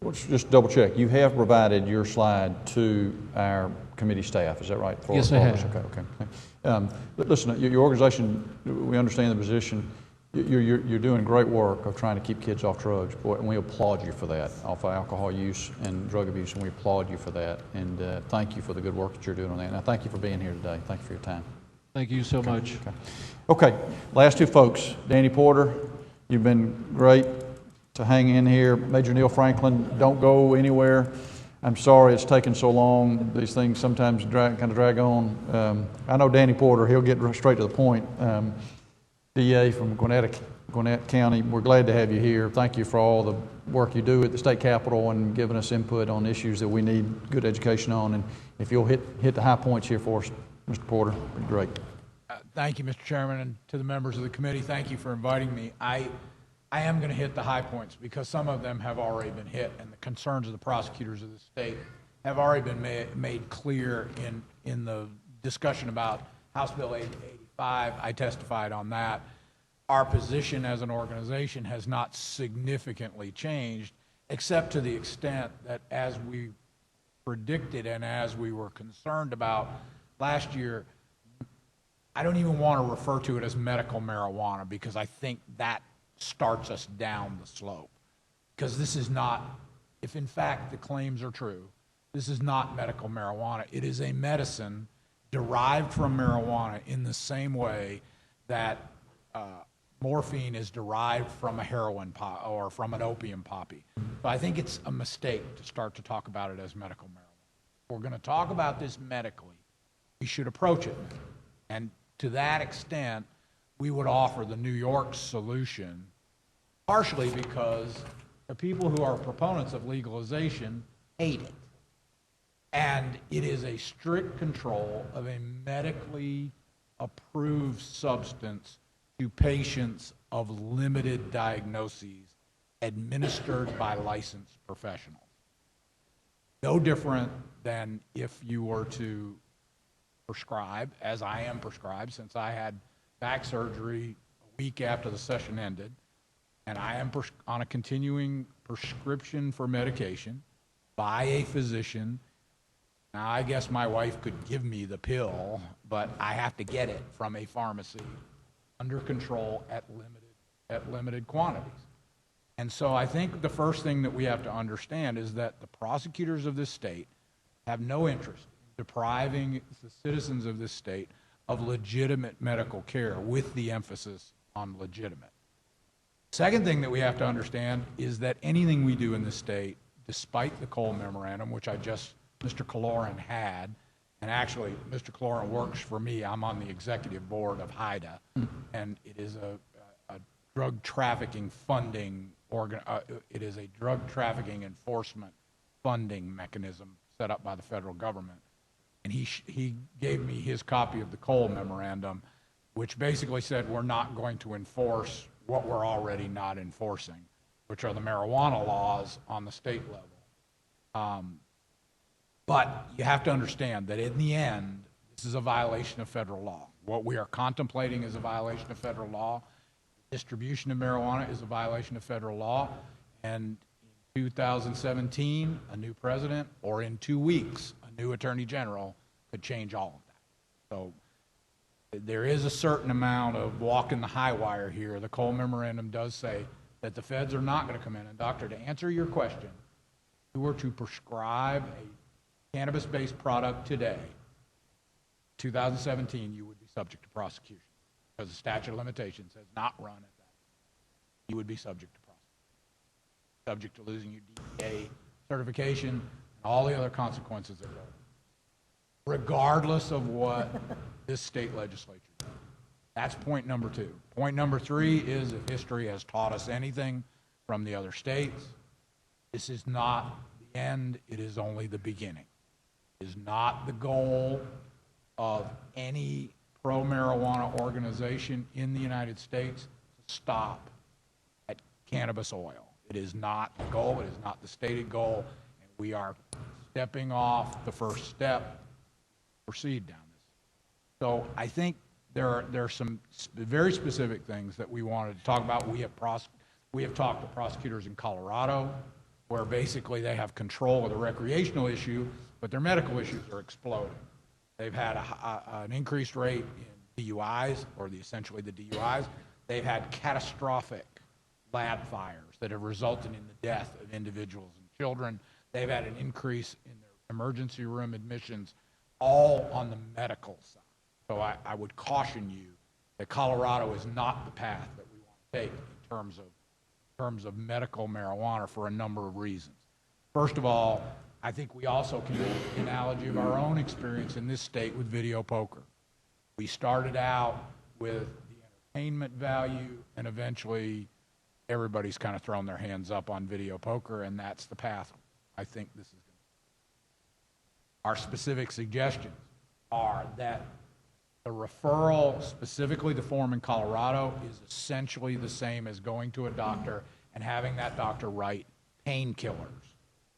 Let's just double check. You have provided your slide to our committee staff, is that right? Yes, I have. Okay. Listen, your organization, we understand the position. You're doing great work of trying to keep kids off drugs, boy, and we applaud you for that, off alcohol use and drug abuse, and we applaud you for that. And thank you for the good work that you're doing on that. And I thank you for being here today. Thank you for your time. Thank you so much. Okay, last two folks. Danny Porter, you've been great to hang in here. Major Neil Franklin, don't go anywhere. I'm sorry it's taken so long. These things sometimes kind of drag on. I know Danny Porter, he'll get straight to the point. DA from Gwinnett County, we're glad to have you here. Thank you for all the work you do at the state capitol and giving us input on issues that we need good education on. And if you'll hit the high points here for us, Mr. Porter, it'd be great. Thank you, Mr. Chairman, and to the members of the committee, thank you for inviting me. I am going to hit the high points because some of them have already been hit, and the concerns of the prosecutors of the state have already been made clear in the discussion about House Bill 885. I testified on that. Our position as an organization has not significantly changed, except to the extent that as we predicted and as we were concerned about last year, I don't even want to refer to it as medical marijuana because I think that starts us down the slope. Because this is not, if in fact the claims are true, this is not medical marijuana. It is a medicine derived from marijuana in the same way that morphine is derived from a heroin or from an opium poppy. So I think it's a mistake to start to talk about it as medical marijuana. If we're going to talk about this medically, we should approach it. And to that extent, we would offer the New York solution, partially because the people who are proponents of legalization hate it. And it is a strict control of a medically approved substance to patients of limited diagnoses administered by licensed professionals. No different than if you were to prescribe, as I am prescribed, since I had back surgery a week after the session ended, and I am on a continuing prescription for medication by a physician. Now, I guess my wife could give me the pill, but I have to get it from a pharmacy under control at limited quantities. And so I think the first thing that we have to understand is that the prosecutors of this state have no interest in depriving the citizens of this state of legitimate medical care, with the emphasis on legitimate. Second thing that we have to understand is that anything we do in this state, despite the Cole Memorandum, which Mr. Kaloran had, and actually Mr. Kaloran works for me, I'm on the executive board of HIDA, and it is a drug trafficking funding it is a drug trafficking enforcement funding mechanism set up by the federal government. And he gave me his copy of the Cole Memorandum, which basically said we're not going to enforce what we're already not enforcing, which are the marijuana laws on the state level. But you have to understand that in the end, this is a violation of federal law. What we are contemplating is a violation of federal law. Distribution of marijuana is a violation of federal law. And in 2017, a new president, or in 2 weeks, a new attorney general could change all of that. So there is a certain amount of walking the high wire here. The Cole Memorandum does say that the feds are not going to come in. And doctor, to answer your question, if you were to prescribe a cannabis-based product today, 2017, you would be subject to prosecution because the statute of limitations has not run at that. You would be subject to prosecution, subject to losing your DEA certification and all the other consequences that go, regardless of what this state legislature does. That's point number 2. Point number 3 is, if history has taught us anything from the other states, this is not the end, it is only the beginning. It is not the goal of any pro-marijuana organization in the United States to stop at cannabis oil. It is not the goal, it is not the stated goal, and we are stepping off the first step to proceed down this. So I think there are some very specific things that we wanted to talk about. We have talked to prosecutors in Colorado, where basically they have control of the recreational issue, but their medical issues are exploding. They've had an increased rate in DUIs, or essentially the DUIs. They've had catastrophic lab fires that have resulted in the death of individuals and children. They've had an increase in their emergency room admissions, all on the medical side. So I would caution you that Colorado is not the path that we want to take in terms of medical marijuana for a number of reasons. First of all, I think we also can make the analogy of our own experience in this state with video poker. We started out with the entertainment value, and eventually everybody's kind of thrown their hands up on video poker, and that's the path I think this is going to be. Our specific suggestions are that the referral, specifically the form in Colorado, is essentially the same as going to a doctor and having that doctor write painkillers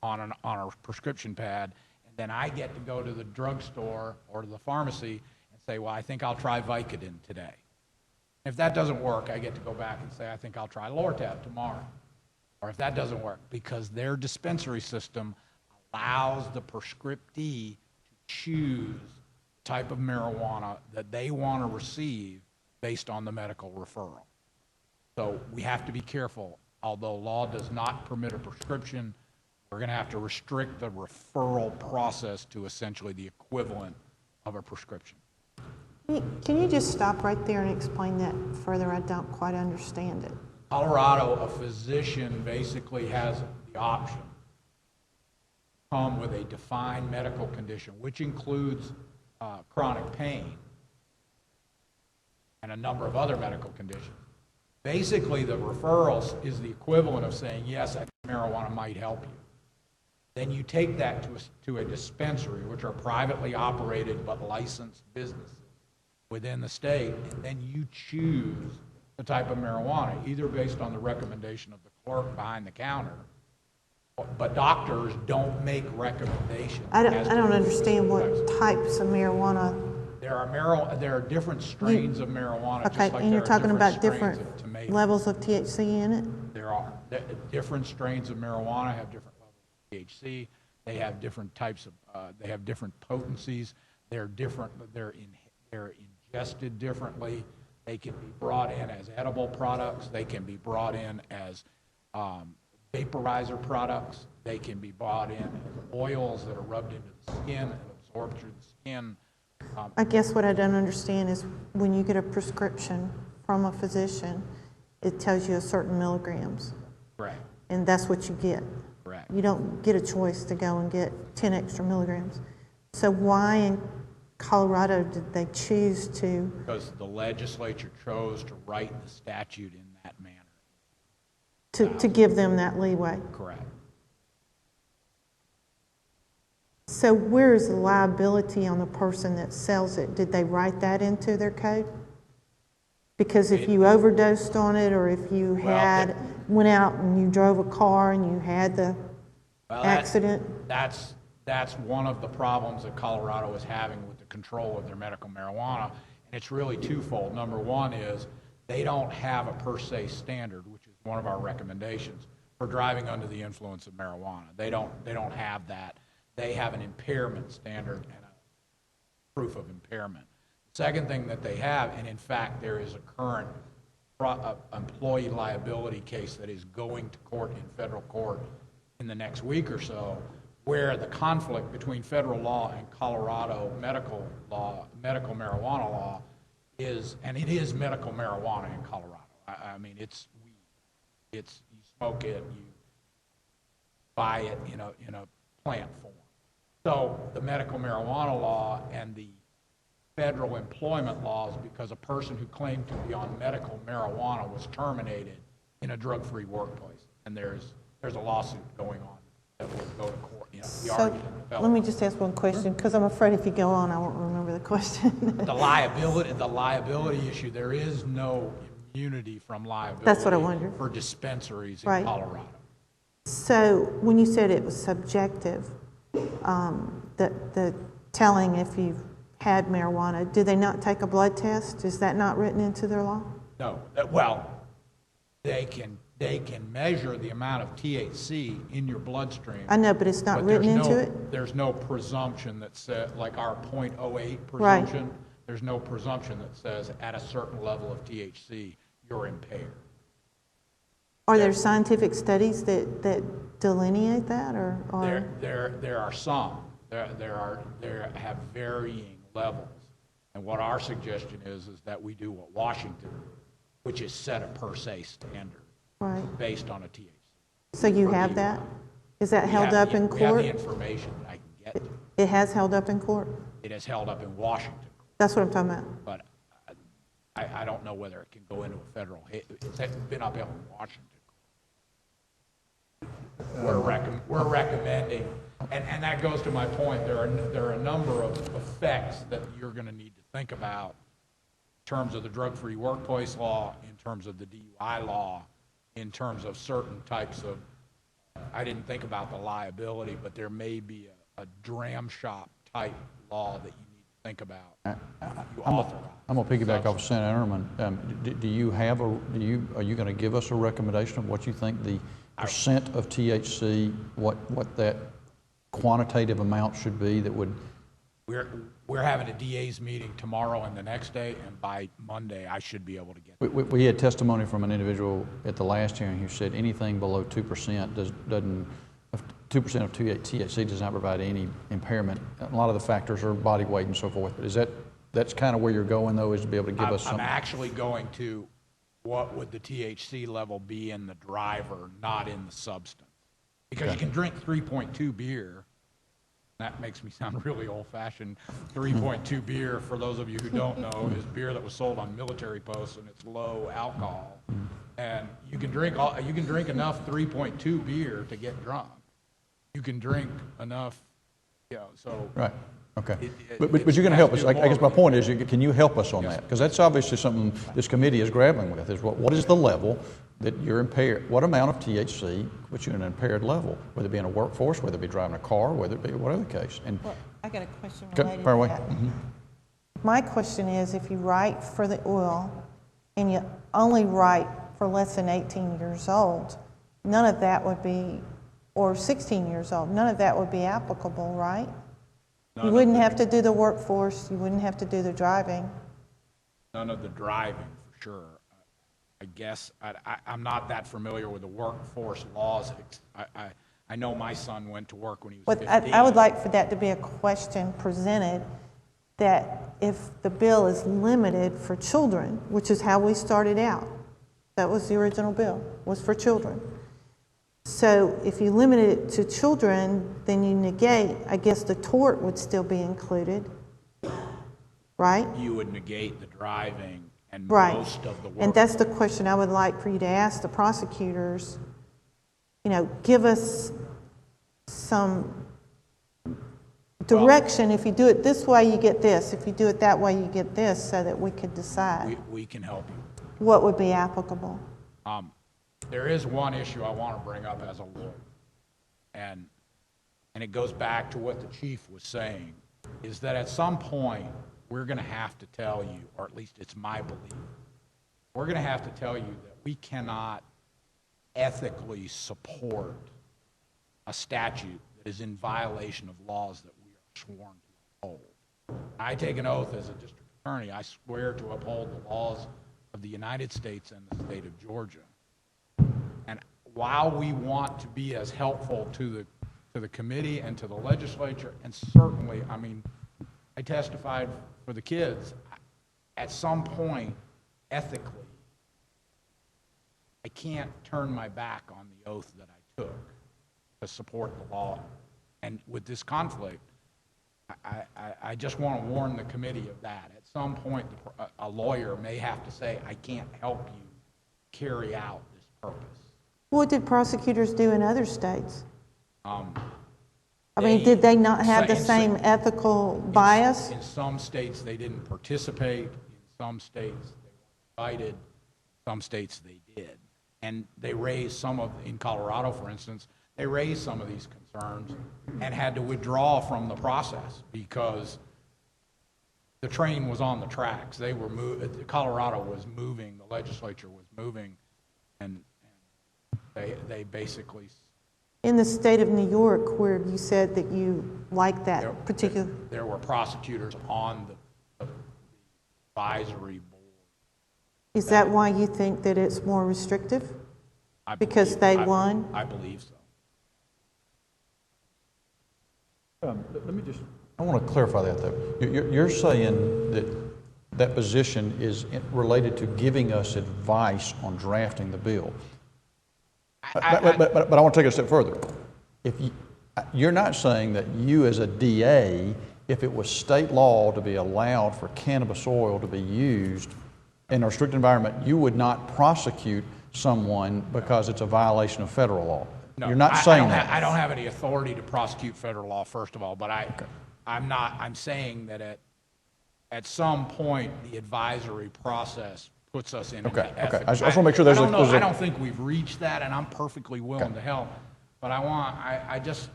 on a prescription pad, and then I get to go to the drugstore or to the pharmacy and say, well, I think I'll try Vicodin today. If that doesn't work, I get to go back and say, I think I'll try Lortab tomorrow. Or if that doesn't work, because their dispensary system allows the prescriptee to choose the type of marijuana that they want to receive based on the medical referral. So we have to be careful. Although law does not permit a prescription, we're going to have to restrict the referral process to essentially the equivalent of a prescription. Can you just stop right there and explain that further? I don't quite understand it. Colorado, a physician basically has the option to come with a defined medical condition, which includes chronic pain and a number of other medical conditions. Basically, the referral is the equivalent of saying, yes, I think marijuana might help you. Then you take that to a dispensary, which are privately operated but licensed businesses within the state, and then you choose the type of marijuana, either based on the recommendation of the clerk behind the counter, but doctors don't make recommendations. I don't understand what types of marijuana. There are different strains of marijuana. Okay, just like and you're talking about different levels of THC in it? There are. Different strains of marijuana have different levels of THC. They have different types of, they have different potencies. They're different, they're ingested differently. They can be brought in as edible products. They can be brought in as vaporizer products. They can be brought in as oils that are rubbed into the skin and absorbed through the skin. I guess what I don't understand is when you get a prescription from a physician, it tells you a certain milligrams. Correct. And that's what you get. Correct. You don't get a choice to go and get 10 extra milligrams. So why in Colorado did they choose to? Because the legislature chose to write the statute in that manner. To give them that leeway. Correct. So where is the liability on the person that sells it? Did they write that into their code? Because if you overdosed on it, or if you went out and you drove a car and you had the accident? That's one of the problems that Colorado is having with the control of their medical marijuana, and it's really twofold. Number one is they don't have a per se standard, which is one of our recommendations for driving under the influence of marijuana. They don't have that. They have an impairment standard and a proof of impairment. Second thing that they have, and in fact there is a current employee liability case that is going to court in federal court in the next week or so, where the conflict between federal law and Colorado medical marijuana law is, and it is medical marijuana in Colorado. I mean, it's weed. It's, you smoke it, you buy it in a plant form. So the medical marijuana law and the federal employment laws, because a person who claimed to be on medical marijuana was terminated in a drug-free workplace, and there's a lawsuit going on that will go to court. So let me just ask one question, because I'm afraid if you go on, I won't remember the question. The liability issue, there is no immunity from liability. That's what I wondered. For dispensaries in Colorado. So when you said it was subjective, the telling if you've had marijuana, do they not take a blood test? Is that not written into their law? No. Well, they can measure the amount of THC in your bloodstream. I know, but it's not written into it? There's no presumption that says, like our .08 presumption, there's no presumption that says at a certain level of THC, you're impaired. Are there scientific studies that delineate that, or? There are some. There have varying levels. And what our suggestion is that we do what Washington, which is set a per se standard based on a THC. So you have that? Is that held up in court? We have the information that I can get. It has held up in court? It has held up in Washington. That's what I'm talking about. But I don't know whether it can go into a federal. It's been up in Washington. We're recommending, and that goes to my point. There are a number of effects that you're going to need to think about in terms of the drug-free workplace law, in terms of the DUI law, in terms of certain types of. I didn't think about the liability, but there may be a dram shop type law that you need to think about. I'm going to piggyback off of Senator Enderman. Are you going to give us a recommendation of what you think the percent of THC, what that quantitative amount should be that would? We're having a DA's meeting tomorrow and the next day, and by Monday I should be able to get that. We had testimony from an individual at the last hearing who said anything below 2% doesn't 2% of THC does not provide any impairment. A lot of the factors are body weight and so forth. But that's kind of where you're going, though, is to be able to give us something? I'm actually going to what would the THC level be in the driver, not in the substance. Because you can drink 3.2 beer. That makes me sound really old-fashioned. 3.2 beer, for those of you who don't know, is beer that was sold on military posts, and it's low alcohol. And you can drink enough 3.2 beer to get drunk. You can drink enough, so. Right. Okay. But you're going to help us. I guess my point is, can you help us on that? Because that's obviously something this committee is grappling with, is what is the level that you're impaired, what amount of THC puts you in an impaired level, whether it be in a workforce, whether it be driving a car, whether it be whatever the case. And well, I got a question related to that. Mm-hmm. My question is, if you write for the oil and you only write for less than 18 years old, none of that would be, or 16 years old, none of that would be applicable, right? You wouldn't have to do the workforce, you wouldn't have to do the driving. None of the driving, for sure. I guess I'm not that familiar with the workforce laws. I know my son went to work when he was 15. I would like for that to be a question presented, that if the bill is limited for children, which is how we started out, that was the original bill, was for children. So if you limit it to children, then you negate, I guess the tort would still be included, right? You would negate the driving and most of the work. And that's the question I would like for you to ask the prosecutors. Give us some direction. If you do it this way, you get this. If you do it that way, you get this, so that we could decide. We can help you. What would be applicable? There is one issue I want to bring up as a lawyer, and it goes back to what the chief was saying, is that at some point, we're going to have to tell you, or at least it's my belief, we're going to have to tell you that we cannot ethically support a statute that is in violation of laws that we are sworn to uphold. I take an oath as a district attorney. I swear to uphold the laws of the United States and the state of Georgia. And while we want to be as helpful to the committee and to the legislature, and certainly, I mean, I testified for the kids, at some point, ethically, I can't turn my back on the oath that I took to support the law. And with this conflict, I just want to warn the committee of that. At some point, a lawyer may have to say, I can't help you carry out this purpose. What did prosecutors do in other states? I mean, did they not have the same ethical bias? In some states, they didn't participate. In some states, they were invited. Some states, they did. And they raised some of, in Colorado, for instance, they raised some of these concerns and had to withdraw from the process because the train was on the tracks. They were Colorado was moving, the legislature was moving, and they basically. In the state of New York, where you said that you liked that particular. There were prosecutors on the advisory board. Is that why you think that it's more restrictive? Because they won? I believe so. Let me just, I want to clarify that though. You're saying that that position is related to giving us advice on drafting the bill. But I want to take it a step further. You're not saying that you as a DA, if it was state law to be allowed for cannabis oil to be used in a restricted environment, you would not prosecute someone because it's a violation of federal law. No, you're not saying that. I don't have any authority to prosecute federal law, first of all, but I'm saying that at some point the advisory process puts us in. Okay. I just want to make sure there's I don't think we've reached that, and I'm perfectly willing to help. But I just,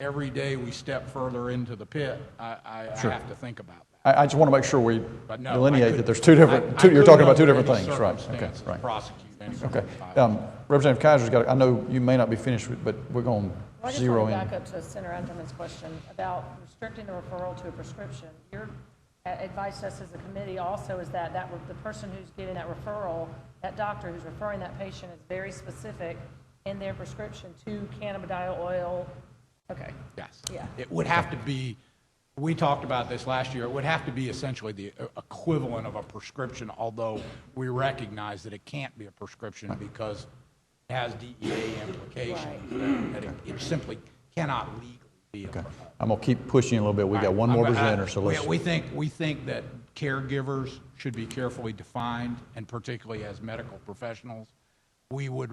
every day we step further into the pit, I have to think about that. I just want to make sure we delineate that there's two different, you're talking about two different things, right? Okay, right. Prosecute anyone. Okay. Representative Kaiser's got, I know you may not be finished, but we're going to zero in. I just want to back up to Senator Unterman's question about restricting the referral to a prescription. Your advice to us as a committee also is that the person who's getting that referral, that doctor who's referring that patient is very specific in their prescription to cannabidiol oil. Okay. Yes. Yeah. It would have to be, we talked about this last year, it would have to be essentially the equivalent of a prescription, although we recognize that it can't be a prescription because it has DEA implications, that it simply cannot legally be a prescription. I'm going to keep pushing you a little bit. We've got one more presenter, so let's. We think that caregivers should be carefully defined, and particularly as medical professionals. We would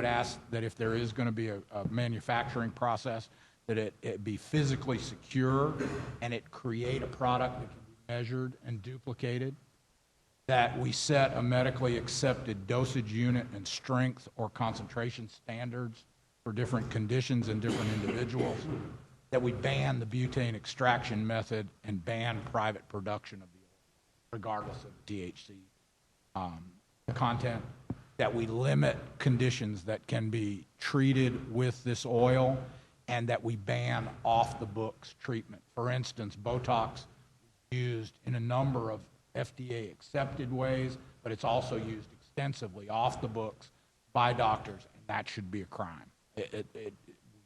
ask that if there is going to be a manufacturing process, that it be physically secure and it create a product that can be measured and duplicated, that we set a medically accepted dosage unit and strength or concentration standards for different conditions and different individuals, that we ban the butane extraction method and ban private production of the oil, regardless of the THC content, that we limit conditions that can be treated with this oil, and that we ban off-the-books treatment. For instance, Botox is used in a number of FDA-accepted ways, but it's also used extensively off the books by doctors, and that should be a crime. We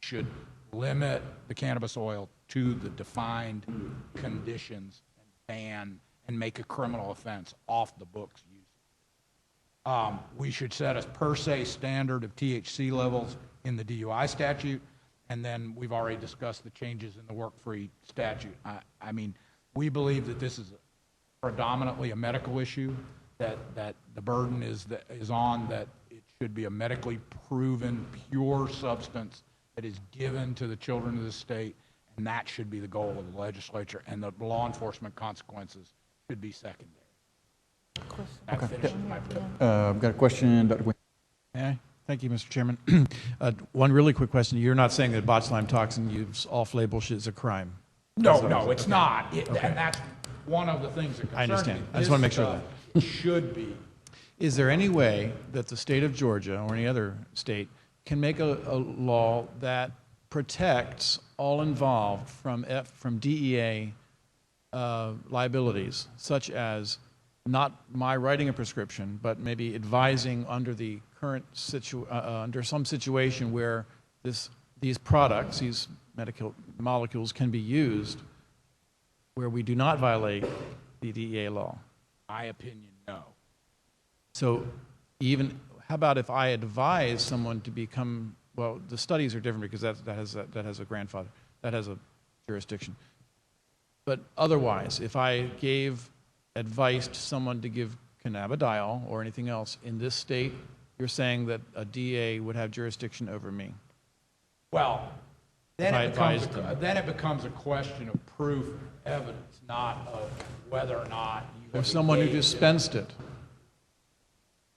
should limit the cannabis oil to the defined conditions and ban and make a criminal offense off the books use. We should set a per se standard of THC levels in the DUI statute, and then we've already discussed the changes in the work-free statute. I mean, we believe that this is predominantly a medical issue, that the burden is on that it should be a medically proven, pure substance that is given to the children of the state, and that should be the goal of the legislature, and the law enforcement consequences should be secondary. That finishes my bill. I've got a question, Dr. Gwynn. May I? Thank you, Mr. Chairman. One really quick question. You're not saying that botulinum toxin use off-label is a crime? No, it's okay. not. Okay. And that's one of the things that concerns me. I understand. I just want to make sure of that. Should be. Is there any way that the state of Georgia or any other state can make a law that protects all involved from DEA liabilities, such as not my writing a prescription, but maybe advising under the current under some situation where these products, these medical molecules, can be used, where we do not violate the DEA law? My opinion, no. So even, how about if I advise someone to become, well, the studies are different because that has a grandfather, that has a jurisdiction. But otherwise, if I gave advice to someone to give cannabidiol or anything else in this state, you're saying that a DA would have jurisdiction over me? Well, then If I it becomes a question of proof, evidence, not of whether or not you Or have someone who engaged in- dispensed it.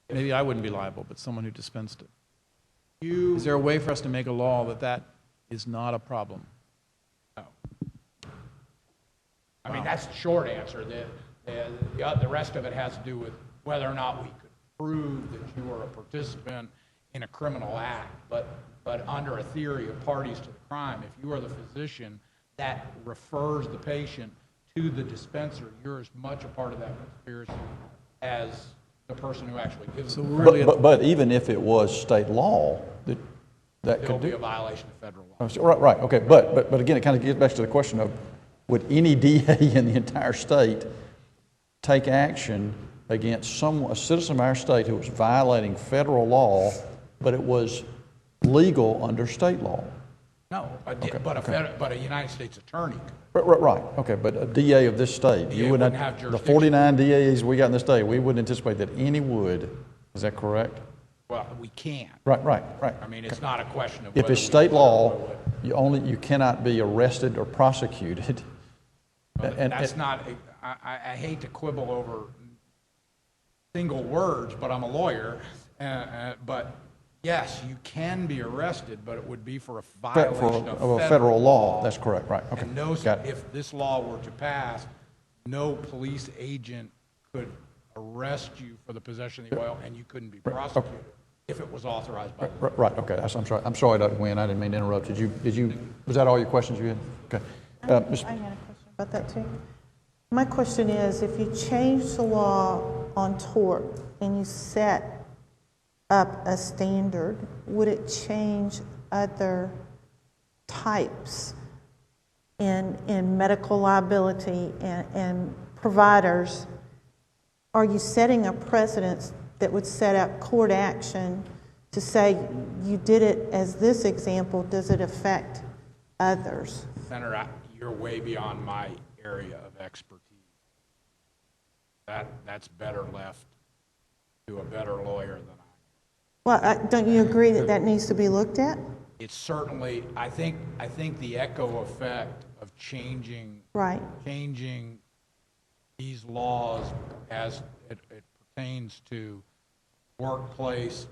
Maybe I wouldn't be liable, but someone who dispensed it. Is there a way for us to make a law that is not a problem? No. I mean, that's the short answer. The rest of it has to do with whether or not we could prove that you were a participant in a criminal act. But under a theory of parties to the crime, if you are the physician that refers the patient to the dispenser, you're as much a part of that conspiracy as the person who actually gives it. But even if it was state law, that There'll could be do. a violation of federal law. Right, okay, but again, it kind of gets back to the question of, would any DA in the entire state take action against a citizen of our state who was violating federal law, but it was legal under state law? No, but a United States attorney. Right, okay, but a DA of this state, DA you would not, wouldn't have the jurisdiction. 49 DAs we got in this state, we wouldn't anticipate that any would. Is that correct? Well, we can't. Right. I mean, it's not a question of If whether it's we state would or law, wouldn't. you cannot be arrested or prosecuted. That's not, I hate to quibble over single words, but I'm a lawyer. But yes, you can be arrested, but it would be for a violation of federal law. That's correct, right, okay. And if this law were to pass, no police agent could arrest you for the possession of the oil, and you couldn't be prosecuted if it was authorized by the law. Right, okay, I'm sorry, Dr. Nguyen, I didn't mean to interrupt. Was that all your questions you had? Okay. I had a question about that too. My question is, if you change the law on tort and you set up a standard, would it change other types in medical liability and providers? Are you setting a precedent that would set up court action to say you did it as this example? Does it affect others? Senator, you're way beyond my area of expertise. That's better left to a better lawyer than I. Well, don't you agree that needs to be looked at? It's certainly, I think the echo effect of changing these laws as it pertains to workplace,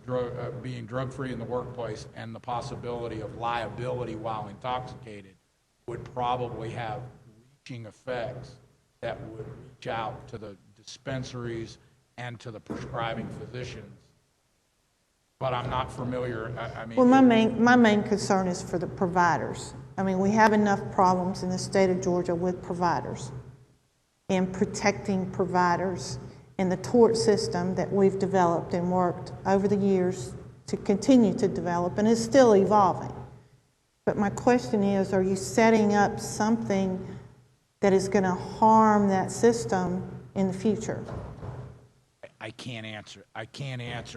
being drug-free in the workplace, and the possibility of liability while intoxicated would probably have reaching effects that would reach out to the dispensaries and to the prescribing physicians. But I'm not familiar, I mean... Well, my main concern is for the providers. I mean, we have enough problems in the state of Georgia with providers and protecting providers and the tort system that we've developed and worked over the years to continue to develop, and is still evolving. But my question is, are you setting up something that is going to harm that system in the future? I can't answer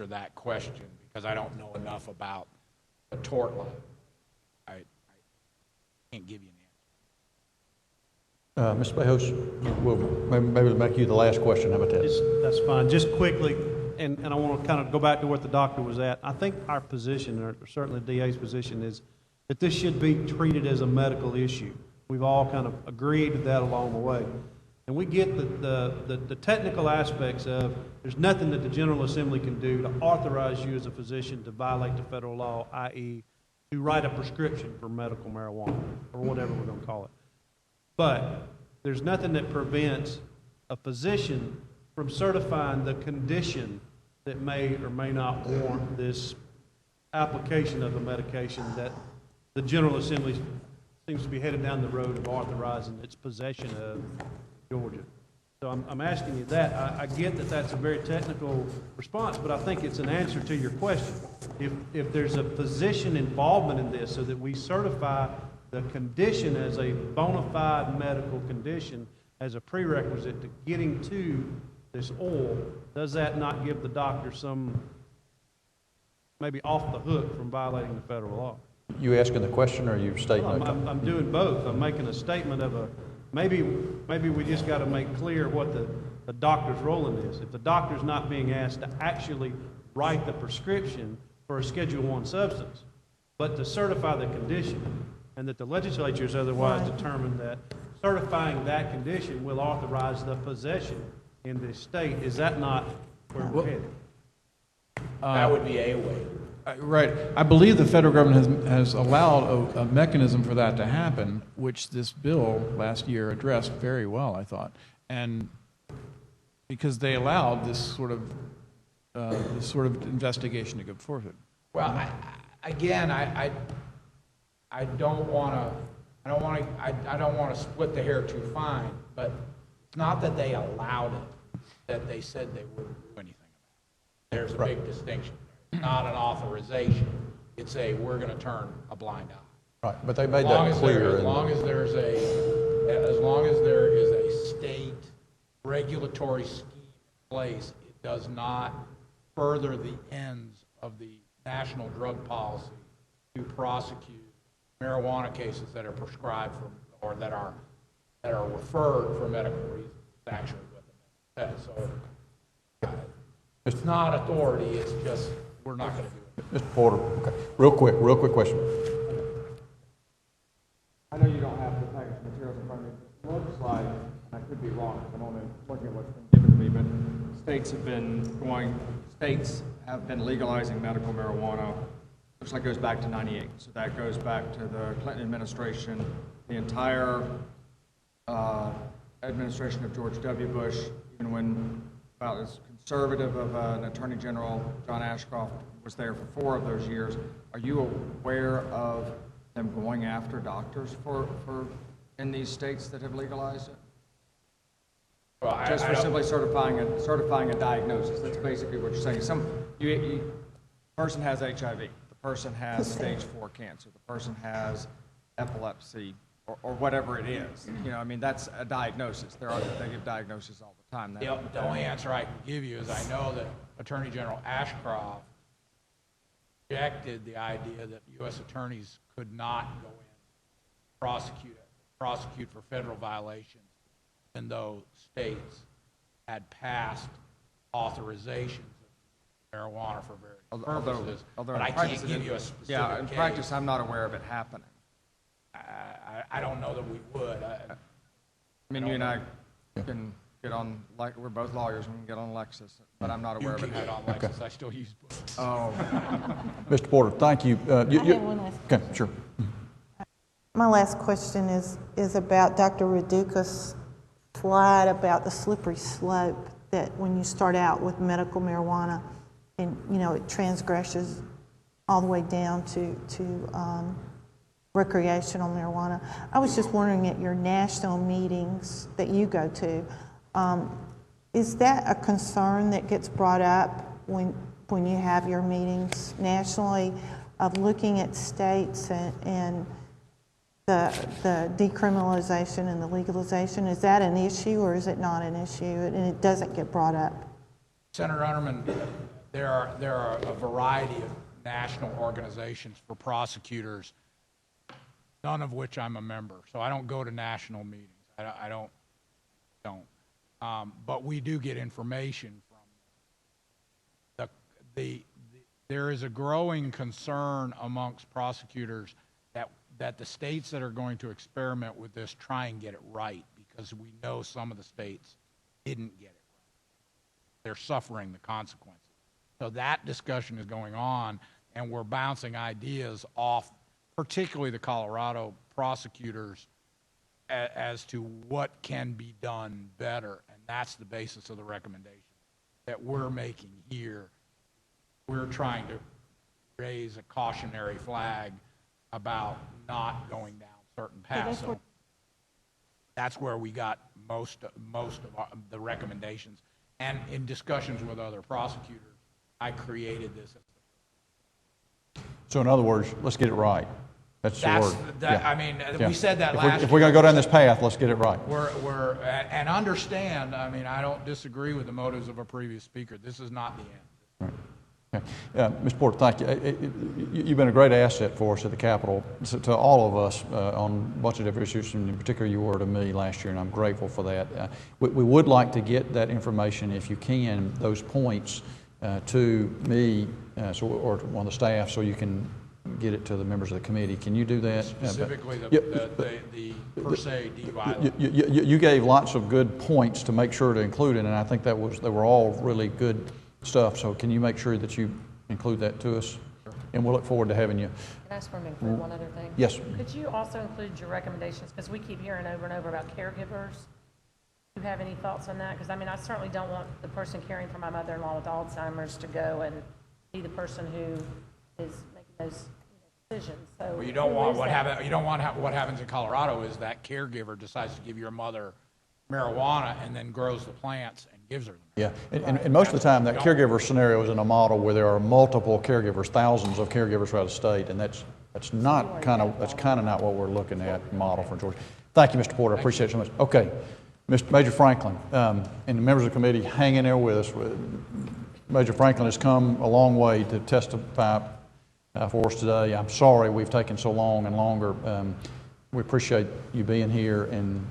that question because I don't know enough about the tort law. I can't give you an answer. Ms. Bejos, maybe we'll make you the last question. How about that? That's fine. Just quickly, and I want to kind of go back to where the doctor was at. I think our position, or certainly the DA's position, is that this should be treated as a medical issue. We've all kind of agreed with that along the way. And we get the technical aspects of, there's nothing that the General Assembly can do to authorize you as a physician to violate the federal law, i.e. to write a prescription for medical marijuana, or whatever we're going to call it. But there's nothing that prevents a physician from certifying the condition that may or may not warrant this application of a medication that the General Assembly seems to be headed down the road of authorizing its possession of Georgia. So I'm asking you that. I get that that's a very technical response, but I think it's an answer to your question. If there's a physician involvement in this so that we certify the condition as a bona fide medical condition as a prerequisite to getting to this oil, does that not give the doctor some maybe off the hook from violating the federal law? You asking the question or are you stating? I'm doing both. I'm making a statement of a, maybe we just got to make clear what the doctor's role in this. If the doctor's not being asked to actually write the prescription for a Schedule I substance, but to certify the condition, and that the legislature has otherwise determined that certifying that condition will authorize the possession in this state, is that not where we're headed? That would be a way. Right. I believe the federal government has allowed a mechanism for that to happen, which this bill last year addressed very well, I thought. And because they allowed this sort of investigation to go forward. Well, I don't want to split the hair too fine, but it's not that they allowed it, that they said they wouldn't do anything about it. There's a big distinction. It's not an authorization. It's a, we're going to turn a blind eye. Right, but they made that clear. As long as there is a state regulatory scheme in place, it does not further the ends of the national drug policy to prosecute marijuana cases that are prescribed for, or that are referred for medical reasons. That's actually what the amendment says. So it's not authority. It's just we're not going to do it. Mr. Porter, okay. Real quick question. I know you don't have the package materials in front of me. It looks like, and I could be wrong, I'm only looking at what's been given to me, but states have been legalizing medical marijuana. Looks like it goes back to '98. So that goes back to the Clinton administration, the entire administration of George W. Bush, even when about as conservative of an Attorney General, John Ashcroft, was there for 4 of those years. Are you aware of them going after doctors for in these states that have legalized it? Well, just for simply certifying a diagnosis. That's basically what you're saying. The person has HIV. The person has stage 4 cancer. The person has epilepsy, or whatever it is. You know, I mean, that's a diagnosis. They give diagnoses all the time. The only answer I can give you is I know that Attorney General Ashcroft rejected the idea that U.S. attorneys could not go in and prosecute for federal violations, even though states had passed authorizations of marijuana for various purposes. Although but I can't give you a specific Yeah, in case. practice, I'm not aware of it happening. I don't know that we would. I mean, you and I can get on, like, we're both lawyers, and we can get on Lexis, but I'm not aware of it. You can get on Lexis. I still use books. Oh. Mr. Porter, thank you. I have one last okay, sure. My last question is about Dr. Raduca's slide about the slippery slope, that when you start out with medical marijuana and, you know, it transgresses all the way down to recreational marijuana. I was just wondering, at your national meetings that you go to, is that a concern that gets brought up when you have your meetings nationally, of looking at states and the decriminalization and the legalization? Is that an issue, or is it not an issue and it doesn't get brought up? Senator Unterman, there are a variety of national organizations for prosecutors, none of which I'm a member. So I don't go to national meetings. I don't. But we do get information from there is a growing concern amongst prosecutors that the states that are going to experiment with this try and get it right, because we know some of the states didn't get it right. They're suffering the consequences. So that discussion is going on, and we're bouncing ideas off, particularly the Colorado prosecutors, as to what can be done better, and that's the basis of the recommendation that we're making here. We're trying to raise a cautionary flag about not going down certain paths. So that's where we got most of the recommendations. And in discussions with other prosecutors, I created this. So in other words, let's get it right. That's the word. I mean, we said that last year. If we're going to go down this path, let's get it right. And understand, I mean, I don't disagree with the motives of a previous speaker. This is not the end. Right. Okay. Ms. Porter, thank you. You've been a great asset for us at the Capitol, to all of us on a bunch of different issues, and in particular you were to me last year, and I'm grateful for that. We would like to get that information, if you can, those points to me or to one of the staff, so you can get it to the members of the committee. Can you do that? Specifically the per se DUI. You gave lots of good points to make sure to include it, and I think they were all really good stuff. So can you make sure that you include that to us? Sure. And we'll look forward to having you. Can I ask for one other thing? Yes. Could you also include your recommendations, because we keep hearing over and over about caregivers. Do you have any thoughts on that? Because, I mean, I certainly don't want the person caring for my mother-in-law with Alzheimer's to go and be the person who is making those decisions. So well, you don't want what happens in Colorado is that caregiver decides to give your mother marijuana and then grows the plants and gives her them. Yeah, and most of the time that caregiver scenario is in a model where there are multiple caregivers, thousands of caregivers throughout the state, and that's kind of not what we're looking at model for Georgia. Thank you, Mr. Porter. I appreciate it so much. Okay, Mr. Major Franklin, and the members of the committee, hang in there with us. Major Franklin has come a long way to testify for us today. I'm sorry we've taken so long and longer. We appreciate you being here, and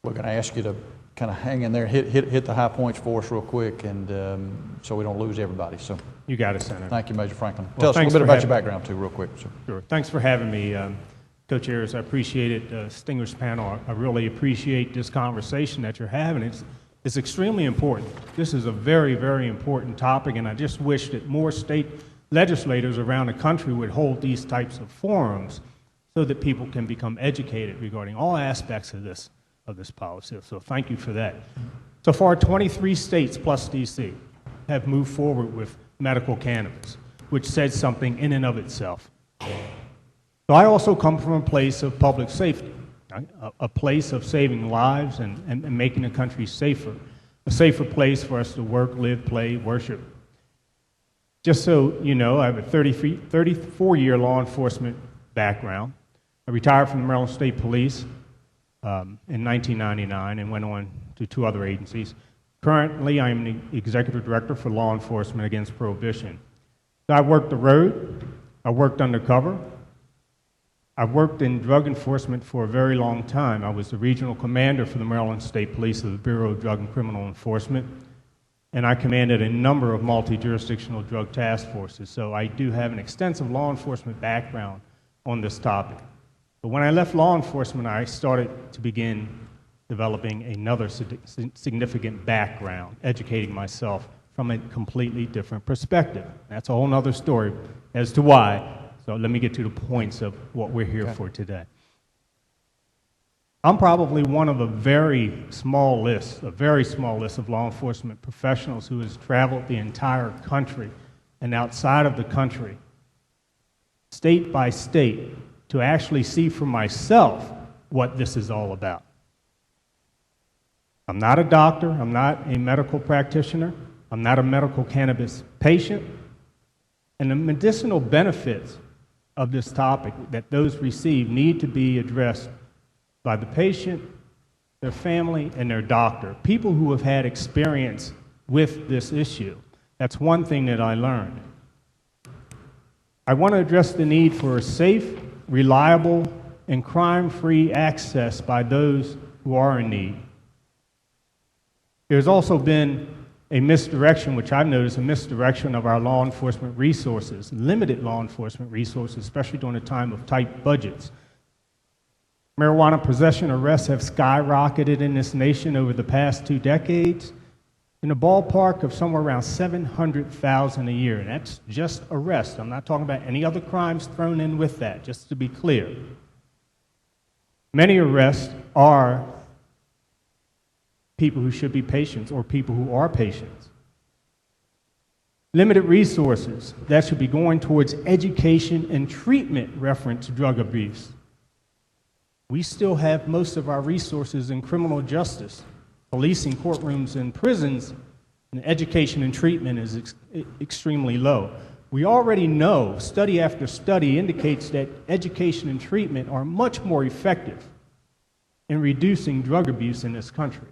we're going to ask you to kind of hang in there, hit the high points for us real quick, and so we don't lose everybody. So you got it, Senator. Thank you, Major Franklin. Tell us a little bit about your background too, real quick. Sure. Thanks for having me, co-chairs. I appreciate it. Distinguished panel, I really appreciate this conversation that you're having. It's extremely important. This is a very, very important topic, and I just wish that more state legislators around the country would hold these types of forums so that people can become educated regarding all aspects of this policy. So thank you for that. So far, 23 states plus D.C. have moved forward with medical cannabis, which says something in and of itself. So I also come from a place of public safety, right? A place of saving lives and making the country safer, a safer place for us to work, live, play, worship. Just so you know, I have a 34-year law enforcement background. I retired from the Maryland State Police in 1999 and went on to 2 other agencies. Currently, I am the Executive Director for Law Enforcement Against Prohibition. So I worked the road, I worked undercover, I've worked in drug enforcement for a very long time. I was the Regional Commander for the Maryland State Police of the Bureau of Drug and Criminal Enforcement, and I commanded a number of multi-jurisdictional drug task forces, so I do have an extensive law enforcement background on this topic. But when I left law enforcement, I started to begin developing another significant background, educating myself from a completely different perspective. That's a whole other story as to why, so let me get to the points of what we're here for today. I'm probably one of a very small list of law enforcement professionals who has traveled the entire country and outside of the country, state by state, to actually see for myself what this is all about. I'm not a doctor, I'm not a medical practitioner, I'm not a medical cannabis patient, and the medicinal benefits of this topic that those receive need to be addressed by the patient, their family, and their doctor, people who have had experience with this issue. That's one thing that I learned. I want to address the need for a safe, reliable, and crime-free access by those who are in need. There's also been a misdirection, which I've noticed, a misdirection of our law enforcement resources, limited law enforcement resources, especially during a time of tight budgets. Marijuana possession arrests have skyrocketed in this nation over the past 2 decades in a ballpark of somewhere around 700,000 a year. And that's just arrests. I'm not talking about any other crimes thrown in with that, just to be clear. Many arrests are people who should be patients or people who are patients. Limited resources that should be going towards education and treatment reference drug abuse. We still have most of our resources in criminal justice, policing, courtrooms, and prisons, and education and treatment is extremely low. We already know, study after study indicates that education and treatment are much more effective in reducing drug abuse in this country.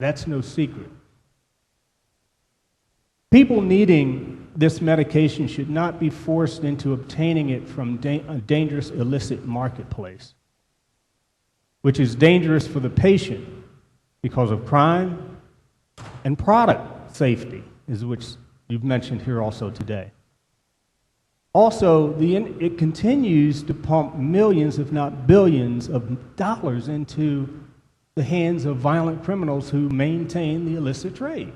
That's no secret. People needing this medication should not be forced into obtaining it from a dangerous illicit marketplace, which is dangerous for the patient because of crime and product safety, is which you've mentioned here also today. Also, it continues to pump millions, if not billions, of dollars into the hands of violent criminals who maintain the illicit trade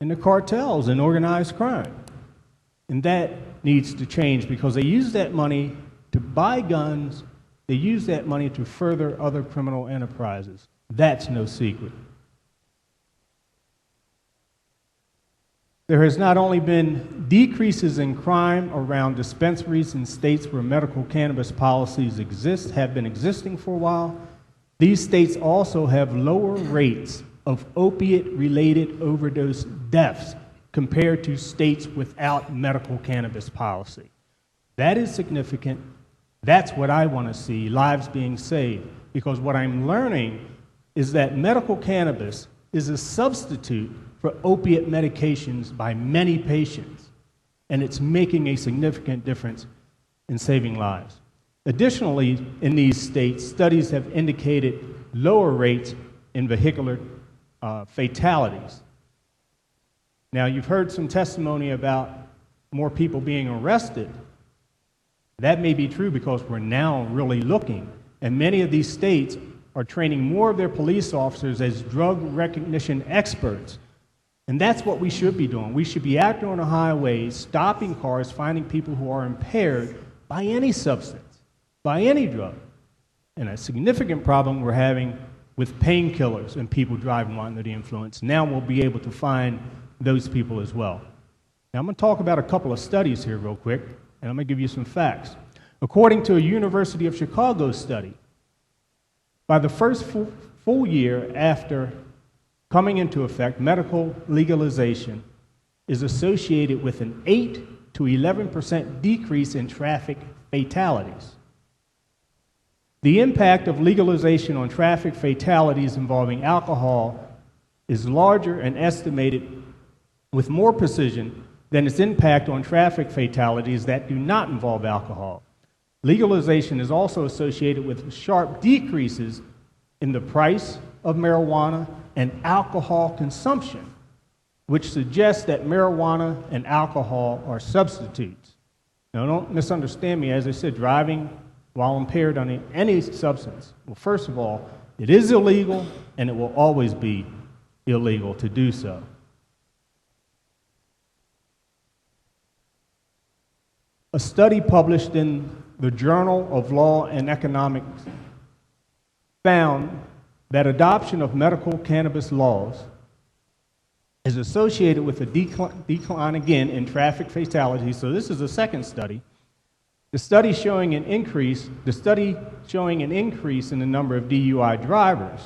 and the cartels and organized crime. And that needs to change because they use that money to buy guns, they use that money to further other criminal enterprises. That's no secret. There has not only been decreases in crime around dispensaries in states where medical cannabis policies have been existing for a while. These states also have lower rates of opiate-related overdose deaths compared to states without medical cannabis policy. That is significant. That's what I want to see, lives being saved. Because what I'm learning is that medical cannabis is a substitute for opiate medications by many patients, and it's making a significant difference in saving lives. Additionally, in these states, studies have indicated lower rates in vehicular fatalities. Now, you've heard some testimony about more people being arrested. That may be true because we're now really looking, and many of these states are training more of their police officers as drug recognition experts. And that's what we should be doing. We should be out there on the highways, stopping cars, finding people who are impaired by any substance, by any drug. And a significant problem we're having with painkillers and people driving under the influence. Now we'll be able to find those people as well. Now I'm going to talk about a couple of studies here real quick, and I'm going to give you some facts. According to a University of Chicago study, by the first full year after coming into effect, medical legalization is associated with an 8 to 11% decrease in traffic fatalities. The impact of legalization on traffic fatalities involving alcohol is larger and estimated with more precision than its impact on traffic fatalities that do not involve alcohol. Legalization is also associated with sharp decreases in the price of marijuana and alcohol consumption, which suggests that marijuana and alcohol are substitutes. Now, don't misunderstand me. As I said, driving while impaired on any substance, well, first of all, it is illegal, and it will always be illegal to do so. A study published in the Journal of Law and Economics found that adoption of medical cannabis laws is associated with a decline again in traffic fatalities. So this is a second study. The study showing an increase in the number of DUI drivers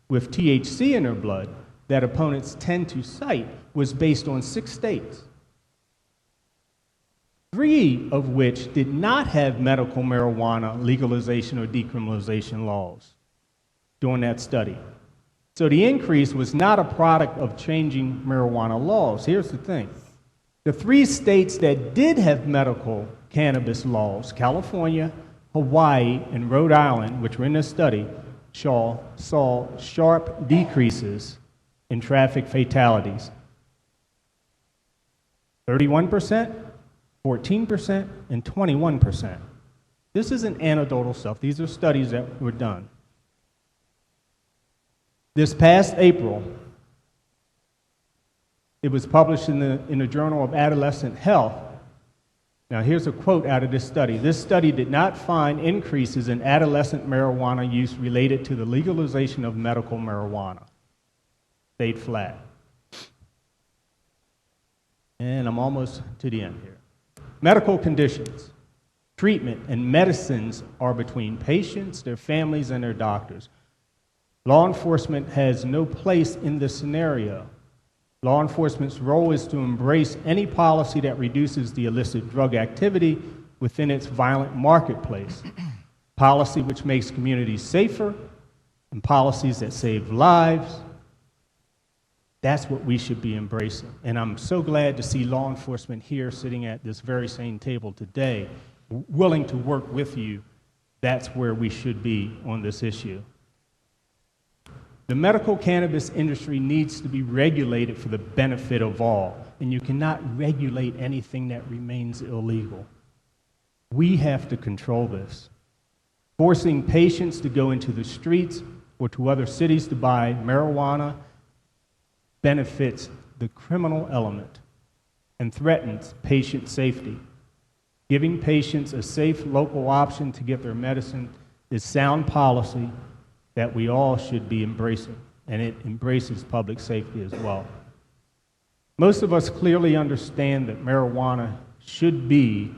with THC in their blood that opponents tend to cite was based on 6 states, 3 of which did not have medical marijuana legalization or decriminalization laws during that study. So the increase was not a product of changing marijuana laws. Here's the thing. The 3 states that did have medical cannabis laws, California, Hawaii, and Rhode Island, which were in this study, saw sharp decreases in traffic fatalities. 31%, 14%, and 21%. This isn't anecdotal stuff. These are studies that were done. This past April, it was published in the Journal of Adolescent Health. Now, here's a quote out of this study. This study did not find increases in adolescent marijuana use related to the legalization of medical marijuana. Stayed flat. And I'm almost to the end here. Medical conditions, treatment, and medicines are between patients, their families, and their doctors. Law enforcement has no place in this scenario. Law enforcement's role is to embrace any policy that reduces the illicit drug activity within its violent marketplace. Policy which makes communities safer, and policies that save lives. That's what we should be embracing. And I'm so glad to see law enforcement here sitting at this very same table today, willing to work with you. That's where we should be on this issue. The medical cannabis industry needs to be regulated for the benefit of all, and you cannot regulate anything that remains illegal. We have to control this. Forcing patients to go into the streets or to other cities to buy marijuana benefits the criminal element and threatens patient safety. Giving patients a safe local option to get their medicine is sound policy that we all should be embracing, and it embraces public safety as well. Most of us clearly understand that marijuana should be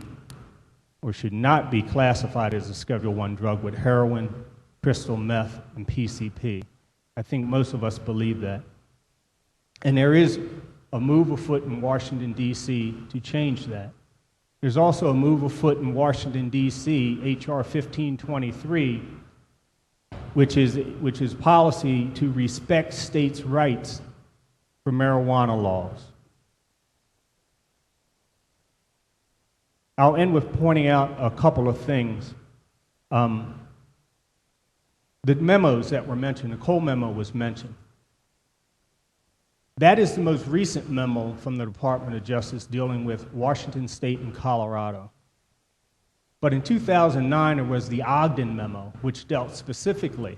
or should not be classified as a Schedule I drug with heroin, crystal meth, and PCP. I think most of us believe that. And there is a move afoot in Washington, D.C. to change that. There's also a move afoot in Washington, D.C., H.R. 1523, which is policy to respect states' rights for marijuana laws. I'll end with pointing out a couple of things. The memos that were mentioned, the Cole memo was mentioned. That is the most recent memo from the Department of Justice dealing with Washington State and Colorado. But in 2009, there was the Ogden memo, which dealt specifically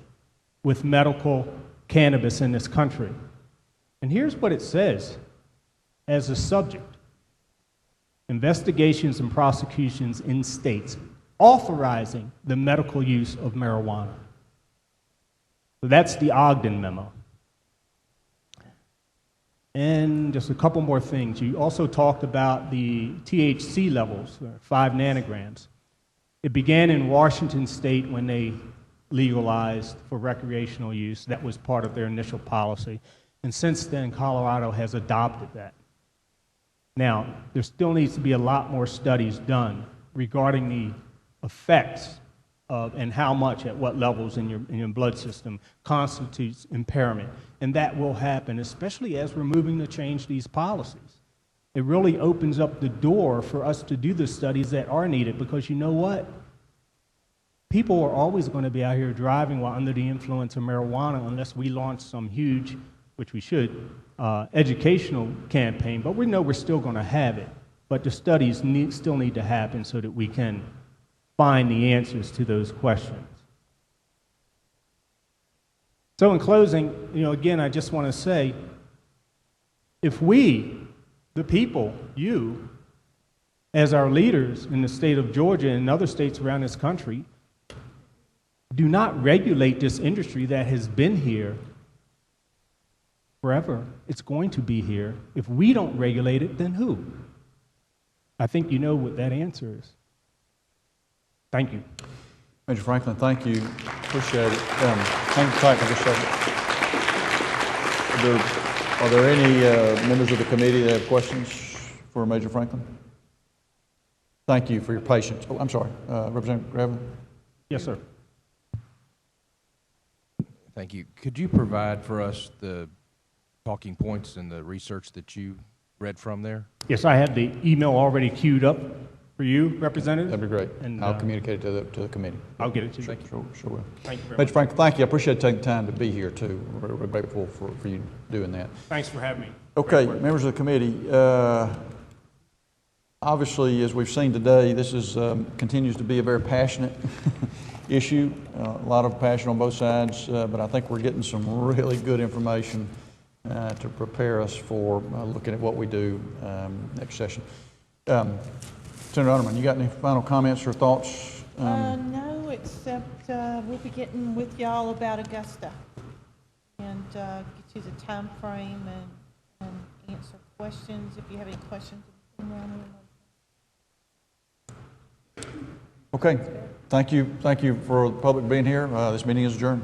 with medical cannabis in this country. And here's what it says as a subject: investigations and prosecutions in states authorizing the medical use of marijuana. So that's the Ogden memo. And just a couple more things. You also talked about the THC levels, 5 nanograms. It began in Washington State when they legalized for recreational use. That was part of their initial policy. And since then, Colorado has adopted that. Now, there still needs to be a lot more studies done regarding the effects of and how much at what levels in your blood system constitutes impairment. And that will happen, especially as we're moving to change these policies. It really opens up the door for us to do the studies that are needed, because you know what? People are always going to be out here driving while under the influence of marijuana unless we launch some huge, which we should, educational campaign. But we know we're still going to have it. But the studies still need to happen so that we can find the answers to those questions. So in closing, again, I just want to say, if we, the people, you, as our leaders in the state of Georgia and other states around this country, do not regulate this industry that has been here forever. It's going to be here. If we don't regulate it, then who? I think you know what that answer is. Thank you. Major Franklin, thank you. Appreciate it. Hang tight for just a second. Are there any members of the committee that have questions for Major Franklin? Thank you for your patience. Oh, I'm sorry. Representative Gravel? Yes, sir. Thank you. Could you provide for us the talking points and the research that you read from there? Yes, I have the email already queued up for you, Representative. That'd be great. And I'll communicate it to the committee. I'll get it to you. Sure will. Thank you very Major much. Franklin, thank you. I appreciate taking time to be here, too. We're grateful for you doing that. Thanks for having me. Okay, members of the committee, obviously, as we've seen today, this is continues to be a very passionate issue. A lot of passion on both sides, but I think we're getting some really good information to prepare us for looking at what we do next session. Senator Underman, you got any final comments or thoughts? No, except we'll be getting with y'all about Augusta and get you the time frame and answer questions if you have any questions. Okay. Thank you for the public being here. This meeting is adjourned.